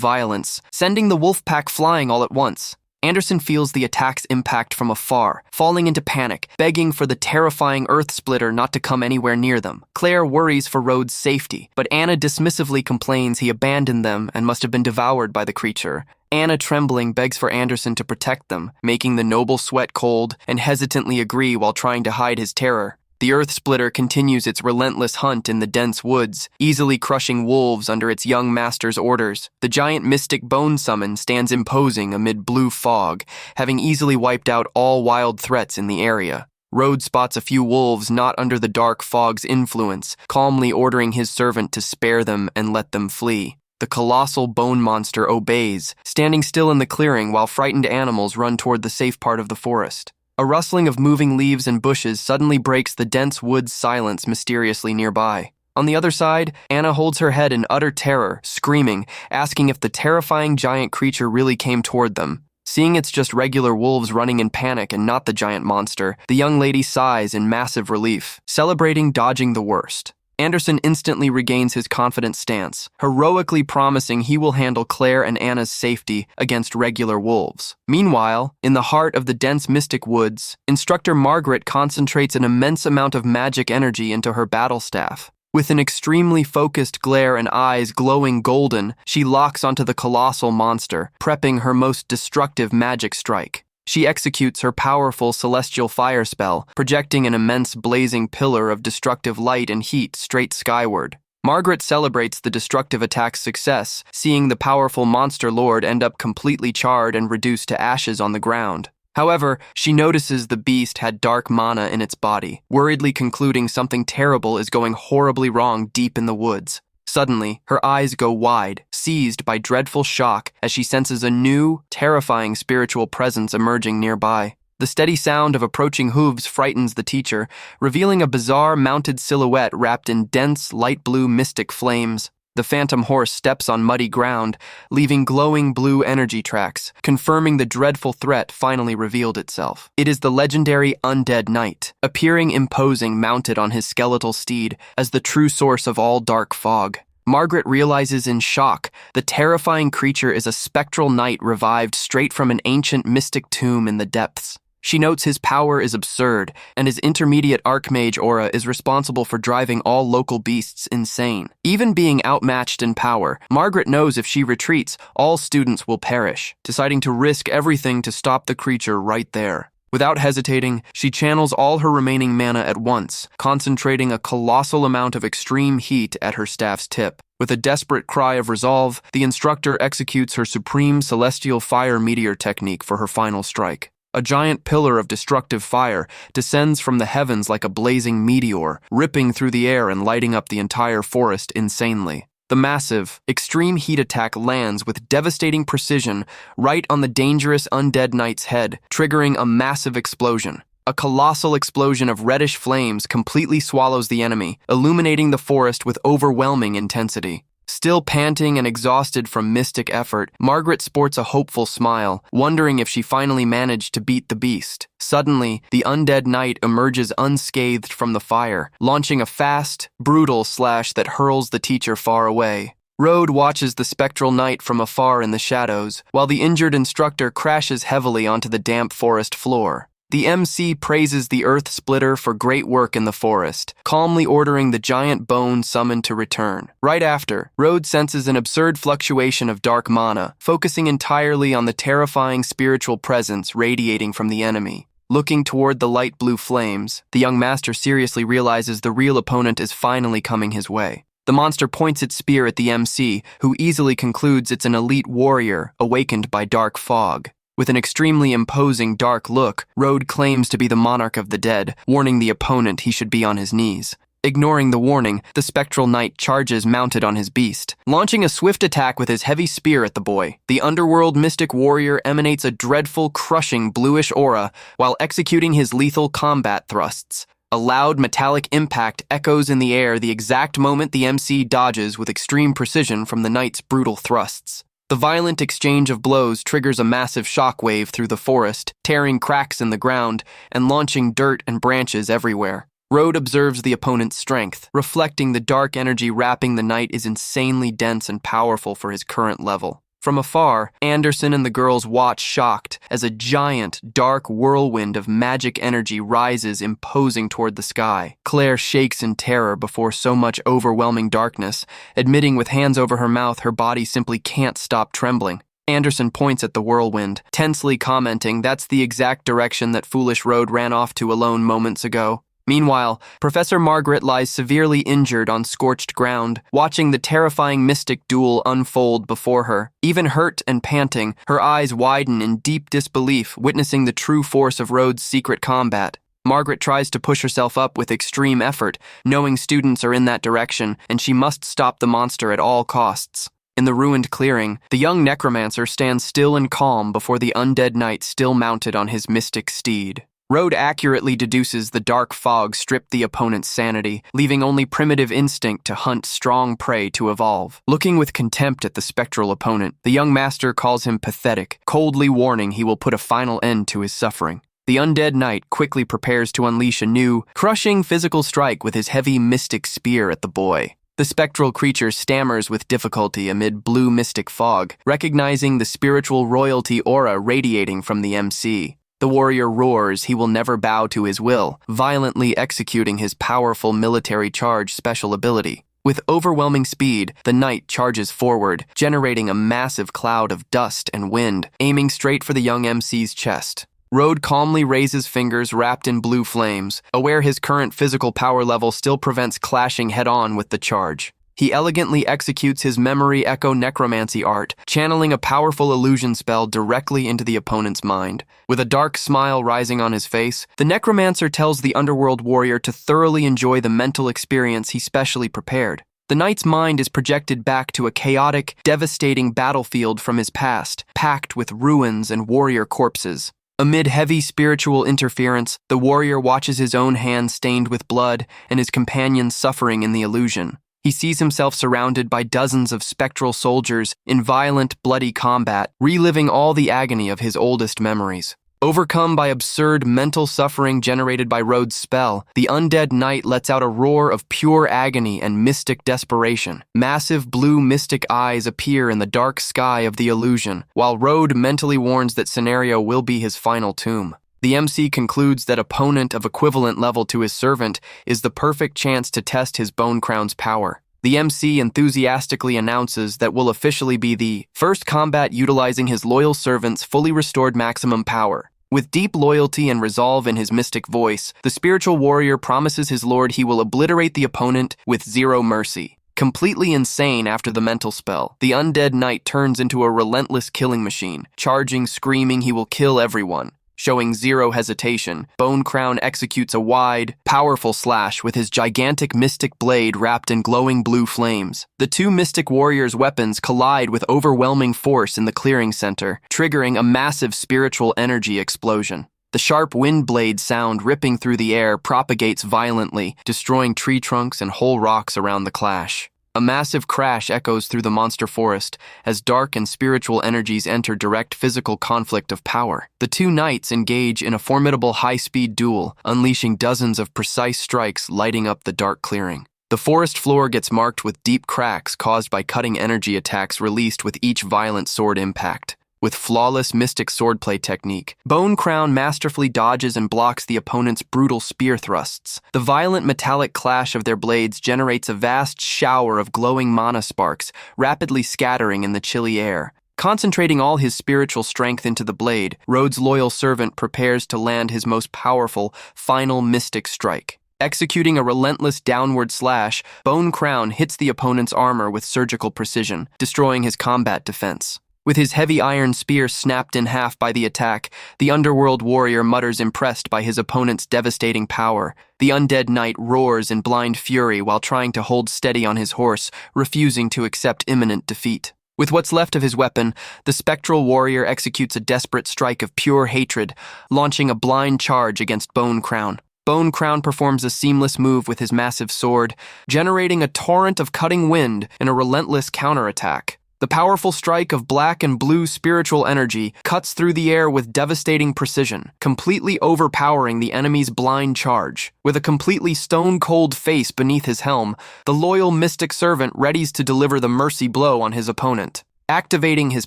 S1: violence, sending the wolf pack flying all at once. Anderson feels the attack's impact from afar, falling into panic, begging for the terrifying earth splitter not to come anywhere near them. Claire worries for Road's safety, but Anna dismissively complains he abandoned them and must have been devoured by the creature. Anna, trembling, begs for Anderson to protect them, making the noble sweat cold and hesitantly agree while trying to hide his terror. The earth splitter continues its relentless hunt in the dense woods, easily crushing wolves under its young master's orders. The giant mystic bone summon stands imposing amid blue fog, having easily wiped out all wild threats in the area. Road spots a few wolves not under the dark fog's influence, calmly ordering his servant to spare them and let them flee. The colossal bone monster obeys, standing still in the clearing while frightened animals run toward the safe part of the forest. A rustling of moving leaves and bushes suddenly breaks the dense woods' silence mysteriously nearby. On the other side, Anna holds her head in utter terror, screaming, asking if the terrifying giant creature really came toward them. Seeing it's just regular wolves running in panic and not the giant monster, the young lady sighs in massive relief, celebrating dodging the worst. Anderson instantly regains his confident stance, heroically promising he will handle Claire and Anna's safety against regular wolves. Meanwhile, in the heart of the dense mystic woods, Instructor Margaret concentrates an immense amount of magic energy into her battle staff. With an extremely focused glare and eyes glowing golden, she locks onto the colossal monster, prepping her most destructive magic strike. She executes her powerful celestial fire spell, projecting an immense blazing pillar of destructive light and heat straight skyward. Margaret celebrates the destructive attack's success, seeing the powerful monster lord end up completely charred and reduced to ashes on the ground. However, she notices the beast had dark mana in its body, worriedly concluding something terrible is going horribly wrong deep in the woods. Suddenly, her eyes go wide, seized by dreadful shock as she senses a new, terrifying spiritual presence emerging nearby. The steady sound of approaching hooves frightens the teacher, revealing a bizarre mounted silhouette wrapped in dense, light blue mystic flames. The phantom horse steps on muddy ground, leaving glowing blue energy tracks, confirming the dreadful threat finally revealed itself. It is the legendary Undead Knight, appearing imposing mounted on his skeletal steed as the true source of all dark fog. Margaret realizes in shock the terrifying creature is a spectral knight revived straight from an ancient mystic tomb in the depths. She notes his power is absurd, and his intermediate archmage aura is responsible for driving all local beasts insane. Even being outmatched in power, Margaret knows if she retreats, all students will perish, deciding to risk everything to stop the creature right there. Without hesitating, she channels all her remaining mana at once, concentrating a colossal amount of extreme heat at her staff's tip. With a desperate cry of resolve, the instructor executes her supreme celestial fire meteor technique for her final strike. A giant pillar of destructive fire descends from the heavens like a blazing meteor, ripping through the air and lighting up the entire forest insanely. The massive, extreme heat attack lands with devastating precision right on the dangerous undead knight's head, triggering a massive explosion. A colossal explosion of reddish flames completely swallows the enemy, illuminating the forest with overwhelming intensity. Still panting and exhausted from mystic effort, Margaret sports a hopeful smile, wondering if she finally managed to beat the beast. Suddenly, the undead knight emerges unscathed from the fire, launching a fast, brutal slash that hurls the teacher far away. Road watches the spectral knight from afar in the shadows, while the injured instructor crashes heavily onto the damp forest floor. The MC praises the earth splitter for great work in the forest, calmly ordering the giant bone summoned to return. Right after, Road senses an absurd fluctuation of dark mana, focusing entirely on the terrifying spiritual presence radiating from the enemy. Looking toward the light blue flames, the young master seriously realizes the real opponent is finally coming his way. The monster points its spear at the MC, who easily concludes it's an elite warrior awakened by dark fog. With an extremely imposing dark look, Road claims to be the monarch of the dead, warning the opponent he should be on his knees. Ignoring the warning, the spectral knight charges mounted on his beast. Launching a swift attack with his heavy spear at the boy, the underworld mystic warrior emanates a dreadful, crushing bluish aura while executing his lethal combat thrusts. A loud metallic impact echoes in the air the exact moment the MC dodges with extreme precision from the knight's brutal thrusts. The violent exchange of blows triggers a massive shockwave through the forest, tearing cracks in the ground and launching dirt and branches everywhere. Road observes the opponent's strength, reflecting the dark energy wrapping the knight is insanely dense and powerful for his current level. From afar, Anderson and the girls watch shocked as a giant, dark whirlwind of magic energy rises imposing toward the sky. Claire shakes in terror before so much overwhelming darkness, admitting with hands over her mouth her body simply can't stop trembling. Anderson points at the whirlwind, tensely commenting that's the exact direction that foolish Road ran off to alone moments ago. Meanwhile, Professor Margaret lies severely injured on scorched ground, watching the terrifying mystic duel unfold before her. Even hurt and panting, her eyes widen in deep disbelief, witnessing the true force of Road's secret combat. Margaret tries to push herself up with extreme effort, knowing students are in that direction, and she must stop the monster at all costs. In the ruined clearing, the young necromancer stands still and calm before the undead knight still mounted on his mystic steed. Road accurately deduces the dark fog stripped the opponent's sanity, leaving only primitive instinct to hunt strong prey to evolve. Looking with contempt at the spectral opponent, the young master calls him pathetic, coldly warning he will put a final end to his suffering. The undead knight quickly prepares to unleash a new, crushing physical strike with his heavy mystic spear at the boy. The spectral creature stammers with difficulty amid blue mystic fog, recognizing the spiritual royalty aura radiating from the MC. The warrior roars he will never bow to his will, violently executing his powerful military charge special ability. With overwhelming speed, the knight charges forward, generating a massive cloud of dust and wind, aiming straight for the young MC's chest. Road calmly raises fingers wrapped in blue flames, aware his current physical power level still prevents clashing head-on with the charge. He elegantly executes his memory echo necromancy art, channeling a powerful illusion spell directly into the opponent's mind. With a dark smile rising on his face, the necromancer tells the underworld warrior to thoroughly enjoy the mental experience he specially prepared. The knight's mind is projected back to a chaotic, devastating battlefield from his past, packed with ruins and warrior corpses. Amid heavy spiritual interference, the warrior watches his own hand stained with blood and his companions suffering in the illusion. He sees himself surrounded by dozens of spectral soldiers in violent, bloody combat, reliving all the agony of his oldest memories. Overcome by absurd mental suffering generated by Road's spell, the undead knight lets out a roar of pure agony and mystic desperation. Massive blue mystic eyes appear in the dark sky of the illusion, while Road mentally warns that scenario will be his final tomb. The MC concludes that opponent of equivalent level to his servant is the perfect chance to test his Bone Crown's power. The MC enthusiastically announces that will officially be the first combat utilizing his loyal servant's fully restored maximum power. With deep loyalty and resolve in his mystic voice, the spiritual warrior promises his lord he will obliterate the opponent with zero mercy. Completely insane after the mental spell, the undead knight turns into a relentless killing machine, charging, screaming he will kill everyone. Showing zero hesitation, Bone Crown executes a wide, powerful slash with his gigantic mystic blade wrapped in glowing blue flames. The two mystic warriors' weapons collide with overwhelming force in the clearing center, triggering a massive spiritual energy explosion. The sharp wind blade sound ripping through the air propagates violently, destroying tree trunks and whole rocks around the clash. A massive crash echoes through the monster forest as dark and spiritual energies enter direct physical conflict of power. The two knights engage in a formidable high-speed duel, unleashing dozens of precise strikes lighting up the dark clearing. The forest floor gets marked with deep cracks caused by cutting energy attacks released with each violent sword impact. With flawless mystic swordplay technique, Bone Crown masterfully dodges and blocks the opponent's brutal spear thrusts. The violent metallic clash of their blades generates a vast shower of glowing mana sparks, rapidly scattering in the chilly air. Concentrating all his spiritual strength into the blade, Road's loyal servant prepares to land his most powerful, final mystic strike. Executing a relentless downward slash, Bone Crown hits the opponent's armor with surgical precision, destroying his combat defense. With his heavy iron spear snapped in half by the attack, the underworld warrior mutters impressed by his opponent's devastating power. The undead knight roars in blind fury while trying to hold steady on his horse, refusing to accept imminent defeat. With what's left of his weapon, the spectral warrior executes a desperate strike of pure hatred, launching a blind charge against Bone Crown. Bone Crown performs a seamless move with his massive sword, generating a torrent of cutting wind in a relentless counterattack. The powerful strike of black and blue spiritual energy cuts through the air with devastating precision, completely overpowering the enemy's blind charge. With a completely stone-cold face beneath his helm, the loyal mystic servant readies to deliver the mercy blow on his opponent. Activating his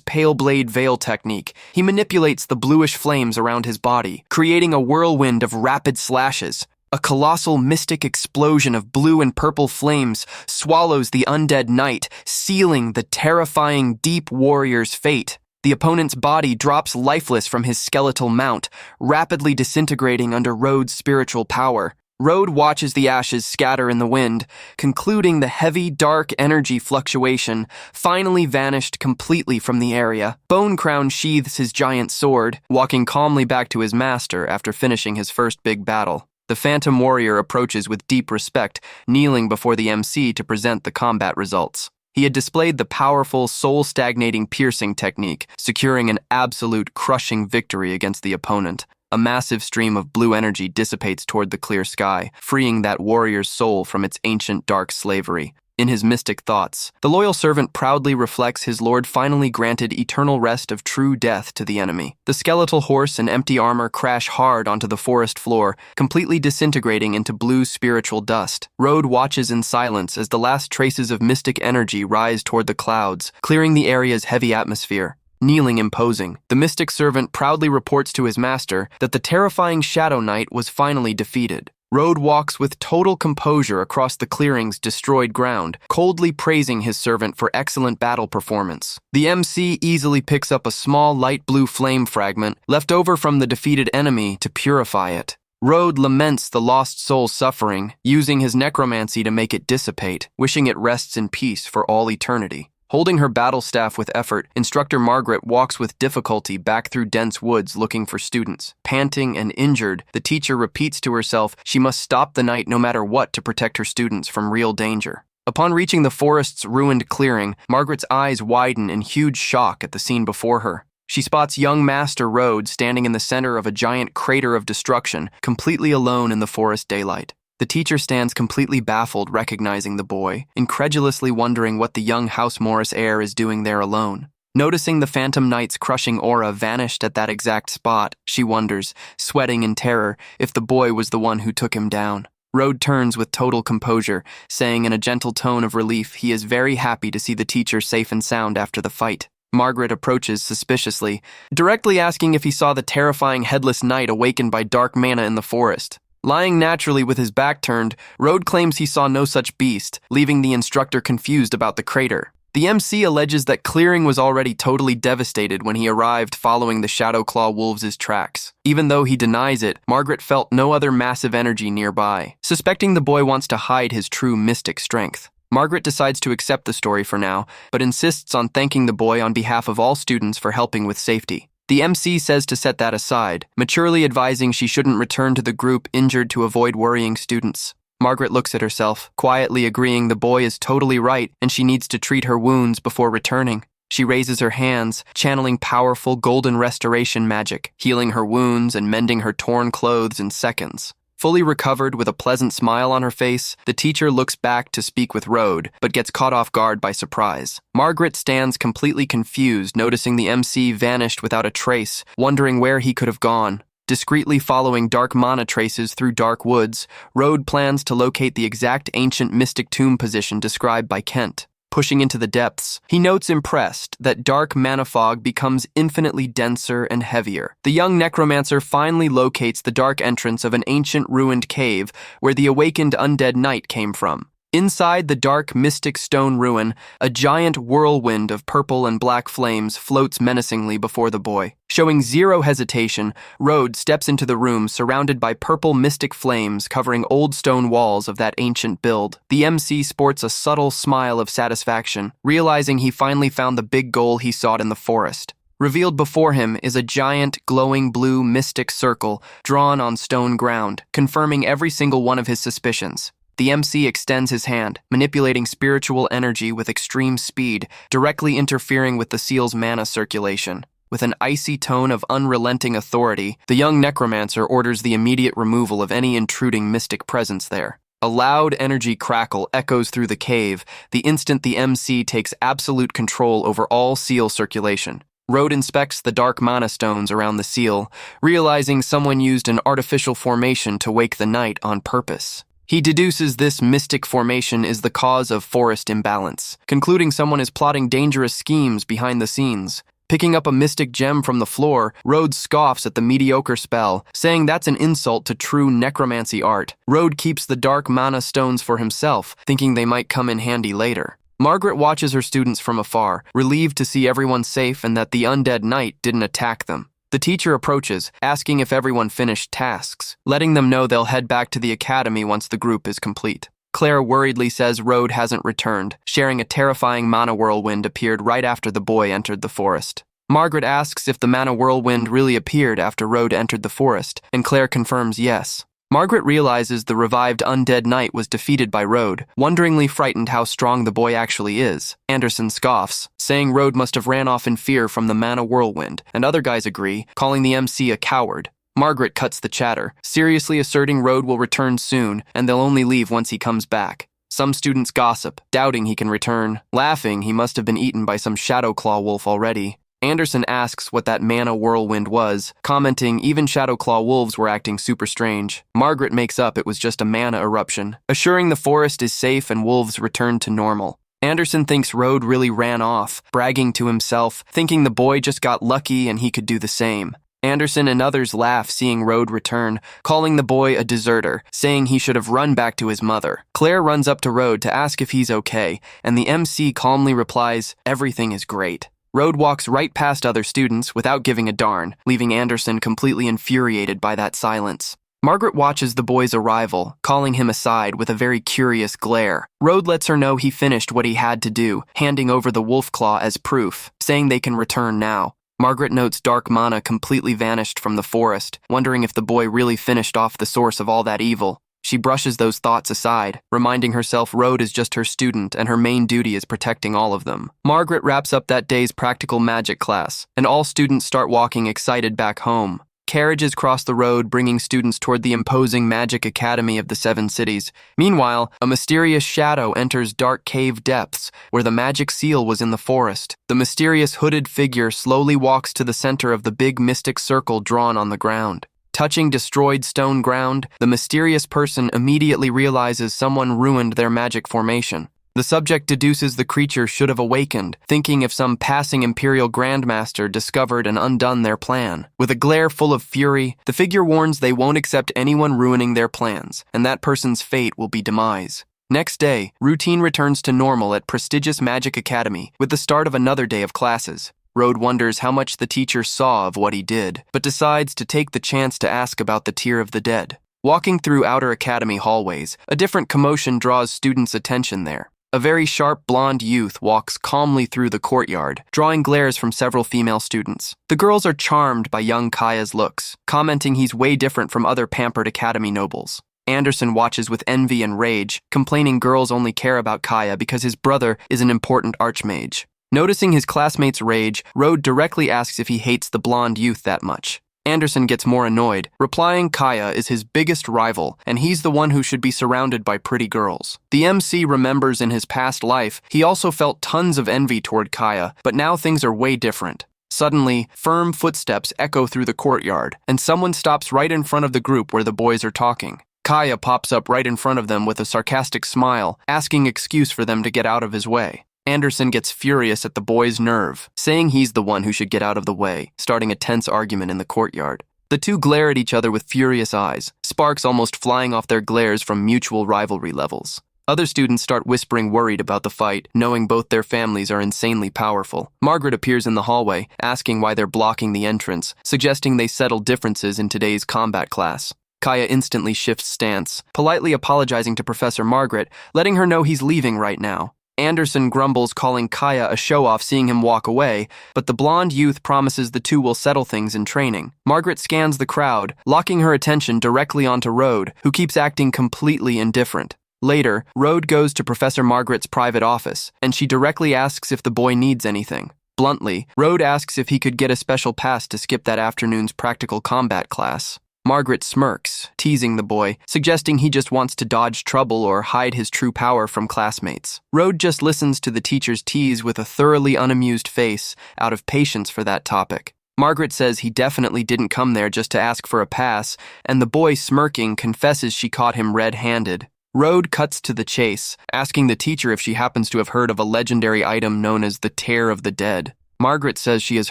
S1: Pale Blade Veil technique, he manipulates the bluish flames around his body, creating a whirlwind of rapid slashes. A colossal mystic explosion of blue and purple flames swallows the undead knight, sealing the terrifying deep warrior's fate. The opponent's body drops lifeless from his skeletal mount, rapidly disintegrating under Road's spiritual power. Road watches the ashes scatter in the wind, concluding the heavy, dark energy fluctuation finally vanished completely from the area. Bone Crown sheathes his giant sword, walking calmly back to his master after finishing his first big battle. The Phantom Warrior approaches with deep respect, kneeling before the MC to present the combat results. He had displayed the powerful, soul-stagnating piercing technique, securing an absolute crushing victory against the opponent. A massive stream of blue energy dissipates toward the clear sky, freeing that warrior's soul from its ancient dark slavery. In his mystic thoughts, the loyal servant proudly reflects his lord finally granted eternal rest of true death to the enemy. The skeletal horse and empty armor crash hard onto the forest floor, completely disintegrating into blue spiritual dust. Road watches in silence as the last traces of mystic energy rise toward the clouds, clearing the area's heavy atmosphere. Kneeling imposing, the mystic servant proudly reports to his master that the terrifying Shadow Knight was finally defeated. Road walks with total composure across the clearing's destroyed ground, coldly praising his servant for excellent battle performance. The MC easily picks up a small light blue flame fragment left over from the defeated enemy to purify it. Road laments the lost soul's suffering, using his necromancy to make it dissipate, wishing it rests in peace for all eternity. Holding her battle staff with effort, Instructor Margaret walks with difficulty back through dense woods looking for students. Panting and injured, the teacher repeats to herself she must stop the night no matter what to protect her students from real danger. Upon reaching the forest's ruined clearing, Margaret's eyes widen in huge shock at the scene before her. She spots young Master Road standing in the center of a giant crater of destruction, completely alone in the forest daylight. The teacher stands completely baffled, recognizing the boy, incredulously wondering what the young House Morris heir is doing there alone. Noticing the Phantom Knight's crushing aura vanished at that exact spot, she wonders, sweating in terror, if the boy was the one who took him down. Road turns with total composure, saying in a gentle tone of relief he is very happy to see the teacher safe and sound after the fight. Margaret approaches suspiciously, directly asking if he saw the terrifying headless knight awakened by dark mana in the forest. Lying naturally with his back turned, Road claims he saw no such beast, leaving the instructor confused about the crater. The MC alleges that clearing was already totally devastated when he arrived following the Shadowclaw Wolves' tracks. Even though he denies it, Margaret felt no other massive energy nearby, suspecting the boy wants to hide his true mystic strength. Margaret decides to accept the story for now, but insists on thanking the boy on behalf of all students for helping with safety. The MC says to set that aside, maturely advising she shouldn't return to the group injured to avoid worrying students. Margaret looks at herself, quietly agreeing the boy is totally right and she needs to treat her wounds before returning. She raises her hands, channeling powerful golden restoration magic, healing her wounds and mending her torn clothes in seconds. Fully recovered with a pleasant smile on her face, the teacher looks back to speak with Road, but gets caught off guard by surprise. Margaret stands completely confused, noticing the MC vanished without a trace, wondering where he could have gone. Discreetly following dark mana traces through dark woods, Road plans to locate the exact ancient mystic tomb position described by Kent. Pushing into the depths, he notes impressed that dark mana fog becomes infinitely denser and heavier. The young Necromancer finally locates the dark entrance of an ancient ruined cave where the awakened undead knight came from. Inside the dark, mystic stone ruin, a giant whirlwind of purple and black flames floats menacingly before the boy. Showing zero hesitation, Rode steps into the room surrounded by purple mystic flames covering old stone walls of that ancient build. The MC sports a subtle smile of satisfaction, realizing he finally found the big goal he sought in the forest. Revealed before him is a giant, glowing blue mystic circle drawn on stone ground, confirming every single one of his suspicions. The MC extends his hand, manipulating spiritual energy with extreme speed, directly interfering with the seal's mana circulation. With an icy tone of unrelenting authority, the young necromancer orders the immediate removal of any intruding mystic presence there. A loud energy crackle echoes through the cave the instant the MC takes absolute control over all seal circulation. Rode inspects the dark mana stones around the seal, realizing someone used an artificial formation to wake the night on purpose. He deduces this mystic formation is the cause of forest imbalance, concluding someone is plotting dangerous schemes behind the scenes. Picking up a mystic gem from the floor, Rode scoffs at the mediocre spell, saying that's an insult to true necromancy art. Rode keeps the dark mana stones for himself, thinking they might come in handy later. Margaret watches her students from afar, relieved to see everyone safe and that the undead knight didn't attack them. The teacher approaches, asking if everyone finished tasks, letting them know they'll head back to the academy once the group is complete. Claire worriedly says Rode hasn't returned, sharing a terrifying mana whirlwind appeared right after the boy entered the forest. Margaret asks if the mana whirlwind really appeared after Rode entered the forest, and Claire confirms yes. Margaret realizes the revived undead knight was defeated by Rode, wonderingly frightened how strong the boy actually is. Anderson scoffs, saying Rode must have ran off in fear from the mana whirlwind, and other guys agree, calling the MC a coward. Margaret cuts the chatter, seriously asserting Rode will return soon, and they'll only leave once he comes back. Some students gossip, doubting he can return, laughing he must have been eaten by some Shadowclaw wolf already. Anderson asks what that mana whirlwind was, commenting even Shadowclaw wolves were acting super strange. Margaret makes up it was just a mana eruption, assuring the forest is safe and wolves return to normal. Anderson thinks Rode really ran off, bragging to himself, thinking the boy just got lucky and he could do the same. Anderson and others laugh seeing Rode return, calling the boy a deserter, saying he should have run back to his mother. Claire runs up to Rode to ask if he's okay, and the MC calmly replies, "Everything is great." Rode walks right past other students without giving a darn, leaving Anderson completely infuriated by that silence. Margaret watches the boy's arrival, calling him aside with a very curious glare. Rode lets her know he finished what he had to do, handing over the wolf claw as proof, saying they can return now. Margaret notes dark mana completely vanished from the forest, wondering if the boy really finished off the source of all that evil. She brushes those thoughts aside, reminding herself Rode is just her student and her main duty is protecting all of them. Margaret wraps up that day's practical magic class, and all students start walking excited back home. Carriages cross the road, bringing students toward the imposing magic academy of the Seven Cities. Meanwhile, a mysterious shadow enters dark cave depths, where the magic seal was in the forest. The mysterious hooded figure slowly walks to the center of the big mystic circle drawn on the ground. Touching destroyed stone ground, the mysterious person immediately realizes someone ruined their magic formation. The subject deduces the creature should have awakened, thinking if some passing Imperial Grandmaster discovered and undone their plan. With a glare full of fury, the figure warns they won't accept anyone ruining their plans, and that person's fate will be demise. Next day, routine returns to normal at prestigious Magic Academy, with the start of another day of classes. Rode wonders how much the teacher saw of what he did, but decides to take the chance to ask about the Tier of the Dead. Walking through outer academy hallways, a different commotion draws students' attention there. A very sharp blonde youth walks calmly through the courtyard, drawing glares from several female students. The girls are charmed by young Kaya's looks, commenting he's way different from other pampered academy nobles. Anderson watches with envy and rage, complaining girls only care about Kaya because his brother is an important archmage. Noticing his classmates' rage, Rode directly asks if he hates the blonde youth that much. Anderson gets more annoyed, replying Kaya is his biggest rival, and he's the one who should be surrounded by pretty girls. The MC remembers in his past life, he also felt tons of envy toward Kaya, but now things are way different. Suddenly, firm footsteps echo through the courtyard, and someone stops right in front of the group where the boys are talking. Kaya pops up right in front of them with a sarcastic smile, asking excuse for them to get out of his way. Anderson gets furious at the boy's nerve, saying he's the one who should get out of the way, starting a tense argument in the courtyard. The two glare at each other with furious eyes, sparks almost flying off their glares from mutual rivalry levels. Other students start whispering worried about the fight, knowing both their families are insanely powerful. Margaret appears in the hallway, asking why they're blocking the entrance, suggesting they settle differences in today's combat class. Kaya instantly shifts stance, politely apologizing to Professor Margaret, letting her know he's leaving right now. Anderson grumbles, calling Kaya a show-off seeing him walk away, but the blonde youth promises the two will settle things in training. Margaret scans the crowd, locking her attention directly onto Rode, who keeps acting completely indifferent. Later, Rode goes to Professor Margaret's private office, and she directly asks if the boy needs anything. Bluntly, Rode asks if he could get a special pass to skip that afternoon's practical combat class. Margaret smirks, teasing the boy, suggesting he just wants to dodge trouble or hide his true power from classmates. Rode just listens to the teacher's tease with a thoroughly unamused face, out of patience for that topic. Margaret says he definitely didn't come there just to ask for a pass, and the boy, smirking, confesses she caught him red-handed. Rode cuts to the chase, asking the teacher if she happens to have heard of a legendary item known as the Tear of the Dead. Margaret says she has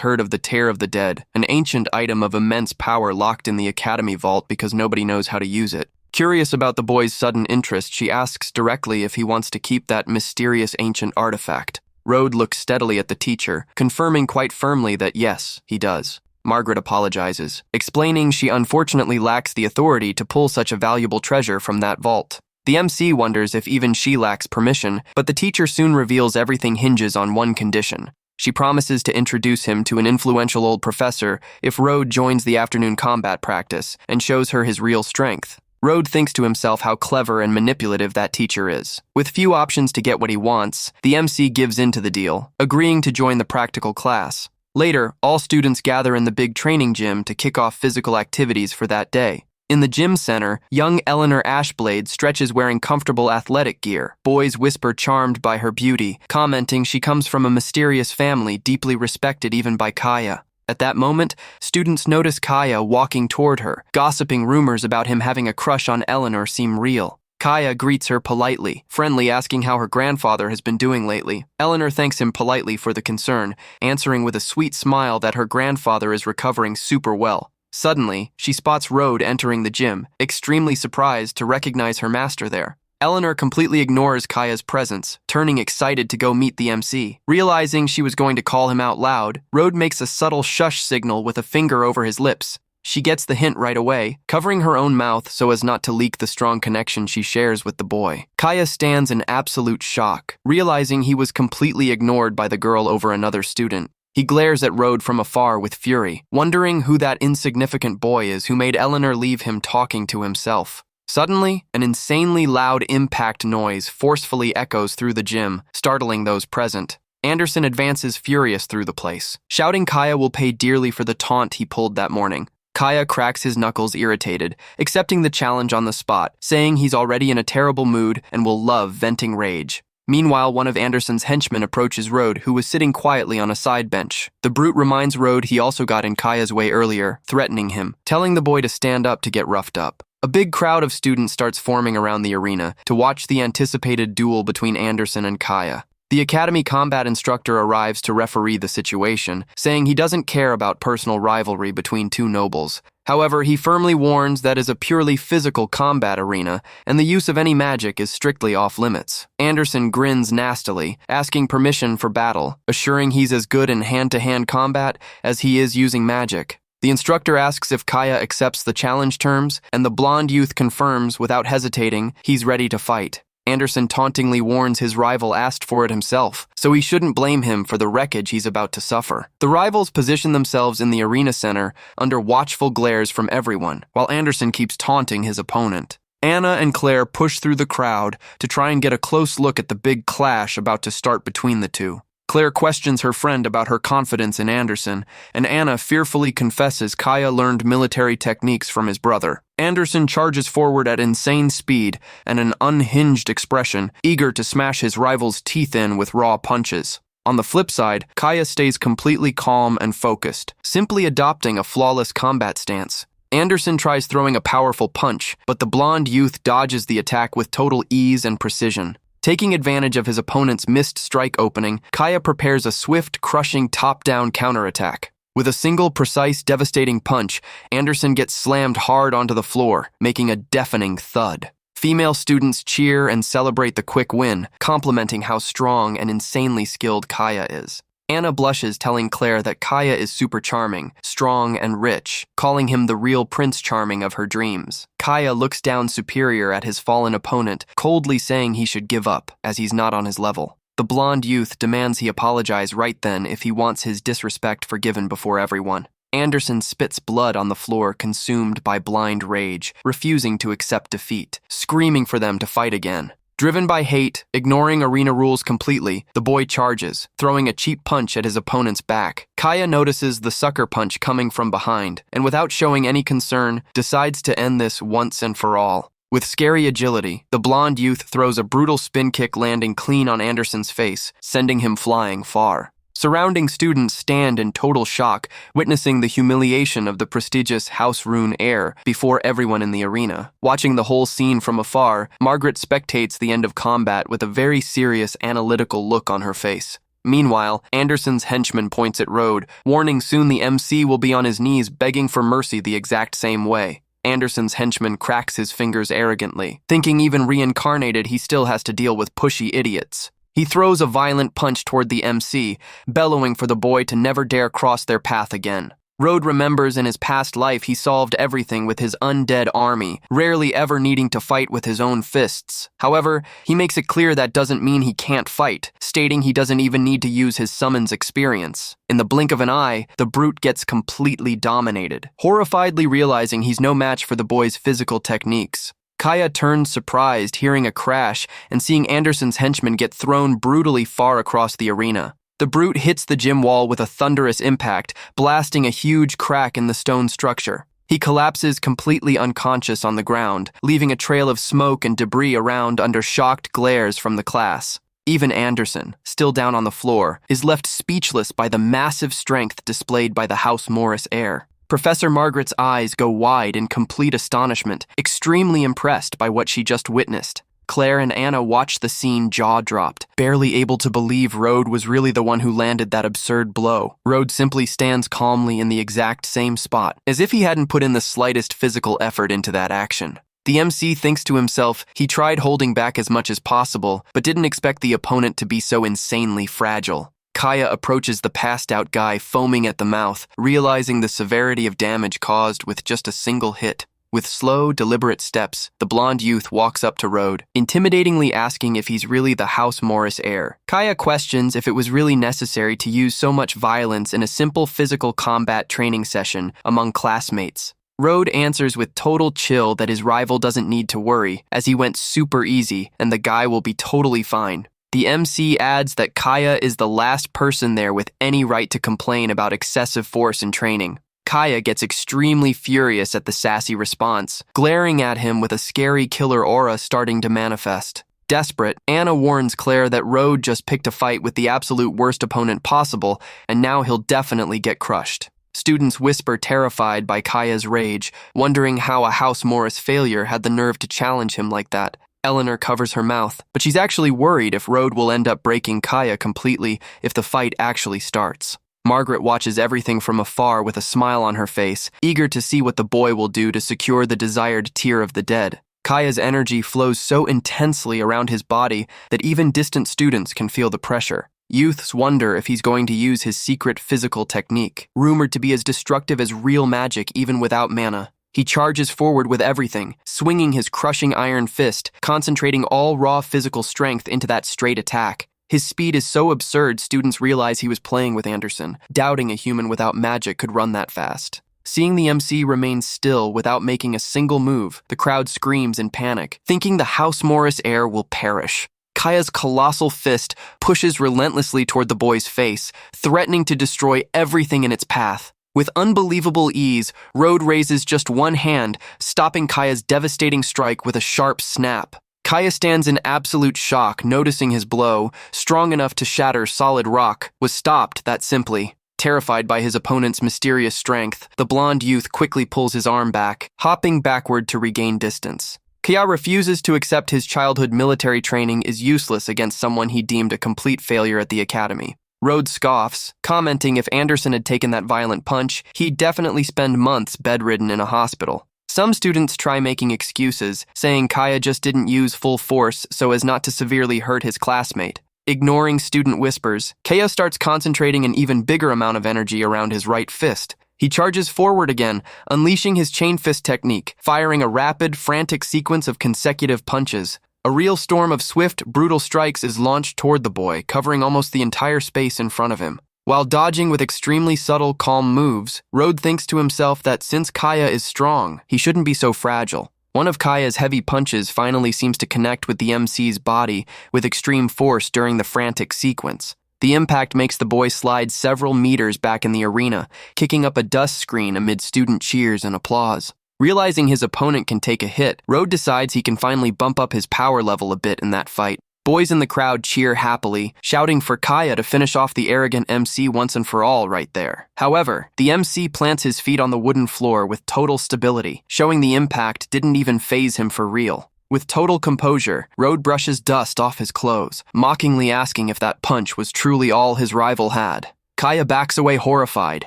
S1: heard of the Tear of the Dead, an ancient item of immense power locked in the Academy vault because nobody knows how to use it. Curious about the boy's sudden interest, she asks directly if he wants to keep that mysterious ancient artifact. Rode looks steadily at the teacher, confirming quite firmly that yes, he does. Margaret apologizes, explaining she unfortunately lacks the authority to pull such a valuable treasure from that vault. The MC wonders if even she lacks permission, but the teacher soon reveals everything hinges on one condition. She promises to introduce him to an influential old professor if Rode joins the afternoon combat practice and shows her his real strength. Rode thinks to himself how clever and manipulative that teacher is. With few options to get what he wants, the MC gives in to the deal, agreeing to join the practical class. Later, all students gather in the big training gym to kick off physical activities for that day. In the gym center, young Eleanor Ashblade stretches wearing comfortable athletic gear. Boys whisper charmed by her beauty, commenting she comes from a mysterious family deeply respected even by Kaya. At that moment, students notice Kaya walking toward her. Gossiping rumors about him having a crush on Eleanor seem real. Kaya greets her politely, friendly, asking how her grandfather has been doing lately. Eleanor thanks him politely for the concern, answering with a sweet smile that her grandfather is recovering super well. Suddenly, she spots Rode entering the gym, extremely surprised to recognize her master there. Eleanor completely ignores Kaya's presence, turning excited to go meet the MC. Realizing she was going to call him out loud, Rode makes a subtle shush signal with a finger over his lips. She gets the hint right away, covering her own mouth so as not to leak the strong connection she shares with the boy. Kaya stands in absolute shock, realizing he was completely ignored by the girl over another student. He glares at Rode from afar with fury, wondering who that insignificant boy is who made Eleanor leave him talking to himself. Suddenly, an insanely loud impact noise forcefully echoes through the gym, startling those present. Anderson advances furious through the place, shouting Kaya will pay dearly for the taunt he pulled that morning. Kaya cracks his knuckles irritated, accepting the challenge on the spot, saying he's already in a terrible mood and will love venting rage. Meanwhile, one of Anderson's henchmen approaches Rode, who was sitting quietly on a side bench. The brute reminds Rode he also got in Kaya's way earlier, threatening him, telling the boy to stand up to get roughed up. A big crowd of students starts forming around the arena to watch the anticipated duel between Anderson and Kaya. The Academy combat instructor arrives to referee the situation, saying he doesn't care about personal rivalry between two nobles. However, he firmly warns that is a purely physical combat arena, and the use of any magic is strictly off-limits. Anderson grins nastily, asking permission for battle, assuring he's as good in hand-to-hand combat as he is using magic. The instructor asks if Kaya accepts the challenge terms, and the blonde youth confirms without hesitating he's ready to fight. Anderson tauntingly warns his rival asked for it himself, so he shouldn't blame him for the wreckage he's about to suffer. The rivals position themselves in the arena center under watchful glares from everyone, while Anderson keeps taunting his opponent. Anna and Claire push through the crowd to try and get a close look at the big clash about to start between the two. Claire questions her friend about her confidence in Anderson, and Anna fearfully confesses Kaya learned military techniques from his brother. Anderson charges forward at insane speed and an unhinged expression, eager to smash his rival's teeth in with raw punches. On the flip side, Kaya stays completely calm and focused, simply adopting a flawless combat stance. Anderson tries throwing a powerful punch, but the blonde youth dodges the attack with total ease and precision. Taking advantage of his opponent's missed strike opening, Kaya prepares a swift, crushing top-down counterattack. With a single, precise, devastating punch, Anderson gets slammed hard onto the floor, making a deafening thud. Female students cheer and celebrate the quick win, complimenting how strong and insanely skilled Kaya is. Anna blushes, telling Claire that Kaya is super charming, strong, and rich, calling him the real Prince Charming of her dreams. Kaya looks down superior at his fallen opponent, coldly saying he should give up, as he's not on his level. The blonde youth demands he apologize right then if he wants his disrespect forgiven before everyone. Anderson spits blood on the floor, consumed by blind rage, refusing to accept defeat, screaming for them to fight again. Driven by hate, ignoring arena rules completely, the boy charges, throwing a cheap punch at his opponent's back. Kaya notices the sucker punch coming from behind, and without showing any concern, decides to end this once and for all. With scary agility, the blonde youth throws a brutal spin kick, landing clean on Anderson's face, sending him flying far. Surrounding students stand in total shock, witnessing the humiliation of the prestigious House Rune heir before everyone in the arena. Watching the whole scene from afar, Margaret spectates the end of combat with a very serious, analytical look on her face. Meanwhile, Anderson's henchman points at Road, warning soon the MC will be on his knees begging for mercy the exact same way. Anderson's henchman cracks his fingers arrogantly, thinking even reincarnated he still has to deal with pushy idiots. He throws a violent punch toward the MC, bellowing for the boy to never dare cross their path again. Road remembers in his past life he solved everything with his undead army, rarely ever needing to fight with his own fists. However, he makes it clear that doesn't mean he can't fight, stating he doesn't even need to use his summons experience. In the blink of an eye, the brute gets completely dominated, horrifiedly realizing he's no match for the boy's physical techniques. Kaya turns surprised, hearing a crash and seeing Anderson's henchman get thrown brutally far across the arena. The brute hits the gym wall with a thunderous impact, blasting a huge crack in the stone structure. He collapses completely unconscious on the ground, leaving a trail of smoke and debris around under shocked glares from the class. Even Anderson, still down on the floor, is left speechless by the massive strength displayed by the House Morris heir. Professor Margaret's eyes go wide in complete astonishment, extremely impressed by what she just witnessed. Claire and Anna watch the scene jaw-dropped, barely able to believe Road was really the one who landed that absurd blow. Road simply stands calmly in the exact same spot, as if he hadn't put in the slightest physical effort into that action. The MC thinks to himself he tried holding back as much as possible, but didn't expect the opponent to be so insanely fragile. Kaya approaches the passed-out guy, foaming at the mouth, realizing the severity of damage caused with just a single hit. With slow, deliberate steps, the blonde youth walks up to Road, intimidatingly asking if he's really the House Morris heir. Kaya questions if it was really necessary to use so much violence in a simple physical combat training session among classmates. Road answers with total chill that his rival doesn't need to worry, as he went super easy and the guy will be totally fine. The MC adds that Kaya is the last person there with any right to complain about excessive force in training. Kaya gets extremely furious at the sassy response, glaring at him with a scary killer aura starting to manifest. Desperate, Anna warns Claire that Road just picked a fight with the absolute worst opponent possible, and now he'll definitely get crushed. Students whisper, terrified by Kaya's rage, wondering how a House Morris failure had the nerve to challenge him like that. Eleanor covers her mouth, but she's actually worried if Road will end up breaking Kaya completely if the fight actually starts. Margaret watches everything from afar with a smile on her face, eager to see what the boy will do to secure the desired tier of the dead. Kaya's energy flows so intensely around his body that even distant students can feel the pressure. Youths wonder if he's going to use his secret physical technique, rumored to be as destructive as real magic even without mana. He charges forward with everything, swinging his crushing iron fist, concentrating all raw physical strength into that straight attack. His speed is so absurd, students realize he was playing with Anderson, doubting a human without magic could run that fast. Seeing the MC remain still without making a single move, the crowd screams in panic, thinking the House Morris heir will perish. Kaya's colossal fist pushes relentlessly toward the boy's face, threatening to destroy everything in its path. With unbelievable ease, Road raises just one hand, stopping Kaya's devastating strike with a sharp snap. Kaya stands in absolute shock, noticing his blow, strong enough to shatter solid rock, was stopped that simply. Terrified by his opponent's mysterious strength, the blonde youth quickly pulls his arm back, hopping backward to regain distance. Kaya refuses to accept his childhood military training is useless against someone he deemed a complete failure at the academy. Road scoffs, commenting if Anderson had taken that violent punch, he'd definitely spend months bedridden in a hospital. Some students try making excuses, saying Kaya just didn't use full force so as not to severely hurt his classmate. Ignoring student whispers, Kaya starts concentrating an even bigger amount of energy around his right fist. He charges forward again, unleashing his chain fist technique, firing a rapid, frantic sequence of consecutive punches. A real storm of swift, brutal strikes is launched toward the boy, covering almost the entire space in front of him. While dodging with extremely subtle, calm moves, Road thinks to himself that since Kaya is strong, he shouldn't be so fragile. One of Kaya's heavy punches finally seems to connect with the MC's body with extreme force during the frantic sequence. The impact makes the boy slide several meters back in the arena, kicking up a dust screen amid student cheers and applause. Realizing his opponent can take a hit, Road decides he can finally bump up his power level a bit in that fight. Boys in the crowd cheer happily, shouting for Kaya to finish off the arrogant MC once and for all right there. However, the MC plants his feet on the wooden floor with total stability, showing the impact didn't even faze him for real. With total composure, Road brushes dust off his clothes, mockingly asking if that punch was truly all his rival had. Kaya backs away horrified,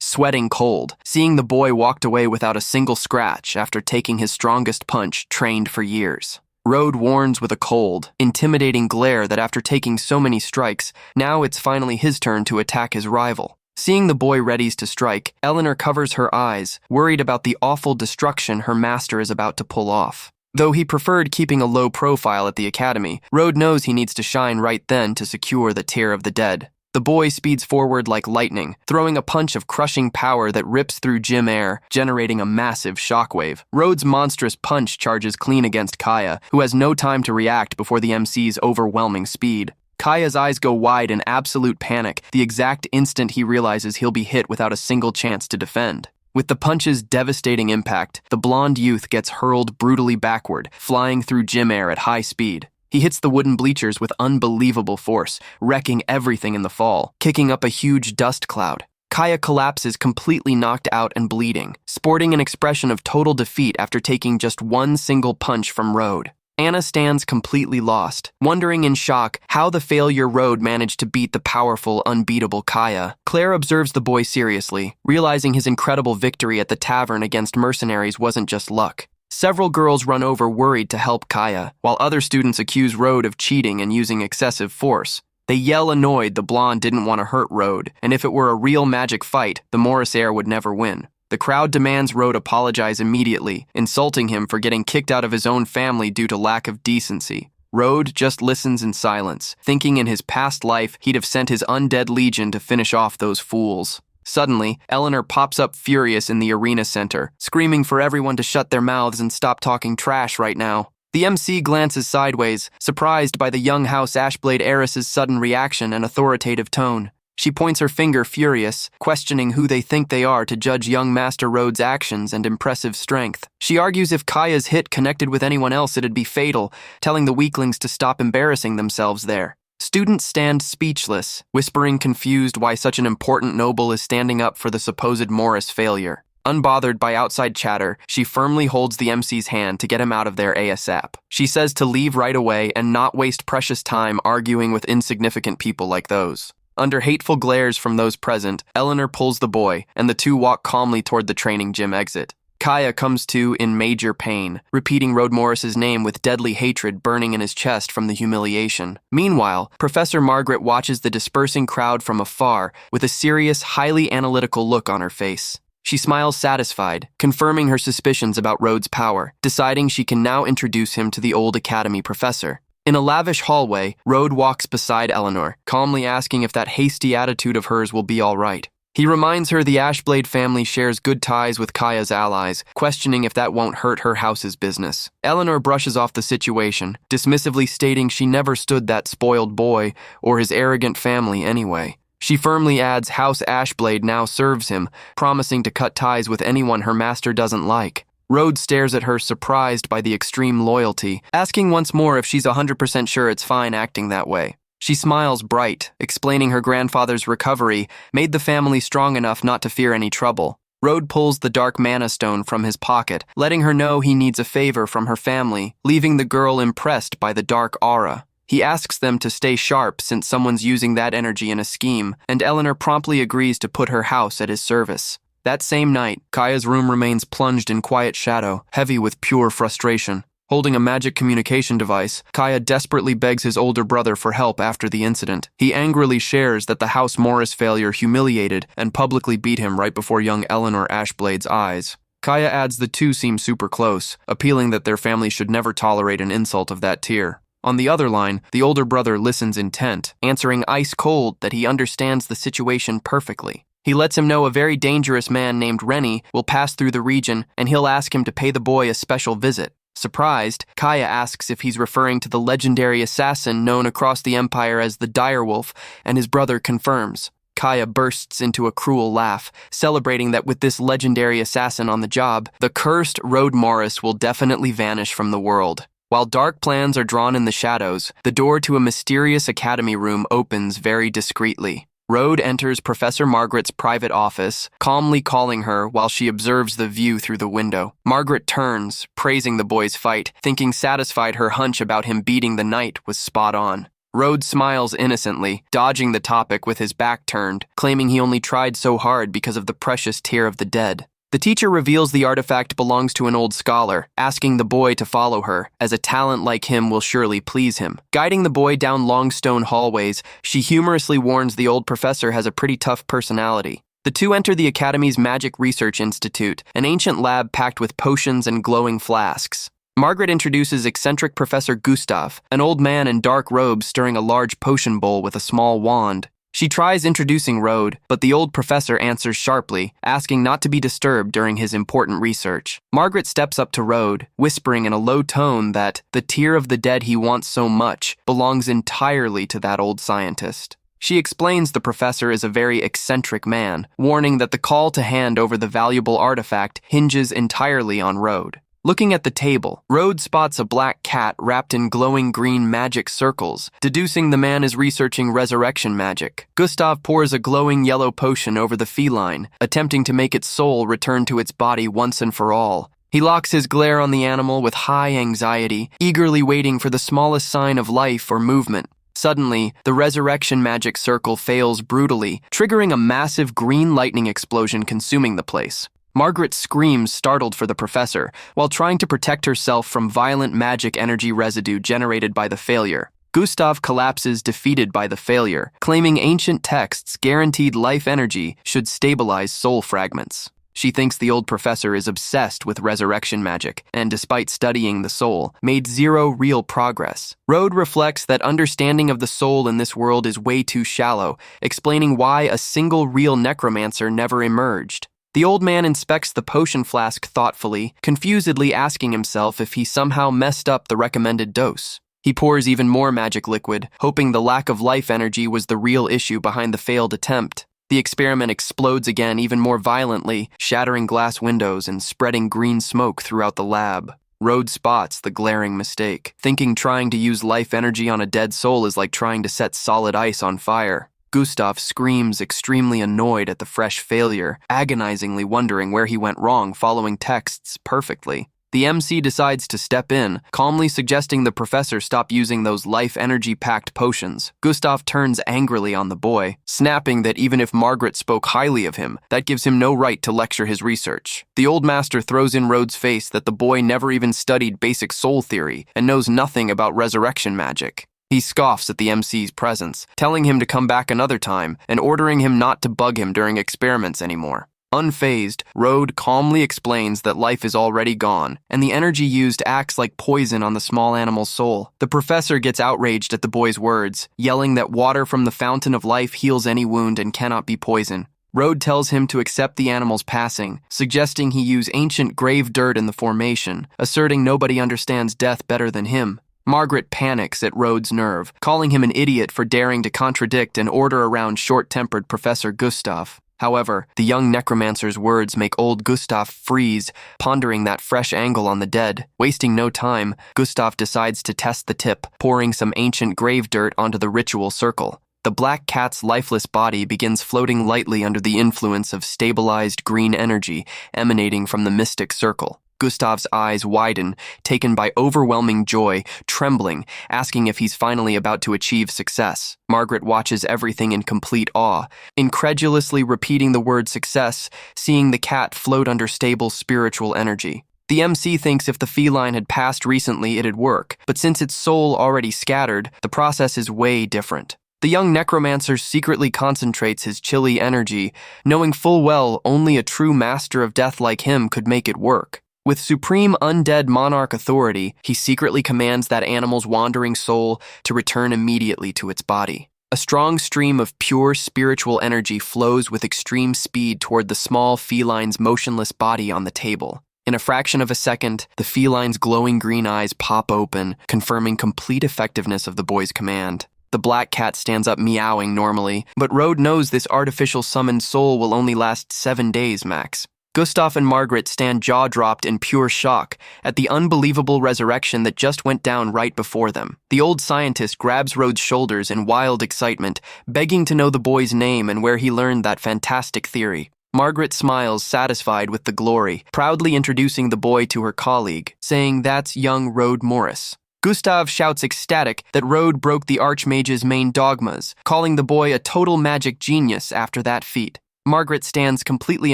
S1: sweating cold, seeing the boy walked away without a single scratch after taking his strongest punch trained for years. Road warns with a cold, intimidating glare that after taking so many strikes, now it's finally his turn to attack his rival. Seeing the boy readies to strike, Eleanor covers her eyes, worried about the awful destruction her master is about to pull off. Though he preferred keeping a low profile at the academy, Road knows he needs to shine right then to secure the Tear of the Dead. The boy speeds forward like lightning, throwing a punch of crushing power that rips through gym air, generating a massive shockwave. Road's monstrous punch charges clean against Kaya, who has no time to react before the MC's overwhelming speed. Kaya's eyes go wide in absolute panic the exact instant he realizes he'll be hit without a single chance to defend. With the punch's devastating impact, the blonde youth gets hurled brutally backward, flying through gym air at high speed. He hits the wooden bleachers with unbelievable force, wrecking everything in the fall, kicking up a huge dust cloud. Kaya collapses completely knocked out and bleeding, sporting an expression of total defeat after taking just one single punch from Road. Anna stands completely lost, wondering in shock how the failure Road managed to beat the powerful, unbeatable Kaya. Claire observes the boy seriously, realizing his incredible victory at the tavern against mercenaries wasn't just luck. Several girls run over worried to help Kaya, while other students accuse Road of cheating and using excessive force. They yell annoyed the blonde didn't want to hurt Road, and if it were a real magic fight, the Morrisair would never win. The crowd demands Road apologize immediately, insulting him for getting kicked out of his own family due to lack of decency. Road just listens in silence, thinking in his past life he'd have sent his undead legion to finish off those fools. Suddenly, Eleanor pops up furious in the arena center, screaming for everyone to shut their mouths and stop talking trash right now. The MC glances sideways, surprised by the young House Ashblade heiress's sudden reaction and authoritative tone. She points her finger furious, questioning who they think they are to judge young Master Road's actions and impressive strength. She argues if Kaya's hit connected with anyone else it'd be fatal, telling the weaklings to stop embarrassing themselves there. Students stand speechless, whispering confused why such an important noble is standing up for the supposed Morris failure. Unbothered by outside chatter, she firmly holds the MC's hand to get him out of there ASAP. She says to leave right away and not waste precious time arguing with insignificant people like those. Under hateful glares from those present, Eleanor pulls the boy, and the two walk calmly toward the training gym exit. Kaya comes to in major pain, repeating Road Morris's name with deadly hatred burning in his chest from the humiliation. Meanwhile, Professor Margaret watches the dispersing crowd from afar with a serious, highly analytical look on her face. She smiles satisfied, confirming her suspicions about Road's power, deciding she can now introduce him to the old academy professor. In a lavish hallway, Road walks beside Eleanor, calmly asking if that hasty attitude of hers will be all right. He reminds her the Ashblade family shares good ties with Kaya's allies, questioning if that won't hurt her house's business. Eleanor brushes off the situation, dismissively stating she never stood that spoiled boy or his arrogant family anyway. She firmly adds House Ashblade now serves him, promising to cut ties with anyone her master doesn't like. Road stares at her surprised by the extreme loyalty, asking once more if she's 100% sure it's fine acting that way. She smiles bright, explaining her grandfather's recovery made the family strong enough not to fear any trouble. Road pulls the dark mana stone from his pocket, letting her know he needs a favor from her family, leaving the girl impressed by the dark aura. He asks them to stay sharp since someone's using that energy in a scheme, and Eleanor promptly agrees to put her house at his service. That same night, Kaya's room remains plunged in quiet shadow, heavy with pure frustration. Holding a magic communication device, Kaya desperately begs his older brother for help after the incident. He angrily shares that the House Morris failure humiliated and publicly beat him right before young Eleanor Ashblade's eyes. Kaya adds the two seem super close, appealing that their family should never tolerate an insult of that tier. On the other line, the older brother listens intent, answering ice cold that he understands the situation perfectly. He lets him know a very dangerous man named Rennie will pass through the region and he'll ask him to pay the boy a special visit. Surprised, Kaya asks if he's referring to the legendary assassin known across the empire as the Direwolf, and his brother confirms. Kaya bursts into a cruel laugh, celebrating that with this legendary assassin on the job, the cursed Rode Morris will definitely vanish from the world. While dark plans are drawn in the shadows, the door to a mysterious academy room opens very discreetly. Rode enters Professor Margaret's private office, calmly calling her while she observes the view through the window. Margaret turns, praising the boy's fight, thinking satisfied her hunch about him beating the knight was spot on. Rode smiles innocently, dodging the topic with his back turned, claiming he only tried so hard because of the precious tear of the dead. The teacher reveals the artifact belongs to an old scholar, asking the boy to follow her, as a talent like him will surely please him. Guiding the boy down long stone hallways, she humorously warns the old professor has a pretty tough personality. The two enter the Academy's Magic Research Institute, an ancient lab packed with potions and glowing flasks. Margaret introduces eccentric Professor Gustav, an old man in dark robes stirring a large potion bowl with a small wand. She tries introducing Rode, but the old professor answers sharply, asking not to be disturbed during his important research. Margaret steps up to Rode, whispering in a low tone that the tear of the dead he wants so much belongs entirely to that old scientist. She explains the professor is a very eccentric man, warning that the call to hand over the valuable artifact hinges entirely on Rode. Looking at the table, Rode spots a black cat wrapped in glowing green magic circles, deducing the man is researching resurrection magic. Gustav pours a glowing yellow potion over the feline, attempting to make its soul return to its body once and for all. He locks his glare on the animal with high anxiety, eagerly waiting for the smallest sign of life or movement. Suddenly, the resurrection magic circle fails brutally, triggering a massive green lightning explosion consuming the place. Margaret screams, startled for the professor, while trying to protect herself from violent magic energy residue generated by the failure. Gustav collapses, defeated by the failure, claiming ancient texts guaranteed life energy should stabilize soul fragments. She thinks the old professor is obsessed with resurrection magic, and despite studying the soul, made zero real progress. Rode reflects that understanding of the soul in this world is way too shallow, explaining why a single real necromancer never emerged. The old man inspects the potion flask thoughtfully, confusedly asking himself if he somehow messed up the recommended dose. He pours even more magic liquid, hoping the lack of life energy was the real issue behind the failed attempt. The experiment explodes again even more violently, shattering glass windows and spreading green smoke throughout the lab. Rode spots the glaring mistake, thinking trying to use life energy on a dead soul is like trying to set solid ice on fire. Gustav screams, extremely annoyed at the fresh failure, agonizingly wondering where he went wrong following texts perfectly. The MC decides to step in, calmly suggesting the professor stop using those life energy-packed potions. Gustav turns angrily on the boy, snapping that even if Margaret spoke highly of him, that gives him no right to lecture his research. The old master throws in Rode's face that the boy never even studied basic soul theory and knows nothing about resurrection magic. He scoffs at the MC's presence, telling him to come back another time and ordering him not to bug him during experiments anymore. Unfazed, Rode calmly explains that life is already gone, and the energy used acts like poison on the small animal's soul. The professor gets outraged at the boy's words, yelling that water from the fountain of life heals any wound and cannot be poison. Rode tells him to accept the animal's passing, suggesting he use ancient grave dirt in the formation, asserting nobody understands death better than him. Margaret panics at Rode's nerve, calling him an idiot for daring to contradict and order around short-tempered Professor Gustav. However, the young necromancer's words make old Gustav freeze, pondering that fresh angle on the dead. Wasting no time, Gustav decides to test the tip, pouring some ancient grave dirt onto the ritual circle. The black cat's lifeless body begins floating lightly under the influence of stabilized green energy emanating from the mystic circle. Gustav's eyes widen, taken by overwhelming joy, trembling, asking if he's finally about to achieve success. Margaret watches everything in complete awe, incredulously repeating the word success, seeing the cat float under stable spiritual energy. The MC thinks if the feline had passed recently, it'd work, but since its soul already scattered, the process is way different. The young necromancer secretly concentrates his chilly energy, knowing full well only a true master of death like him could make it work. With supreme undead monarch authority, he secretly commands that animal's wandering soul to return immediately to its body. A strong stream of pure spiritual energy flows with extreme speed toward the small feline's motionless body on the table. In a fraction of a second, the feline's glowing green eyes pop open, confirming complete effectiveness of the boy's command. The black cat stands up meowing normally, but Rode knows this artificial summoned soul will only last 7 days max. Gustav and Margaret stand jaw-dropped in pure shock at the unbelievable resurrection that just went down right before them. The old scientist grabs Rode's shoulders in wild excitement, begging to know the boy's name and where he learned that fantastic theory. Margaret smiles, satisfied with the glory, proudly introducing the boy to her colleague, saying that's young Rode Morris. Gustav shouts ecstatic that Rode broke the Archmage's main dogmas, calling the boy a total magic genius after that feat. Margaret stands completely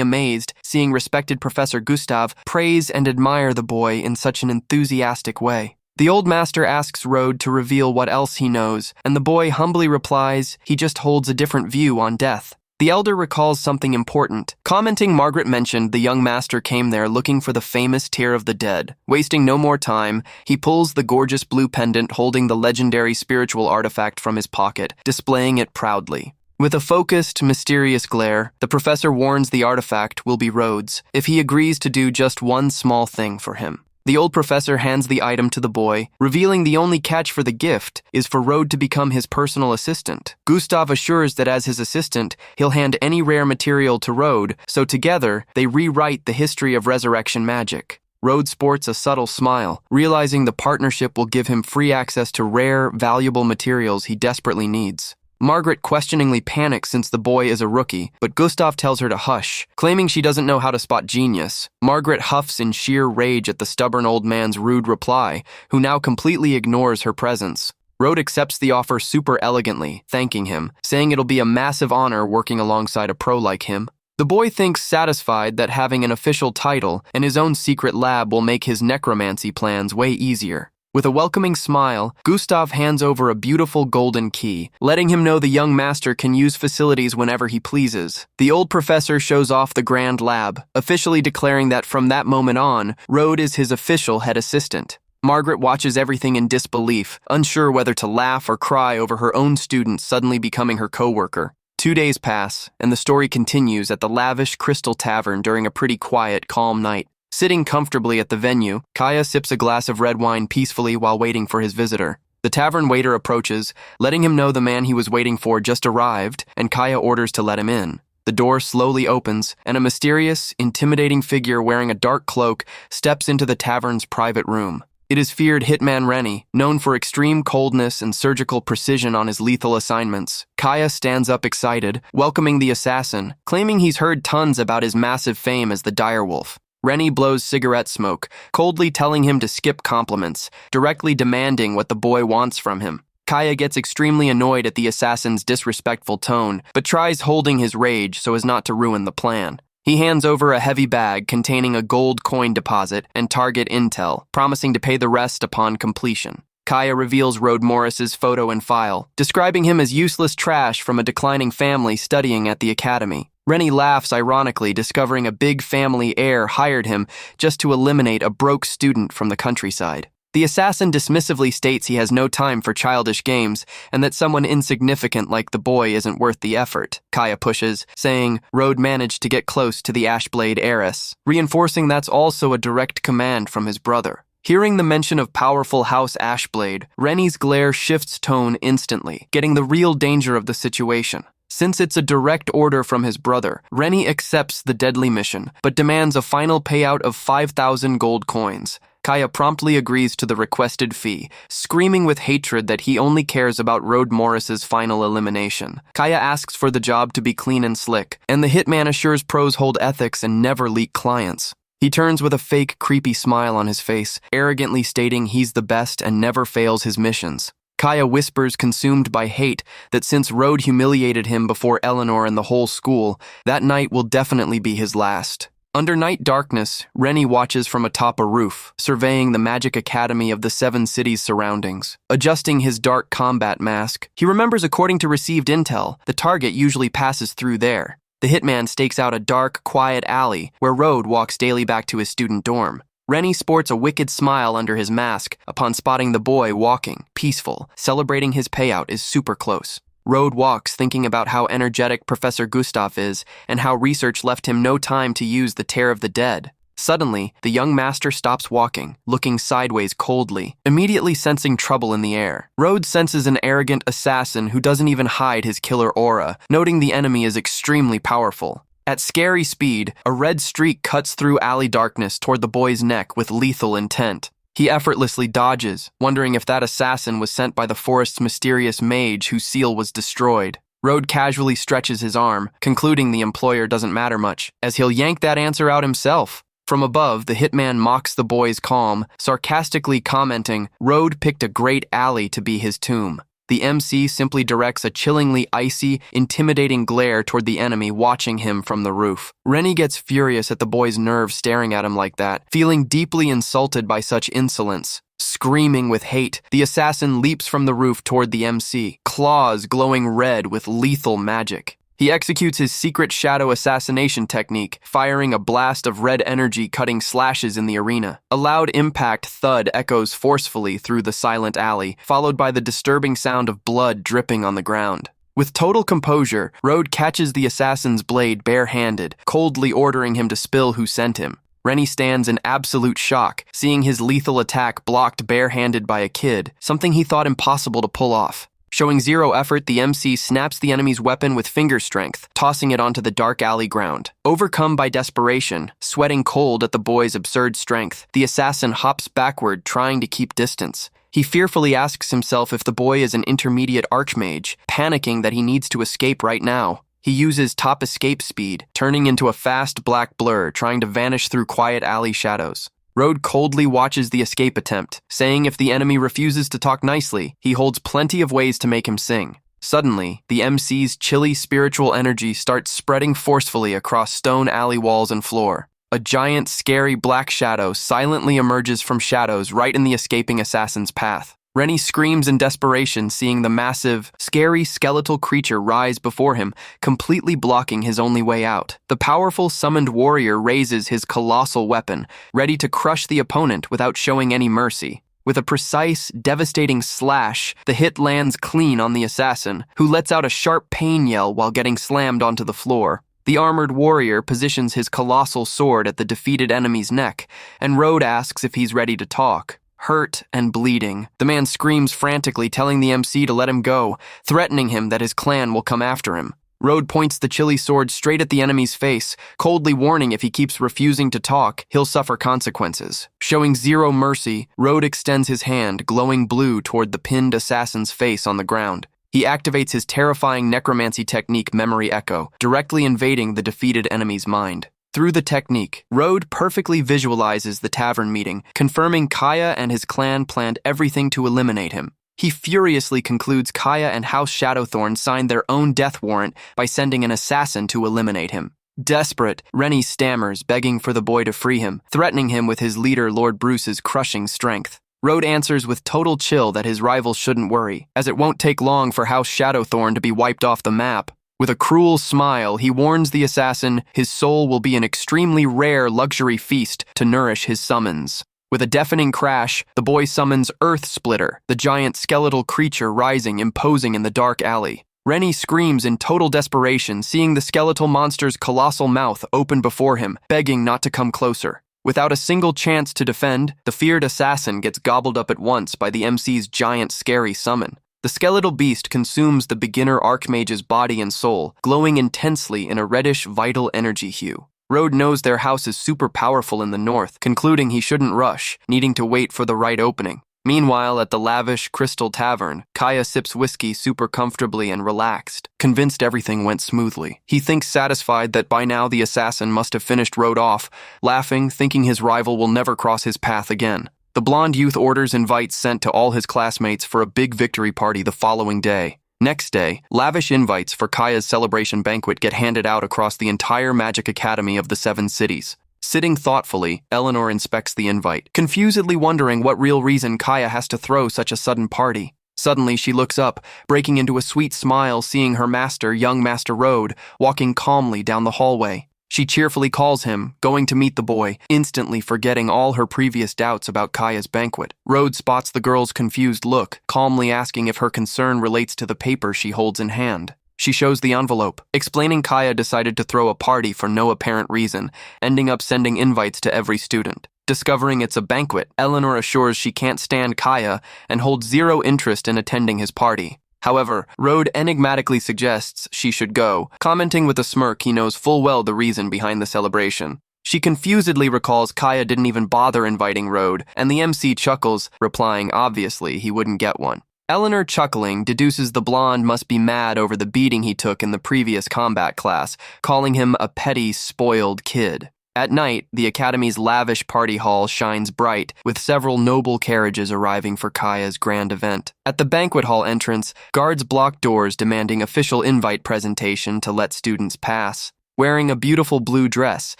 S1: amazed, seeing respected Professor Gustav praise and admire the boy in such an enthusiastic way. The old master asks Rode to reveal what else he knows, and the boy humbly replies he just holds a different view on death. The elder recalls something important, commenting Margaret mentioned the young master came there looking for the famous Tear of the Dead. Wasting no more time, he pulls the gorgeous blue pendant holding the legendary spiritual artifact from his pocket, displaying it proudly. With a focused, mysterious glare, the professor warns the artifact will be Rode's if he agrees to do just one small thing for him. The old professor hands the item to the boy, revealing the only catch for the gift is for Rode to become his personal assistant. Gustav assures that as his assistant, he'll hand any rare material to Rode, so together, they rewrite the history of resurrection magic. Rode sports a subtle smile, realizing the partnership will give him free access to rare, valuable materials he desperately needs. Margaret questioningly panics since the boy is a rookie, but Gustav tells her to hush, claiming she doesn't know how to spot genius. Margaret huffs in sheer rage at the stubborn old man's rude reply, who now completely ignores her presence. Rode accepts the offer super elegantly, thanking him, saying it'll be a massive honor working alongside a pro like him. The boy thinks satisfied that having an official title and his own secret lab will make his necromancy plans way easier. With a welcoming smile, Gustav hands over a beautiful golden key, letting him know the young master can use facilities whenever he pleases. The old professor shows off the grand lab, officially declaring that from that moment on, Rode is his official head assistant. Margaret watches everything in disbelief, unsure whether to laugh or cry over her own student suddenly becoming her co-worker. 2 days pass, and the story continues at the lavish Crystal Tavern during a pretty quiet, calm night. Sitting comfortably at the venue, Kaya sips a glass of red wine peacefully while waiting for his visitor. The tavern waiter approaches, letting him know the man he was waiting for just arrived, and Kaya orders to let him in. The door slowly opens, and a mysterious, intimidating figure wearing a dark cloak steps into the tavern's private room. It is feared hitman Rennie, known for extreme coldness and surgical precision on his lethal assignments. Kaya stands up excited, welcoming the assassin, claiming he's heard tons about his massive fame as the direwolf. Rennie blows cigarette smoke, coldly telling him to skip compliments, directly demanding what the boy wants from him. Kaya gets extremely annoyed at the assassin's disrespectful tone, but tries holding his rage so as not to ruin the plan. He hands over a heavy bag containing a gold coin deposit and target intel, promising to pay the rest upon completion. Kaya reveals Rode Morris's photo and file, describing him as useless trash from a declining family studying at the academy. Rennie laughs ironically, discovering a big family heir hired him just to eliminate a broke student from the countryside. The assassin dismissively states he has no time for childish games and that someone insignificant like the boy isn't worth the effort. Kaya pushes, saying Rode managed to get close to the Ashblade heiress, reinforcing that's also a direct command from his brother. Hearing the mention of powerful House Ashblade, Rennie's glare shifts tone instantly, getting the real danger of the situation. Since it's a direct order from his brother, Rennie accepts the deadly mission, but demands a final payout of 5,000 gold coins. Kaya promptly agrees to the requested fee, screaming with hatred that he only cares about Rode Morris's final elimination. Kaya asks for the job to be clean and slick, and the hitman assures pros hold ethics and never leak clients. He turns with a fake, creepy smile on his face, arrogantly stating he's the best and never fails his missions. Kaya whispers, consumed by hate, that since Rode humiliated him before Eleanor and the whole school, that night will definitely be his last. Under night darkness, Rennie watches from atop a roof, surveying the magic academy of the 7 cities' surroundings. Adjusting his dark combat mask, he remembers according to received intel, the target usually passes through there. The hitman stakes out a dark, quiet alley where Rode walks daily back to his student dorm. Rennie sports a wicked smile under his mask upon spotting the boy walking, peaceful, celebrating his payout is super close. Rode walks thinking about how energetic Professor Gustav is and how research left him no time to use the Tear of the Dead. Suddenly, the young master stops walking, looking sideways coldly, immediately sensing trouble in the air. Rode senses an arrogant assassin who doesn't even hide his killer aura, noting the enemy is extremely powerful. At scary speed, a red streak cuts through alley darkness toward the boy's neck with lethal intent. He effortlessly dodges, wondering if that assassin was sent by the forest's mysterious mage whose seal was destroyed. Rode casually stretches his arm, concluding the employer doesn't matter much, as he'll yank that answer out himself. From above, the hitman mocks the boy's calm, sarcastically commenting, Rode picked a great alley to be his tomb. The MC simply directs a chillingly icy, intimidating glare toward the enemy watching him from the roof. Rennie gets furious at the boy's nerve staring at him like that, feeling deeply insulted by such insolence. Screaming with hate, the assassin leaps from the roof toward the MC, claws glowing red with lethal magic. He executes his secret shadow assassination technique, firing a blast of red energy cutting slashes in the arena. A loud impact thud echoes forcefully through the silent alley, followed by the disturbing sound of blood dripping on the ground. With total composure, Rode catches the assassin's blade bare-handed, coldly ordering him to spill who sent him. Rennie stands in absolute shock, seeing his lethal attack blocked bare-handed by a kid, something he thought impossible to pull off. Showing zero effort, the MC snaps the enemy's weapon with finger strength, tossing it onto the dark alley ground. Overcome by desperation, sweating cold at the boy's absurd strength, the assassin hops backward, trying to keep distance. He fearfully asks himself if the boy is an intermediate archmage, panicking that he needs to escape right now. He uses top escape speed, turning into a fast black blur, trying to vanish through quiet alley shadows. Rode coldly watches the escape attempt, saying if the enemy refuses to talk nicely, he holds plenty of ways to make him sing. Suddenly, the MC's chilly spiritual energy starts spreading forcefully across stone alley walls and floor. A giant, scary black shadow silently emerges from shadows right in the escaping assassin's path. Rennie screams in desperation, seeing the massive, scary skeletal creature rise before him, completely blocking his only way out. The powerful summoned warrior raises his colossal weapon, ready to crush the opponent without showing any mercy. With a precise, devastating slash, the hit lands clean on the assassin, who lets out a sharp pain yell while getting slammed onto the floor. The armored warrior positions his colossal sword at the defeated enemy's neck, and Rode asks if he's ready to talk. Hurt and bleeding, the man screams frantically, telling the MC to let him go, threatening him that his clan will come after him. Rode points the chilly sword straight at the enemy's face, coldly warning if he keeps refusing to talk, he'll suffer consequences. Showing zero mercy, Rode extends his hand, glowing blue, toward the pinned assassin's face on the ground. He activates his terrifying necromancy technique, Memory Echo, directly invading the defeated enemy's mind. Through the technique, Rode perfectly visualizes the tavern meeting, confirming Kaya and his clan planned everything to eliminate him. He furiously concludes Kaya and House Shadowthorn signed their own death warrant by sending an assassin to eliminate him. Desperate, Rennie stammers, begging for the boy to free him, threatening him with his leader Lord Bruce's crushing strength. Rode answers with total chill that his rivals shouldn't worry, as it won't take long for House Shadowthorn to be wiped off the map. With a cruel smile, he warns the assassin his soul will be an extremely rare luxury feast to nourish his summons. With a deafening crash, the boy summons Earth Splitter, the giant skeletal creature rising imposing in the dark alley. Rennie screams in total desperation, seeing the skeletal monster's colossal mouth open before him, begging not to come closer. Without a single chance to defend, the feared assassin gets gobbled up at once by the MC's giant scary summon. The skeletal beast consumes the beginner archmage's body and soul, glowing intensely in a reddish, vital energy hue. Rode knows their house is super powerful in the north, concluding he shouldn't rush, needing to wait for the right opening. Meanwhile, at the lavish Crystal Tavern, Kaya sips whiskey super comfortably and relaxed, convinced everything went smoothly. He thinks satisfied that by now the assassin must have finished Road off, laughing, thinking his rival will never cross his path again. The blonde youth orders invites sent to all his classmates for a big victory party the following day. Next day, lavish invites for Kaya's celebration banquet get handed out across the entire Magic Academy of the 7 cities. Sitting thoughtfully, Eleanor inspects the invite, confusedly wondering what real reason Kaya has to throw such a sudden party. Suddenly, she looks up, breaking into a sweet smile seeing her master, young Master Road, walking calmly down the hallway. She cheerfully calls him, going to meet the boy, instantly forgetting all her previous doubts about Kaya's banquet. Road spots the girl's confused look, calmly asking if her concern relates to the paper she holds in hand. She shows the envelope, explaining Kaya decided to throw a party for no apparent reason, ending up sending invites to every student. Discovering it's a banquet, Eleanor assures she can't stand Kaya and holds zero interest in attending his party. However, Road enigmatically suggests she should go, commenting with a smirk he knows full well the reason behind the celebration. She confusedly recalls Kaya didn't even bother inviting Road, and the MC chuckles, replying obviously he wouldn't get one. Eleanor, chuckling, deduces the blonde must be mad over the beating he took in the previous combat class, calling him a petty, spoiled kid. At night, the Academy's lavish party hall shines bright, with several noble carriages arriving for Kaya's grand event. At the banquet hall entrance, guards block doors demanding official invite presentation to let students pass. Wearing a beautiful blue dress,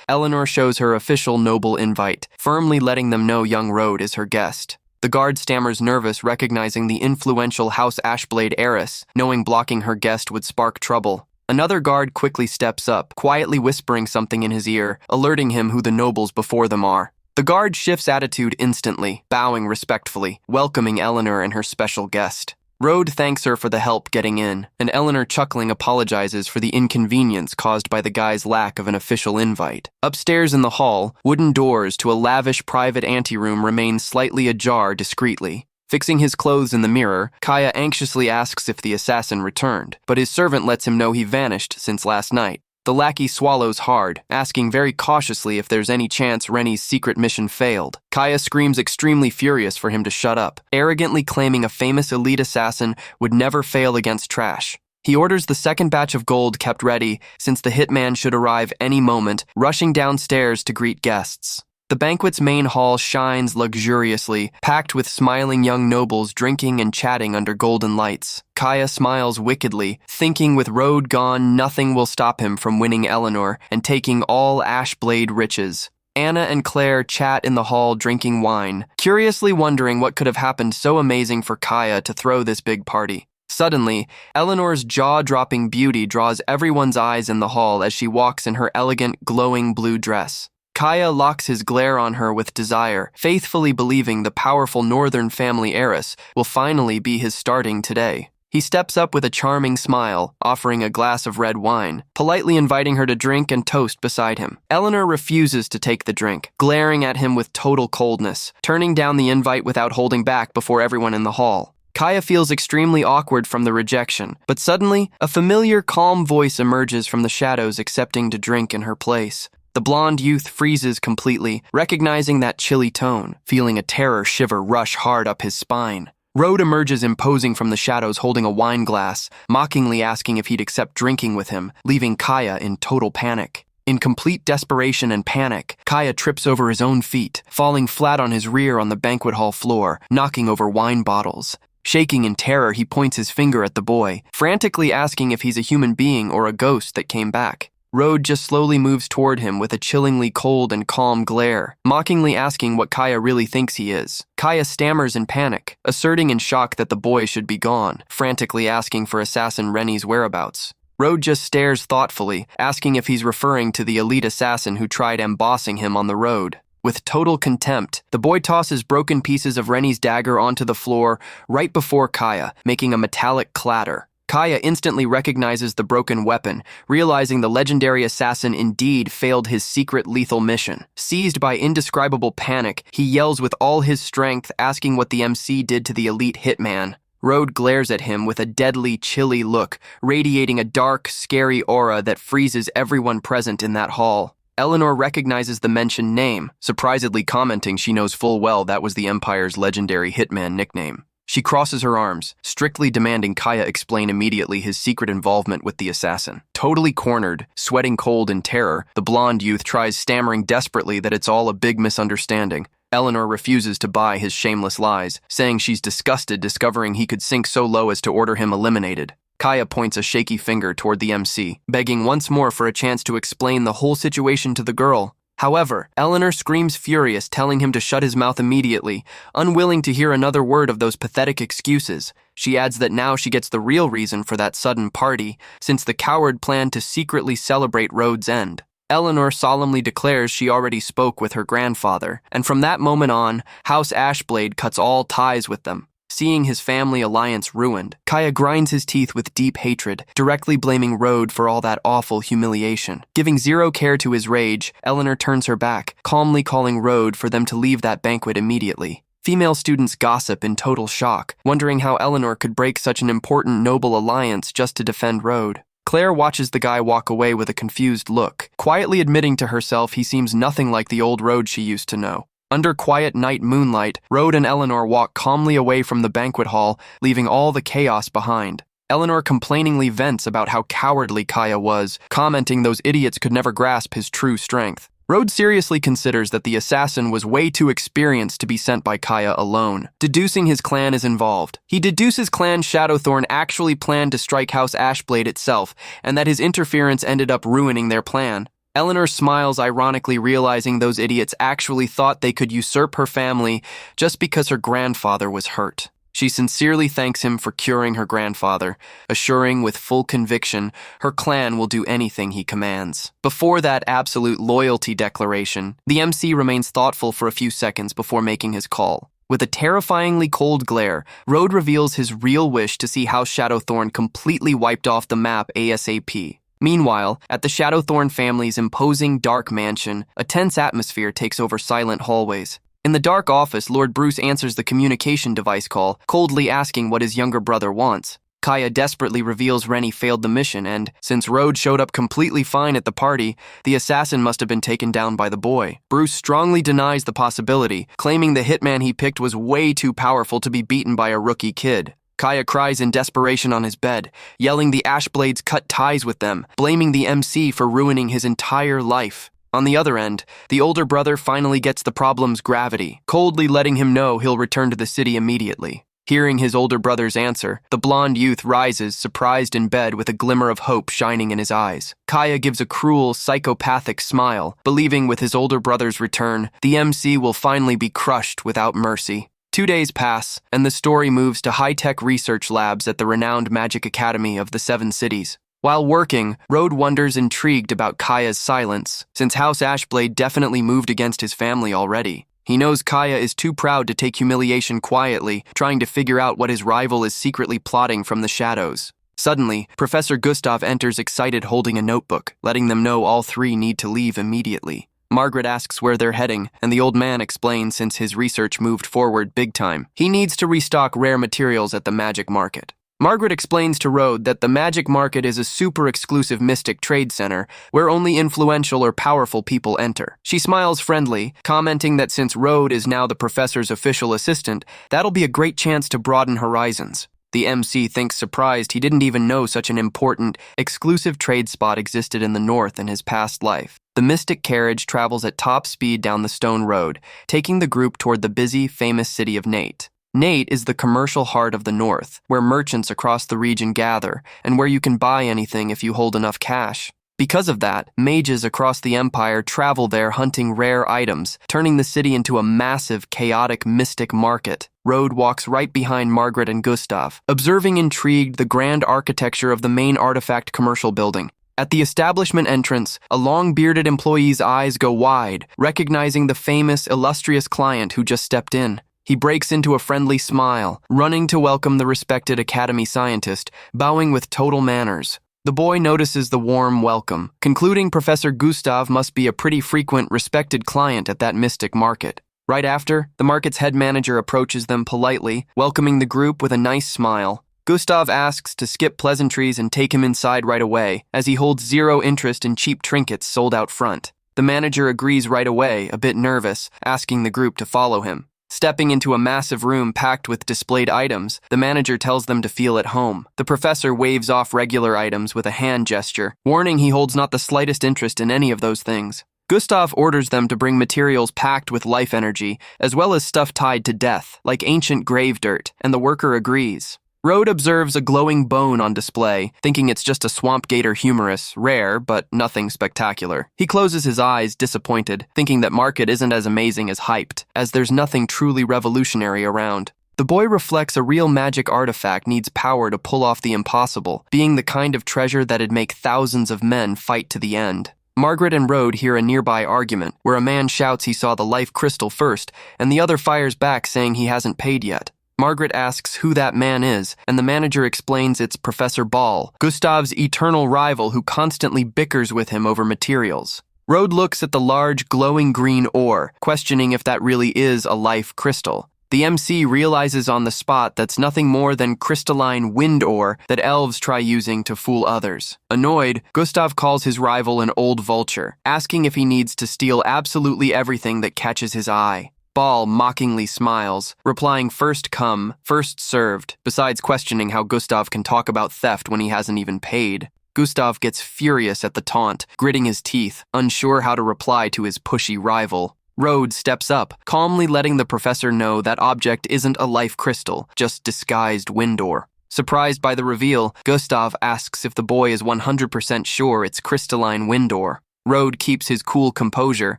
S1: Eleanor shows her official noble invite, firmly letting them know young Road is her guest. The guard stammers nervous, recognizing the influential House Ashblade heiress, knowing blocking her guest would spark trouble. Another guard quickly steps up, quietly whispering something in his ear, alerting him who the nobles before them are. The guard shifts attitude instantly, bowing respectfully, welcoming Eleanor and her special guest. Road thanks her for the help getting in, and Eleanor, chuckling, apologizes for the inconvenience caused by the guy's lack of an official invite. Upstairs in the hall, wooden doors to a lavish private anteroom remain slightly ajar discreetly. Fixing his clothes in the mirror, Kaya anxiously asks if the assassin returned, but his servant lets him know he vanished since last night. The lackey swallows hard, asking very cautiously if there's any chance Rennie's secret mission failed. Kaya screams extremely furious for him to shut up, arrogantly claiming a famous elite assassin would never fail against trash. He orders the second batch of gold kept ready, since the hitman should arrive any moment, rushing downstairs to greet guests. The banquet's main hall shines luxuriously, packed with smiling young nobles drinking and chatting under golden lights. Kaya smiles wickedly, thinking with Road gone, nothing will stop him from winning Eleanor and taking all Ashblade riches. Anna and Claire chat in the hall drinking wine, curiously wondering what could have happened so amazing for Kaya to throw this big party. Suddenly, Eleanor's jaw-dropping beauty draws everyone's eyes in the hall as she walks in her elegant, glowing blue dress. Kaya locks his glare on her with desire, faithfully believing the powerful northern family heiress will finally be his starting today. He steps up with a charming smile, offering a glass of red wine, politely inviting her to drink and toast beside him. Eleanor refuses to take the drink, glaring at him with total coldness, turning down the invite without holding back before everyone in the hall. Kaya feels extremely awkward from the rejection, but suddenly, a familiar, calm voice emerges from the shadows accepting to drink in her place. The blonde youth freezes completely, recognizing that chilly tone, feeling a terror shiver rush hard up his spine. Road emerges imposing from the shadows holding a wine glass, mockingly asking if he'd accept drinking with him, leaving Kaya in total panic. In complete desperation and panic, Kaya trips over his own feet, falling flat on his rear on the banquet hall floor, knocking over wine bottles. Shaking in terror, he points his finger at the boy, frantically asking if he's a human being or a ghost that came back. Road just slowly moves toward him with a chillingly cold and calm glare, mockingly asking what Kaya really thinks he is. Kaya stammers in panic, asserting in shock that the boy should be gone, frantically asking for assassin Rennie's whereabouts. Road just stares thoughtfully, asking if he's referring to the elite assassin who tried embossing him on the road. With total contempt, the boy tosses broken pieces of Rennie's dagger onto the floor right before Kaya, making a metallic clatter. Kaya instantly recognizes the broken weapon, realizing the legendary assassin indeed failed his secret lethal mission. Seized by indescribable panic, he yells with all his strength, asking what the MC did to the elite hitman. Road glares at him with a deadly, chilly look, radiating a dark, scary aura that freezes everyone present in that hall. Eleanor recognizes the mentioned name, surprisedly commenting she knows full well that was the Empire's legendary hitman nickname. She crosses her arms, strictly demanding Kaya explain immediately his secret involvement with the assassin. Totally cornered, sweating cold in terror, the blonde youth tries stammering desperately that it's all a big misunderstanding. Eleanor refuses to buy his shameless lies, saying she's disgusted discovering he could sink so low as to order him eliminated. Kaya points a shaky finger toward the MC, begging once more for a chance to explain the whole situation to the girl. However, Eleanor screams furious, telling him to shut his mouth immediately, unwilling to hear another word of those pathetic excuses. She adds that now she gets the real reason for that sudden party, since the coward planned to secretly celebrate Rhodes' end. Eleanor solemnly declares she already spoke with her grandfather, and from that moment on, House Ashblade cuts all ties with them. Seeing his family alliance ruined, Kaya grinds his teeth with deep hatred, directly blaming Rhodes for all that awful humiliation. Giving zero care to his rage, Eleanor turns her back, calmly calling Rhodes for them to leave that banquet immediately. Female students gossip in total shock, wondering how Eleanor could break such an important noble alliance just to defend Rhodes. Claire watches the guy walk away with a confused look, quietly admitting to herself he seems nothing like the old Rhodes she used to know. Under quiet night moonlight, Rhodes and Eleanor walk calmly away from the banquet hall, leaving all the chaos behind. Eleanor complainingly vents about how cowardly Kaya was, commenting those idiots could never grasp his true strength. Rhodes seriously considers that the assassin was way too experienced to be sent by Kaya alone, deducing his clan is involved. He deduces Clan Shadowthorn actually planned to strike House Ashblade itself, and that his interference ended up ruining their plan. Eleanor smiles, ironically realizing those idiots actually thought they could usurp her family just because her grandfather was hurt. She sincerely thanks him for curing her grandfather, assuring with full conviction her clan will do anything he commands. Before that absolute loyalty declaration, the MC remains thoughtful for a few seconds before making his call. With a terrifyingly cold glare, Rhodes reveals his real wish to see House Shadowthorn completely wiped off the map ASAP. Meanwhile, at the Shadowthorn family's imposing dark mansion, a tense atmosphere takes over silent hallways. In the dark office, Lord Bruce answers the communication device call, coldly asking what his younger brother wants. Kaya desperately reveals Rennie failed the mission and, since Rhodes showed up completely fine at the party, the assassin must have been taken down by the boy. Bruce strongly denies the possibility, claiming the hitman he picked was way too powerful to be beaten by a rookie kid. Kaya cries in desperation on his bed, yelling the Ashblades cut ties with them, blaming the MC for ruining his entire life. On the other end, the older brother finally gets the problem's gravity, coldly letting him know he'll return to the city immediately. Hearing his older brother's answer, the blonde youth rises, surprised in bed with a glimmer of hope shining in his eyes. Kaya gives a cruel, psychopathic smile, believing with his older brother's return, the MC will finally be crushed without mercy. 2 days pass, and the story moves to high-tech research labs at the renowned Magic Academy of the Seven Cities. While working, Rhodes wonders intrigued about Kaya's silence, since House Ashblade definitely moved against his family already. He knows Kaya is too proud to take humiliation quietly, trying to figure out what his rival is secretly plotting from the shadows. Suddenly, Professor Gustav enters excited holding a notebook, letting them know all three need to leave immediately. Margaret asks where they're heading, and the old man explains since his research moved forward big time, he needs to restock rare materials at the magic market. Margaret explains to Rhodes that the magic market is a super exclusive mystic trade center where only influential or powerful people enter. She smiles friendly, commenting that since Rhodes is now the professor's official assistant, that'll be a great chance to broaden horizons. The MC thinks surprised he didn't even know such an important, exclusive trade spot existed in the north in his past life. The mystic carriage travels at top speed down the stone road, taking the group toward the busy, famous city of Nate. Nate is the commercial heart of the north, where merchants across the region gather, and where you can buy anything if you hold enough cash. Because of that, mages across the empire travel there hunting rare items, turning the city into a massive, chaotic, mystic market. Rhodes walks right behind Margaret and Gustav, observing intrigued the grand architecture of the main artifact commercial building. At the establishment entrance, a long-bearded employee's eyes go wide, recognizing the famous, illustrious client who just stepped in. He breaks into a friendly smile, running to welcome the respected academy scientist, bowing with total manners. The boy notices the warm welcome, concluding Professor Gustav must be a pretty frequent, respected client at that mystic market. Right after, the market's head manager approaches them politely, welcoming the group with a nice smile. Gustav asks to skip pleasantries and take him inside right away, as he holds zero interest in cheap trinkets sold out front. The manager agrees right away, a bit nervous, asking the group to follow him. Stepping into a massive room packed with displayed items, the manager tells them to feel at home. The professor waves off regular items with a hand gesture, warning he holds not the slightest interest in any of those things. Gustav orders them to bring materials packed with life energy, as well as stuff tied to death, like ancient grave dirt, and the worker agrees. Rode observes a glowing bone on display, thinking it's just a swamp gator humerus, rare, but nothing spectacular. He closes his eyes, disappointed, thinking that market isn't as amazing as hyped, as there's nothing truly revolutionary around. The boy reflects a real magic artifact needs power to pull off the impossible, being the kind of treasure that'd make thousands of men fight to the end. Margaret and Rode hear a nearby argument, where a man shouts he saw the life crystal first, and the other fires back saying he hasn't paid yet. Margaret asks who that man is, and the manager explains it's Professor Ball, Gustav's eternal rival who constantly bickers with him over materials. Rode looks at the large, glowing green ore, questioning if that really is a life crystal. The MC realizes on the spot that's nothing more than crystalline wind ore that elves try using to fool others. Annoyed, Gustav calls his rival an old vulture, asking if he needs to steal absolutely everything that catches his eye. Ball mockingly smiles, replying first come, first served, besides questioning how Gustav can talk about theft when he hasn't even paid. Gustav gets furious at the taunt, gritting his teeth, unsure how to reply to his pushy rival. Rode steps up, calmly letting the professor know that object isn't a life crystal, just disguised wind ore. Surprised by the reveal, Gustav asks if the boy is 100% sure it's crystalline wind ore. Rode keeps his cool composure,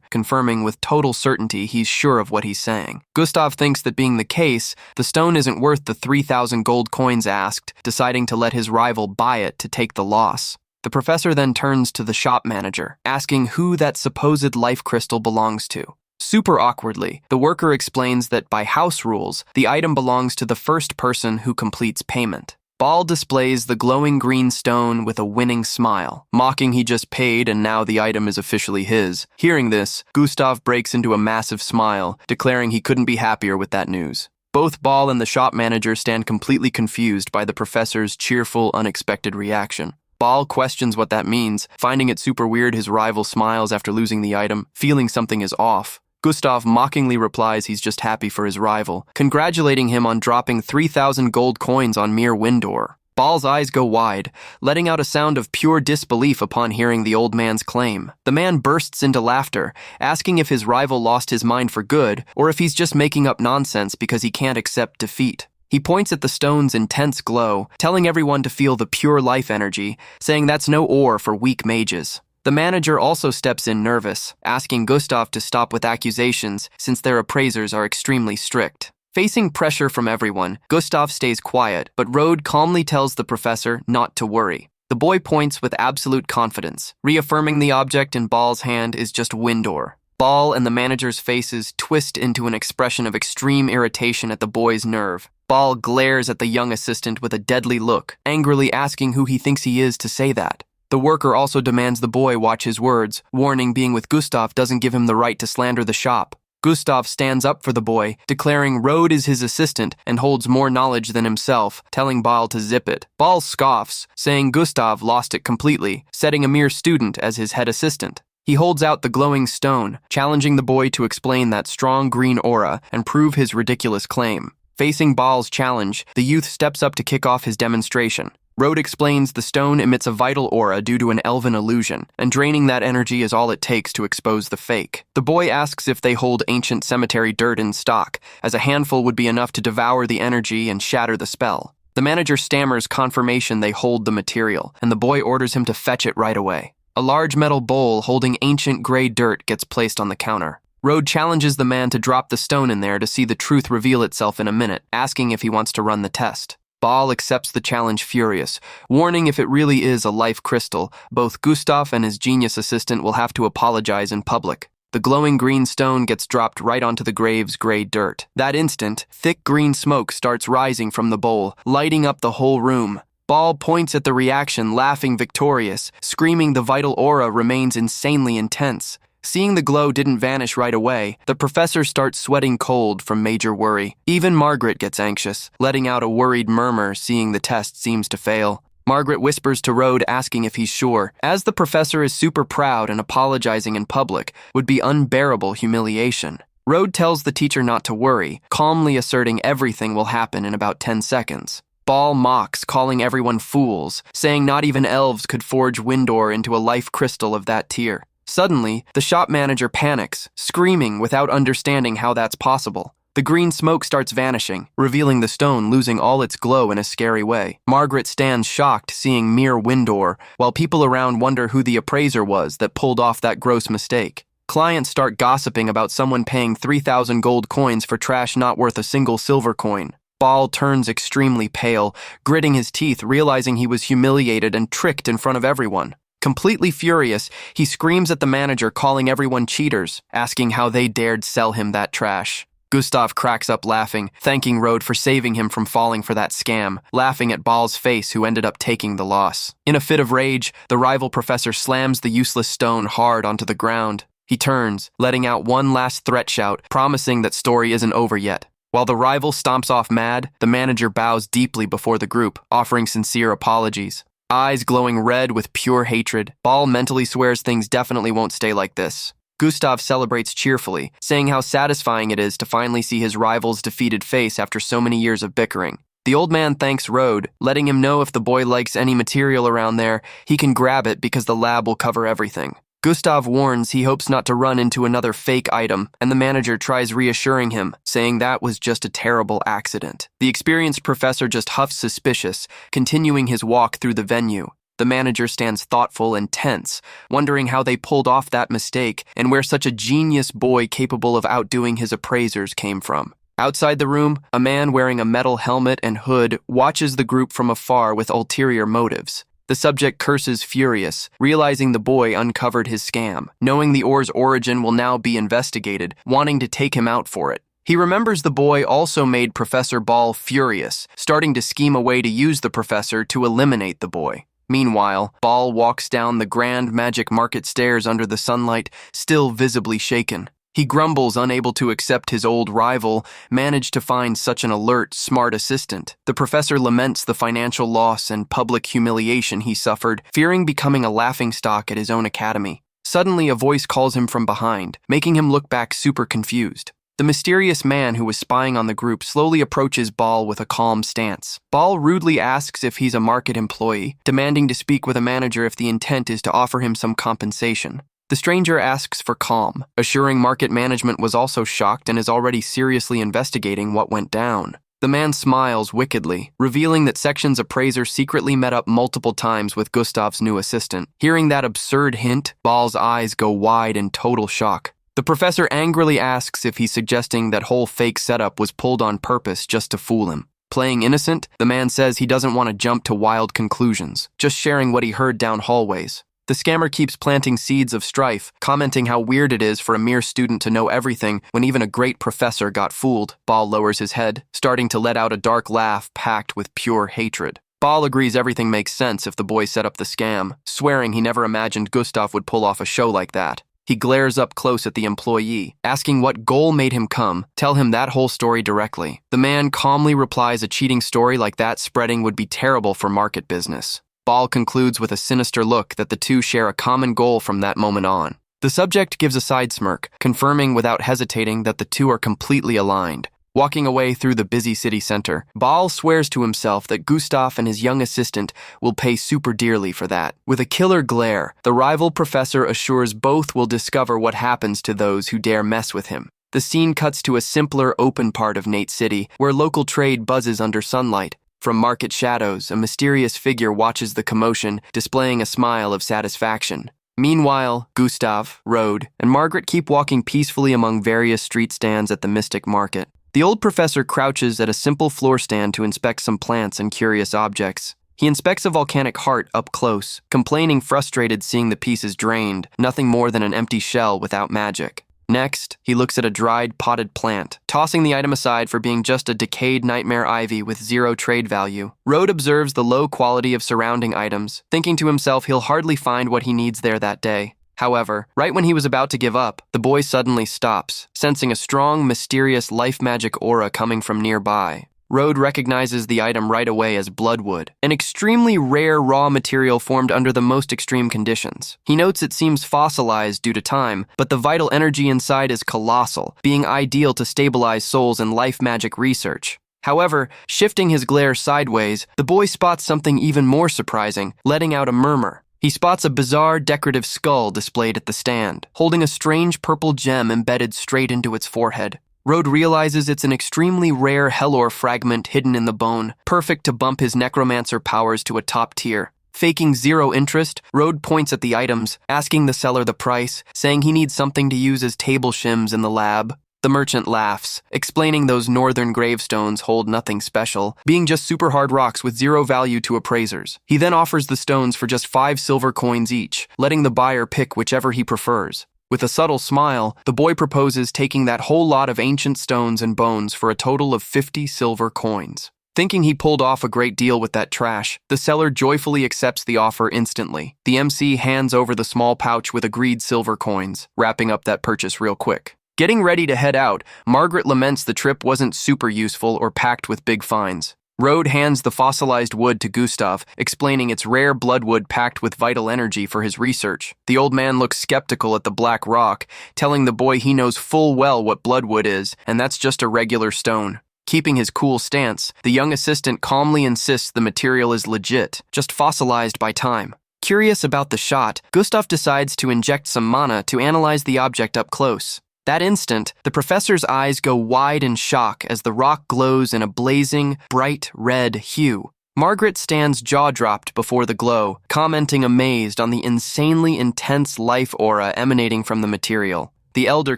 S1: confirming with total certainty he's sure of what he's saying. Gustav thinks that being the case, the stone isn't worth the 3,000 gold coins asked, deciding to let his rival buy it to take the loss. The professor then turns to the shop manager, asking who that supposed life crystal belongs to. Super awkwardly, the worker explains that by house rules, the item belongs to the first person who completes payment. Ball displays the glowing green stone with a winning smile, mocking he just paid and now the item is officially his. Hearing this, Gustav breaks into a massive smile, declaring he couldn't be happier with that news. Both Ball and the shop manager stand completely confused by the professor's cheerful, unexpected reaction. Ball questions what that means, finding it super weird his rival smiles after losing the item, feeling something is off. Gustav mockingly replies he's just happy for his rival, congratulating him on dropping 3,000 gold coins on mere wind ore. Ball's eyes go wide, letting out a sound of pure disbelief upon hearing the old man's claim. The man bursts into laughter, asking if his rival lost his mind for good, or if he's just making up nonsense because he can't accept defeat. He points at the stone's intense glow, telling everyone to feel the pure life energy, saying that's no ore for weak mages. The manager also steps in nervous, asking Gustav to stop with accusations since their appraisers are extremely strict. Facing pressure from everyone, Gustav stays quiet, but Rode calmly tells the professor not to worry. The boy points with absolute confidence, reaffirming the object in Ball's hand is just wind ore. Ball and the manager's faces twist into an expression of extreme irritation at the boy's nerve. Ball glares at the young assistant with a deadly look, angrily asking who he thinks he is to say that. The worker also demands the boy watch his words, warning being with Gustav doesn't give him the right to slander the shop. Gustav stands up for the boy, declaring Rode is his assistant and holds more knowledge than himself, telling Ball to zip it. Ball scoffs, saying Gustav lost it completely, setting a mere student as his head assistant. He holds out the glowing stone, challenging the boy to explain that strong green aura and prove his ridiculous claim. Facing Ball's challenge, the youth steps up to kick off his demonstration. Rode explains the stone emits a vital aura due to an elven illusion, and draining that energy is all it takes to expose the fake. The boy asks if they hold ancient cemetery dirt in stock, as a handful would be enough to devour the energy and shatter the spell. The manager stammers confirmation they hold the material, and the boy orders him to fetch it right away. A large metal bowl holding ancient gray dirt gets placed on the counter. Rode challenges the man to drop the stone in there to see the truth reveal itself in a minute, asking if he wants to run the test. Ball accepts the challenge furious, warning if it really is a life crystal, both Gustav and his genius assistant will have to apologize in public. The glowing green stone gets dropped right onto the grave's gray dirt. That instant, thick green smoke starts rising from the bowl, lighting up the whole room. Ball points at the reaction, laughing victorious, screaming the vital aura remains insanely intense. Seeing the glow didn't vanish right away, the professor starts sweating cold from major worry. Even Margaret gets anxious, letting out a worried murmur seeing the test seems to fail. Margaret whispers to Rode, asking if he's sure, as the professor is super proud and apologizing in public would be unbearable humiliation. Rode tells the teacher not to worry, calmly asserting everything will happen in about 10 seconds. Ball mocks, calling everyone fools, saying not even elves could forge Windor into a life crystal of that tier. Suddenly, the shop manager panics, screaming without understanding how that's possible. The green smoke starts vanishing, revealing the stone losing all its glow in a scary way. Margaret stands shocked, seeing mere Windor, while people around wonder who the appraiser was that pulled off that gross mistake. Clients start gossiping about someone paying 3,000 gold coins for trash not worth a single silver coin. Ball turns extremely pale, gritting his teeth, realizing he was humiliated and tricked in front of everyone. Completely furious, he screams at the manager, calling everyone cheaters, asking how they dared sell him that trash. Gustav cracks up laughing, thanking Rode for saving him from falling for that scam, laughing at Ball's face, who ended up taking the loss. In a fit of rage, the rival professor slams the useless stone hard onto the ground. He turns, letting out one last threat shout, promising that story isn't over yet. While the rival stomps off mad, the manager bows deeply before the group, offering sincere apologies. Eyes glowing red with pure hatred, Ball mentally swears things definitely won't stay like this. Gustav celebrates cheerfully, saying how satisfying it is to finally see his rival's defeated face after so many years of bickering. The old man thanks Rode, letting him know if the boy likes any material around there, he can grab it because the lab will cover everything. Gustav warns he hopes not to run into another fake item, and the manager tries reassuring him, saying that was just a terrible accident. The experienced professor just huffs suspicious, continuing his walk through the venue. The manager stands thoughtful and tense, wondering how they pulled off that mistake and where such a genius boy capable of outdoing his appraisers came from. Outside the room, a man wearing a metal helmet and hood watches the group from afar with ulterior motives. The subject curses furious, realizing the boy uncovered his scam. Knowing the ore's origin will now be investigated, wanting to take him out for it. He remembers the boy also made Professor Ball furious, starting to scheme a way to use the professor to eliminate the boy. Meanwhile, Ball walks down the grand magic market stairs under the sunlight, still visibly shaken. He grumbles, unable to accept his old rival managed to find such an alert, smart assistant. The professor laments the financial loss and public humiliation he suffered, fearing becoming a laughingstock at his own academy. Suddenly, a voice calls him from behind, making him look back super confused. The mysterious man who was spying on the group slowly approaches Ball with a calm stance. Ball rudely asks if he's a market employee, demanding to speak with a manager if the intent is to offer him some compensation. The stranger asks for calm, assuring market management was also shocked and is already seriously investigating what went down. The man smiles wickedly, revealing that Section's appraiser secretly met up multiple times with Gustav's new assistant. Hearing that absurd hint, Ball's eyes go wide in total shock. The professor angrily asks if he's suggesting that whole fake setup was pulled on purpose just to fool him. Playing innocent, the man says he doesn't want to jump to wild conclusions, just sharing what he heard down hallways. The scammer keeps planting seeds of strife, commenting how weird it is for a mere student to know everything when even a great professor got fooled. Ball lowers his head, starting to let out a dark laugh packed with pure hatred. Ball agrees everything makes sense if the boy set up the scam, swearing he never imagined Gustav would pull off a show like that. He glares up close at the employee, asking what goal made him come, tell him that whole story directly. The man calmly replies a cheating story like that spreading would be terrible for market business. Ball concludes with a sinister look that the two share a common goal from that moment on. The subject gives a side smirk, confirming without hesitating that the two are completely aligned. Walking away through the busy city center, Ball swears to himself that Gustav and his young assistant will pay super dearly for that. With a killer glare, the rival professor assures both will discover what happens to those who dare mess with him. The scene cuts to a simpler, open part of Nate City, where local trade buzzes under sunlight. From market shadows, a mysterious figure watches the commotion, displaying a smile of satisfaction. Meanwhile, Gustav, Rode, and Margaret keep walking peacefully among various street stands at the Mystic Market. The old professor crouches at a simple floor stand to inspect some plants and curious objects. He inspects a volcanic heart up close, complaining frustrated seeing the pieces drained, nothing more than an empty shell without magic. Next, he looks at a dried, potted plant, tossing the item aside for being just a decayed nightmare ivy with zero trade value. Rode observes the low quality of surrounding items, thinking to himself he'll hardly find what he needs there that day. However, right when he was about to give up, the boy suddenly stops, sensing a strong, mysterious life magic aura coming from nearby. Road recognizes the item right away as bloodwood, an extremely rare raw material formed under the most extreme conditions. He notes it seems fossilized due to time, but the vital energy inside is colossal, being ideal to stabilize souls in life magic research. However, shifting his glare sideways, the boy spots something even more surprising, letting out a murmur. He spots a bizarre decorative skull displayed at the stand, holding a strange purple gem embedded straight into its forehead. Road realizes it's an extremely rare Hellor fragment hidden in the bone, perfect to bump his Necromancer powers to a top tier. Faking zero interest, Road points at the items, asking the seller the price, saying he needs something to use as table shims in the lab. The merchant laughs, explaining those northern gravestones hold nothing special, being just super hard rocks with zero value to appraisers. He then offers the stones for just 5 silver coins each, letting the buyer pick whichever he prefers. With a subtle smile, the boy proposes taking that whole lot of ancient stones and bones for a total of 50 silver coins. Thinking he pulled off a great deal with that trash, the seller joyfully accepts the offer instantly. The MC hands over the small pouch with agreed silver coins, wrapping up that purchase real quick. Getting ready to head out, Margaret laments the trip wasn't super useful or packed with big finds. Road hands the fossilized wood to Gustav, explaining it's rare bloodwood packed with vital energy for his research. The old man looks skeptical at the black rock, telling the boy he knows full well what bloodwood is, and that's just a regular stone. Keeping his cool stance, the young assistant calmly insists the material is legit, just fossilized by time. Curious about the shot, Gustav decides to inject some mana to analyze the object up close. That instant, the professor's eyes go wide in shock as the rock glows in a blazing, bright red hue. Margaret stands jaw-dropped before the glow, commenting amazed on the insanely intense life aura emanating from the material. The elder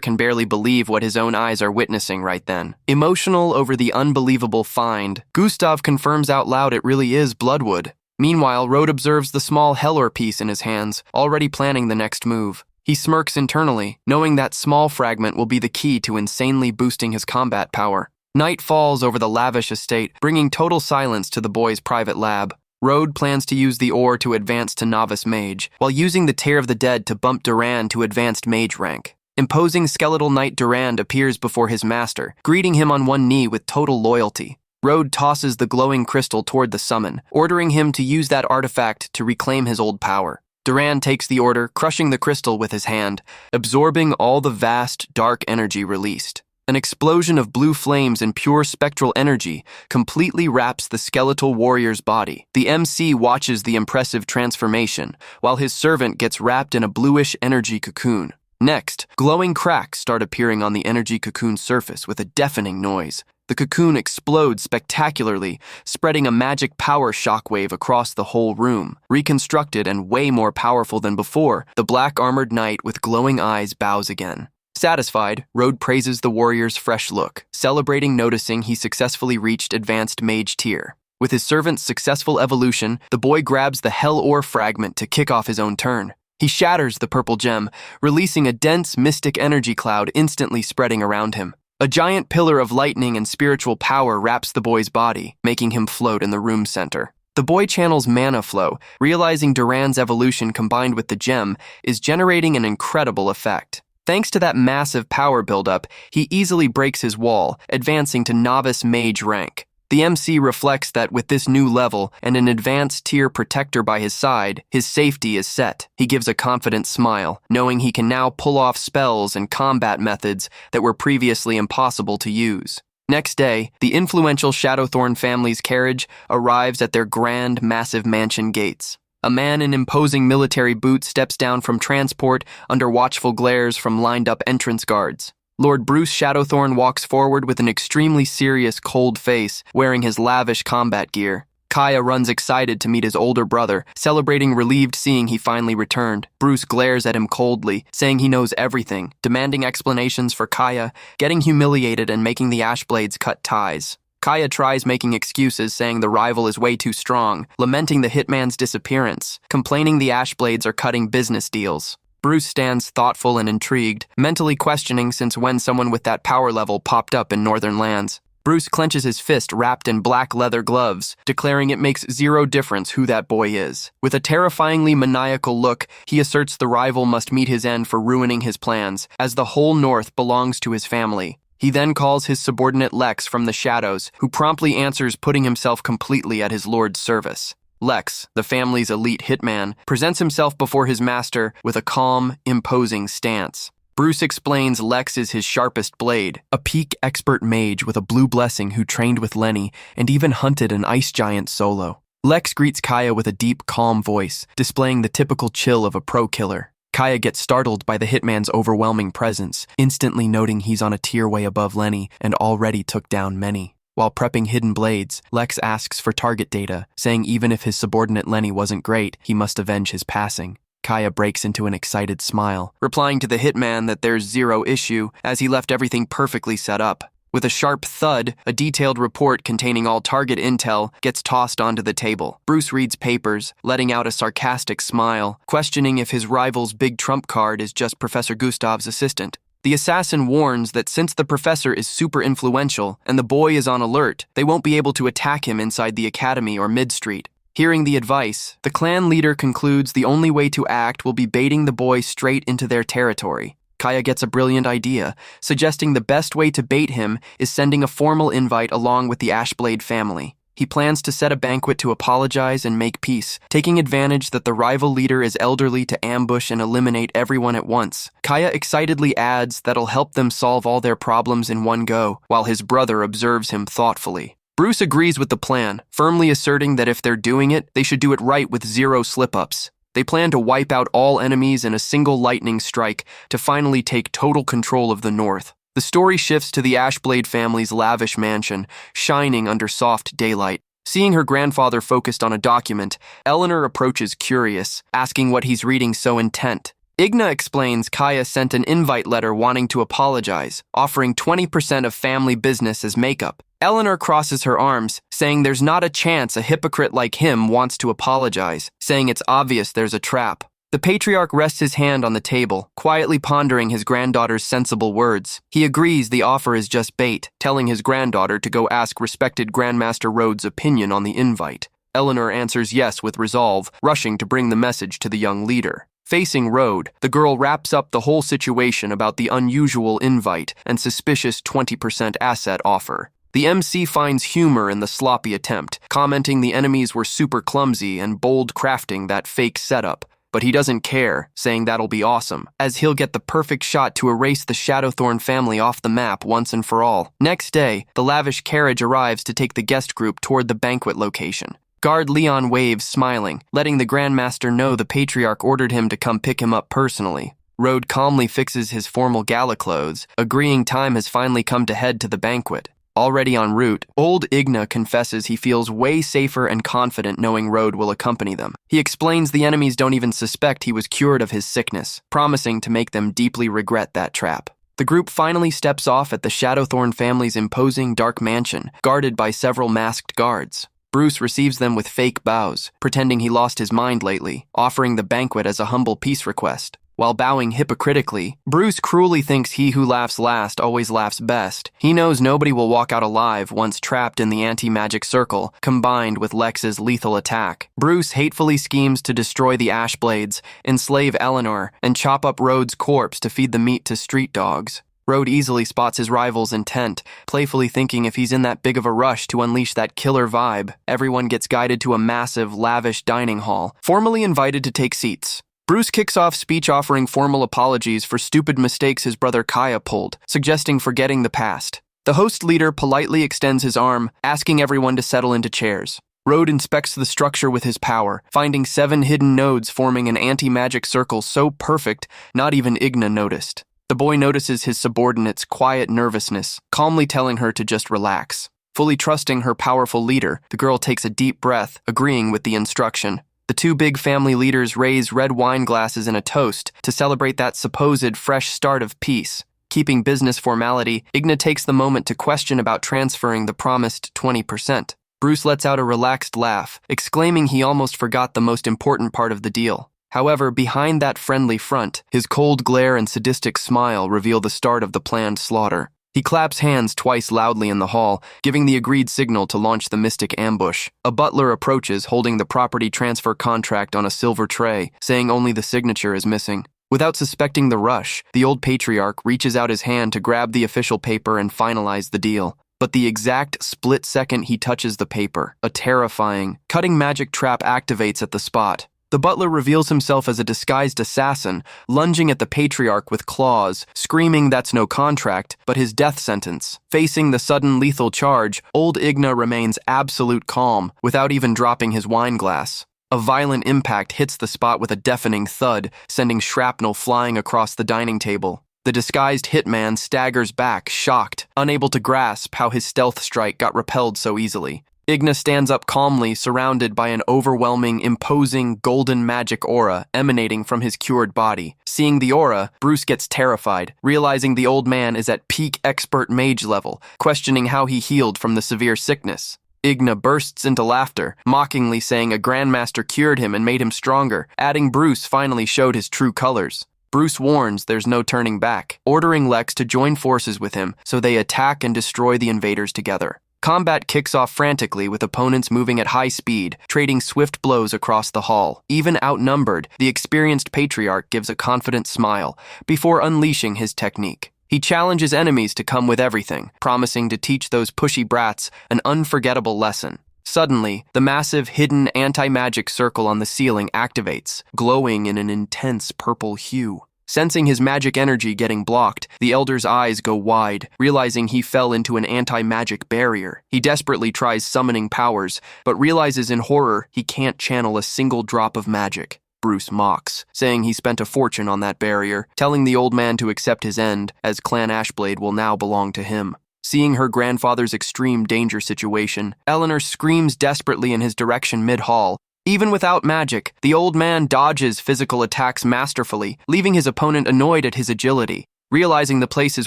S1: can barely believe what his own eyes are witnessing right then. Emotional over the unbelievable find, Gustav confirms out loud it really is bloodwood. Meanwhile, Road observes the small Hellor piece in his hands, already planning the next move. He smirks internally, knowing that small fragment will be the key to insanely boosting his combat power. Night falls over the lavish estate, bringing total silence to the boy's private lab. Road plans to use the ore to advance to novice mage, while using the Tear of the Dead to bump Durand to advanced mage rank. Imposing skeletal knight Durand appears before his master, greeting him on one knee with total loyalty. Road tosses the glowing crystal toward the summon, ordering him to use that artifact to reclaim his old power. Durand takes the order, crushing the crystal with his hand, absorbing all the vast, dark energy released. An explosion of blue flames and pure spectral energy completely wraps the skeletal warrior's body. The MC watches the impressive transformation, while his servant gets wrapped in a bluish energy cocoon. Next, glowing cracks start appearing on the energy cocoon's surface with a deafening noise. The cocoon explodes spectacularly, spreading a magic power shockwave across the whole room. Reconstructed and way more powerful than before, the black-armored knight with glowing eyes bows again. Satisfied, Road praises the warrior's fresh look, celebrating noticing he successfully reached advanced mage tier. With his servant's successful evolution, the boy grabs the Hell Ore fragment to kick off his own turn. He shatters the purple gem, releasing a dense mystic energy cloud instantly spreading around him. A giant pillar of lightning and spiritual power wraps the boy's body, making him float in the room's center. The boy channels mana flow, realizing Durand's evolution combined with the gem is generating an incredible effect. Thanks to that massive power buildup, he easily breaks his wall, advancing to novice mage rank. The MC reflects that with this new level and an advanced tier protector by his side, his safety is set. He gives a confident smile, knowing he can now pull off spells and combat methods that were previously impossible to use. Next day, the influential Shadowthorn family's carriage arrives at their grand, massive mansion gates. A man in imposing military boots steps down from transport under watchful glares from lined-up entrance guards. Lord Bruce Shadowthorn walks forward with an extremely serious, cold face, wearing his lavish combat gear. Kaya runs excited to meet his older brother, celebrating relieved seeing he finally returned. Bruce glares at him coldly, saying he knows everything, demanding explanations for Kaya, getting humiliated and making the Ashblades cut ties. Kaya tries making excuses, saying the rival is way too strong, lamenting the hitman's disappearance, complaining the Ashblades are cutting business deals. Bruce stands thoughtful and intrigued, mentally questioning since when someone with that power level popped up in northern lands. Bruce clenches his fist wrapped in black leather gloves, declaring it makes zero difference who that boy is. With a terrifyingly maniacal look, he asserts the rival must meet his end for ruining his plans, as the whole north belongs to his family. He then calls his subordinate Lex from the shadows, who promptly answers, putting himself completely at his lord's service. Lex, the family's elite hitman, presents himself before his master with a calm, imposing stance. Bruce explains Lex is his sharpest blade, a peak expert mage with a blue blessing who trained with Lenny and even hunted an ice giant solo. Lex greets Kaya with a deep, calm voice, displaying the typical chill of a pro killer. Kaya gets startled by the hitman's overwhelming presence, instantly noting he's on a tier way above Lenny and already took down many. While prepping hidden blades, Lex asks for target data, saying even if his subordinate Lenny wasn't great, he must avenge his passing. Kaya breaks into an excited smile, replying to the hitman that there's zero issue, as he left everything perfectly set up. With a sharp thud, a detailed report containing all target intel gets tossed onto the table. Bruce reads papers, letting out a sarcastic smile, questioning if his rival's big trump card is just Professor Gustav's assistant. The assassin warns that since the professor is super influential and the boy is on alert, they won't be able to attack him inside the academy or mid-street. Hearing the advice, the clan leader concludes the only way to act will be baiting the boy straight into their territory. Kaya gets a brilliant idea, suggesting the best way to bait him is sending a formal invite along with the Ashblade family. He plans to set a banquet to apologize and make peace, taking advantage that the rival leader is elderly to ambush and eliminate everyone at once. Kaya excitedly adds that'll help them solve all their problems in one go, while his brother observes him thoughtfully. Bruce agrees with the plan, firmly asserting that if they're doing it, they should do it right with zero slip-ups. They plan to wipe out all enemies in a single lightning strike to finally take total control of the North. The story shifts to the Ashblade family's lavish mansion, shining under soft daylight. Seeing her grandfather focused on a document, Eleanor approaches curious, asking what he's reading so intent. Igna explains Kaya sent an invite letter wanting to apologize, offering 20% of family business as makeup. Eleanor crosses her arms, saying there's not a chance a hypocrite like him wants to apologize, saying it's obvious there's a trap. The patriarch rests his hand on the table, quietly pondering his granddaughter's sensible words. He agrees the offer is just bait, telling his granddaughter to go ask respected Grandmaster Rhodes' opinion on the invite. Eleanor answers yes with resolve, rushing to bring the message to the young leader. Facing Rhodes, the girl wraps up the whole situation about the unusual invite and suspicious 20% asset offer. The MC finds humor in the sloppy attempt, commenting the enemies were super clumsy and bold crafting that fake setup. But he doesn't care, saying that'll be awesome, as he'll get the perfect shot to erase the Shadowthorn family off the map once and for all. Next day, the lavish carriage arrives to take the guest group toward the banquet location. Guard Leon waves, smiling, letting the Grandmaster know the Patriarch ordered him to come pick him up personally. Rhodes calmly fixes his formal gala clothes, agreeing time has finally come to head to the banquet. Already en route, old Igna confesses he feels way safer and confident knowing Rhodes will accompany them. He explains the enemies don't even suspect he was cured of his sickness, promising to make them deeply regret that trap. The group finally steps off at the Shadowthorn family's imposing dark mansion, guarded by several masked guards. Bruce receives them with fake bows, pretending he lost his mind lately, offering the banquet as a humble peace request. While bowing hypocritically, Bruce cruelly thinks he who laughs last always laughs best. He knows nobody will walk out alive once trapped in the anti-magic circle, combined with Lex's lethal attack. Bruce hatefully schemes to destroy the Ashblades, enslave Eleanor, and chop up Rhodes' corpse to feed the meat to street dogs. Rhodes easily spots his rival's intent, playfully thinking if he's in that big of a rush to unleash that killer vibe, everyone gets guided to a massive, lavish dining hall, formally invited to take seats. Bruce kicks off speech offering formal apologies for stupid mistakes his brother Kaya pulled, suggesting forgetting the past. The host leader politely extends his arm, asking everyone to settle into chairs. Rhodes inspects the structure with his power, finding 7 hidden nodes forming an anti-magic circle so perfect not even Igna noticed. The boy notices his subordinate's quiet nervousness, calmly telling her to just relax. Fully trusting her powerful leader, the girl takes a deep breath, agreeing with the instruction. The 2 big family leaders raise red wine glasses in a toast to celebrate that supposed fresh start of peace. Keeping business formality, Igna takes the moment to question about transferring the promised 20%. Bruce lets out a relaxed laugh, exclaiming he almost forgot the most important part of the deal. However, behind that friendly front, his cold glare and sadistic smile reveal the start of the planned slaughter. He claps hands twice loudly in the hall, giving the agreed signal to launch the mystic ambush. A butler approaches, holding the property transfer contract on a silver tray, saying only the signature is missing. Without suspecting the rush, the old patriarch reaches out his hand to grab the official paper and finalize the deal. But the exact split second he touches the paper, a terrifying, cutting magic trap activates at the spot. The butler reveals himself as a disguised assassin, lunging at the patriarch with claws, screaming that's no contract, but his death sentence. Facing the sudden lethal charge, old Igna remains absolute calm, without even dropping his wine glass. A violent impact hits the spot with a deafening thud, sending shrapnel flying across the dining table. The disguised hitman staggers back, shocked, unable to grasp how his stealth strike got repelled so easily. Igna stands up calmly, surrounded by an overwhelming, imposing, golden magic aura emanating from his cured body. Seeing the aura, Bruce gets terrified, realizing the old man is at peak expert mage level, questioning how he healed from the severe sickness. Igna bursts into laughter, mockingly saying a grandmaster cured him and made him stronger, adding Bruce finally showed his true colors. Bruce warns there's no turning back, ordering Lex to join forces with him so they attack and destroy the invaders together. Combat kicks off frantically with opponents moving at high speed, trading swift blows across the hall. Even outnumbered, the experienced patriarch gives a confident smile before unleashing his technique. He challenges enemies to come with everything, promising to teach those pushy brats an unforgettable lesson. Suddenly, the massive hidden anti-magic circle on the ceiling activates, glowing in an intense purple hue. Sensing his magic energy getting blocked, the elder's eyes go wide, realizing he fell into an anti-magic barrier. He desperately tries summoning powers, but realizes in horror he can't channel a single drop of magic. Bruce mocks, saying he spent a fortune on that barrier, telling the old man to accept his end, as Clan Ashblade will now belong to him. Seeing her grandfather's extreme danger situation, Eleanor screams desperately in his direction mid-hall. Even without magic, the old man dodges physical attacks masterfully, leaving his opponent annoyed at his agility. Realizing the place is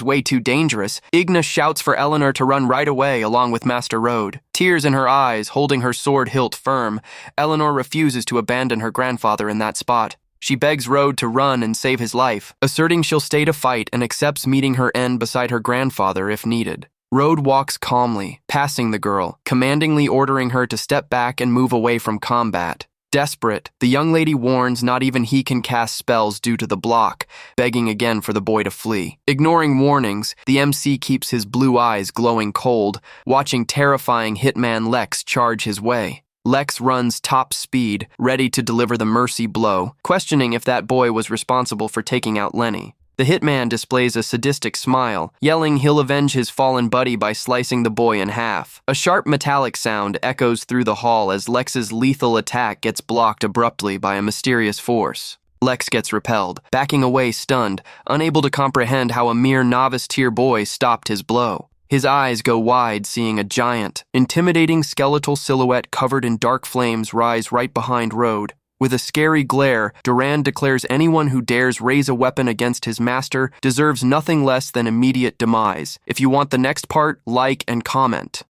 S1: way too dangerous, Igna shouts for Eleanor to run right away along with Master Road. Tears in her eyes, holding her sword hilt firm, Eleanor refuses to abandon her grandfather in that spot. She begs Road to run and save his life, asserting she'll stay to fight and accepts meeting her end beside her grandfather if needed. Road walks calmly, passing the girl, commandingly ordering her to step back and move away from combat. Desperate, the young lady warns not even he can cast spells due to the block, begging again for the boy to flee. Ignoring warnings, the MC keeps his blue eyes glowing cold, watching terrifying hitman Lex charge his way. Lex runs top speed, ready to deliver the mercy blow, questioning if that boy was responsible for taking out Lenny. The hitman displays a sadistic smile, yelling he'll avenge his fallen buddy by slicing the boy in half. A sharp metallic sound echoes through the hall as Lex's lethal attack gets blocked abruptly by a mysterious force. Lex gets repelled, backing away stunned, unable to comprehend how a mere novice-tier boy stopped his blow. His eyes go wide, seeing a giant, intimidating skeletal silhouette covered in dark flames rise right behind Road. With a scary glare, Durand declares anyone who dares raise a weapon against his master deserves nothing less than immediate demise. If you want the next part, like and comment.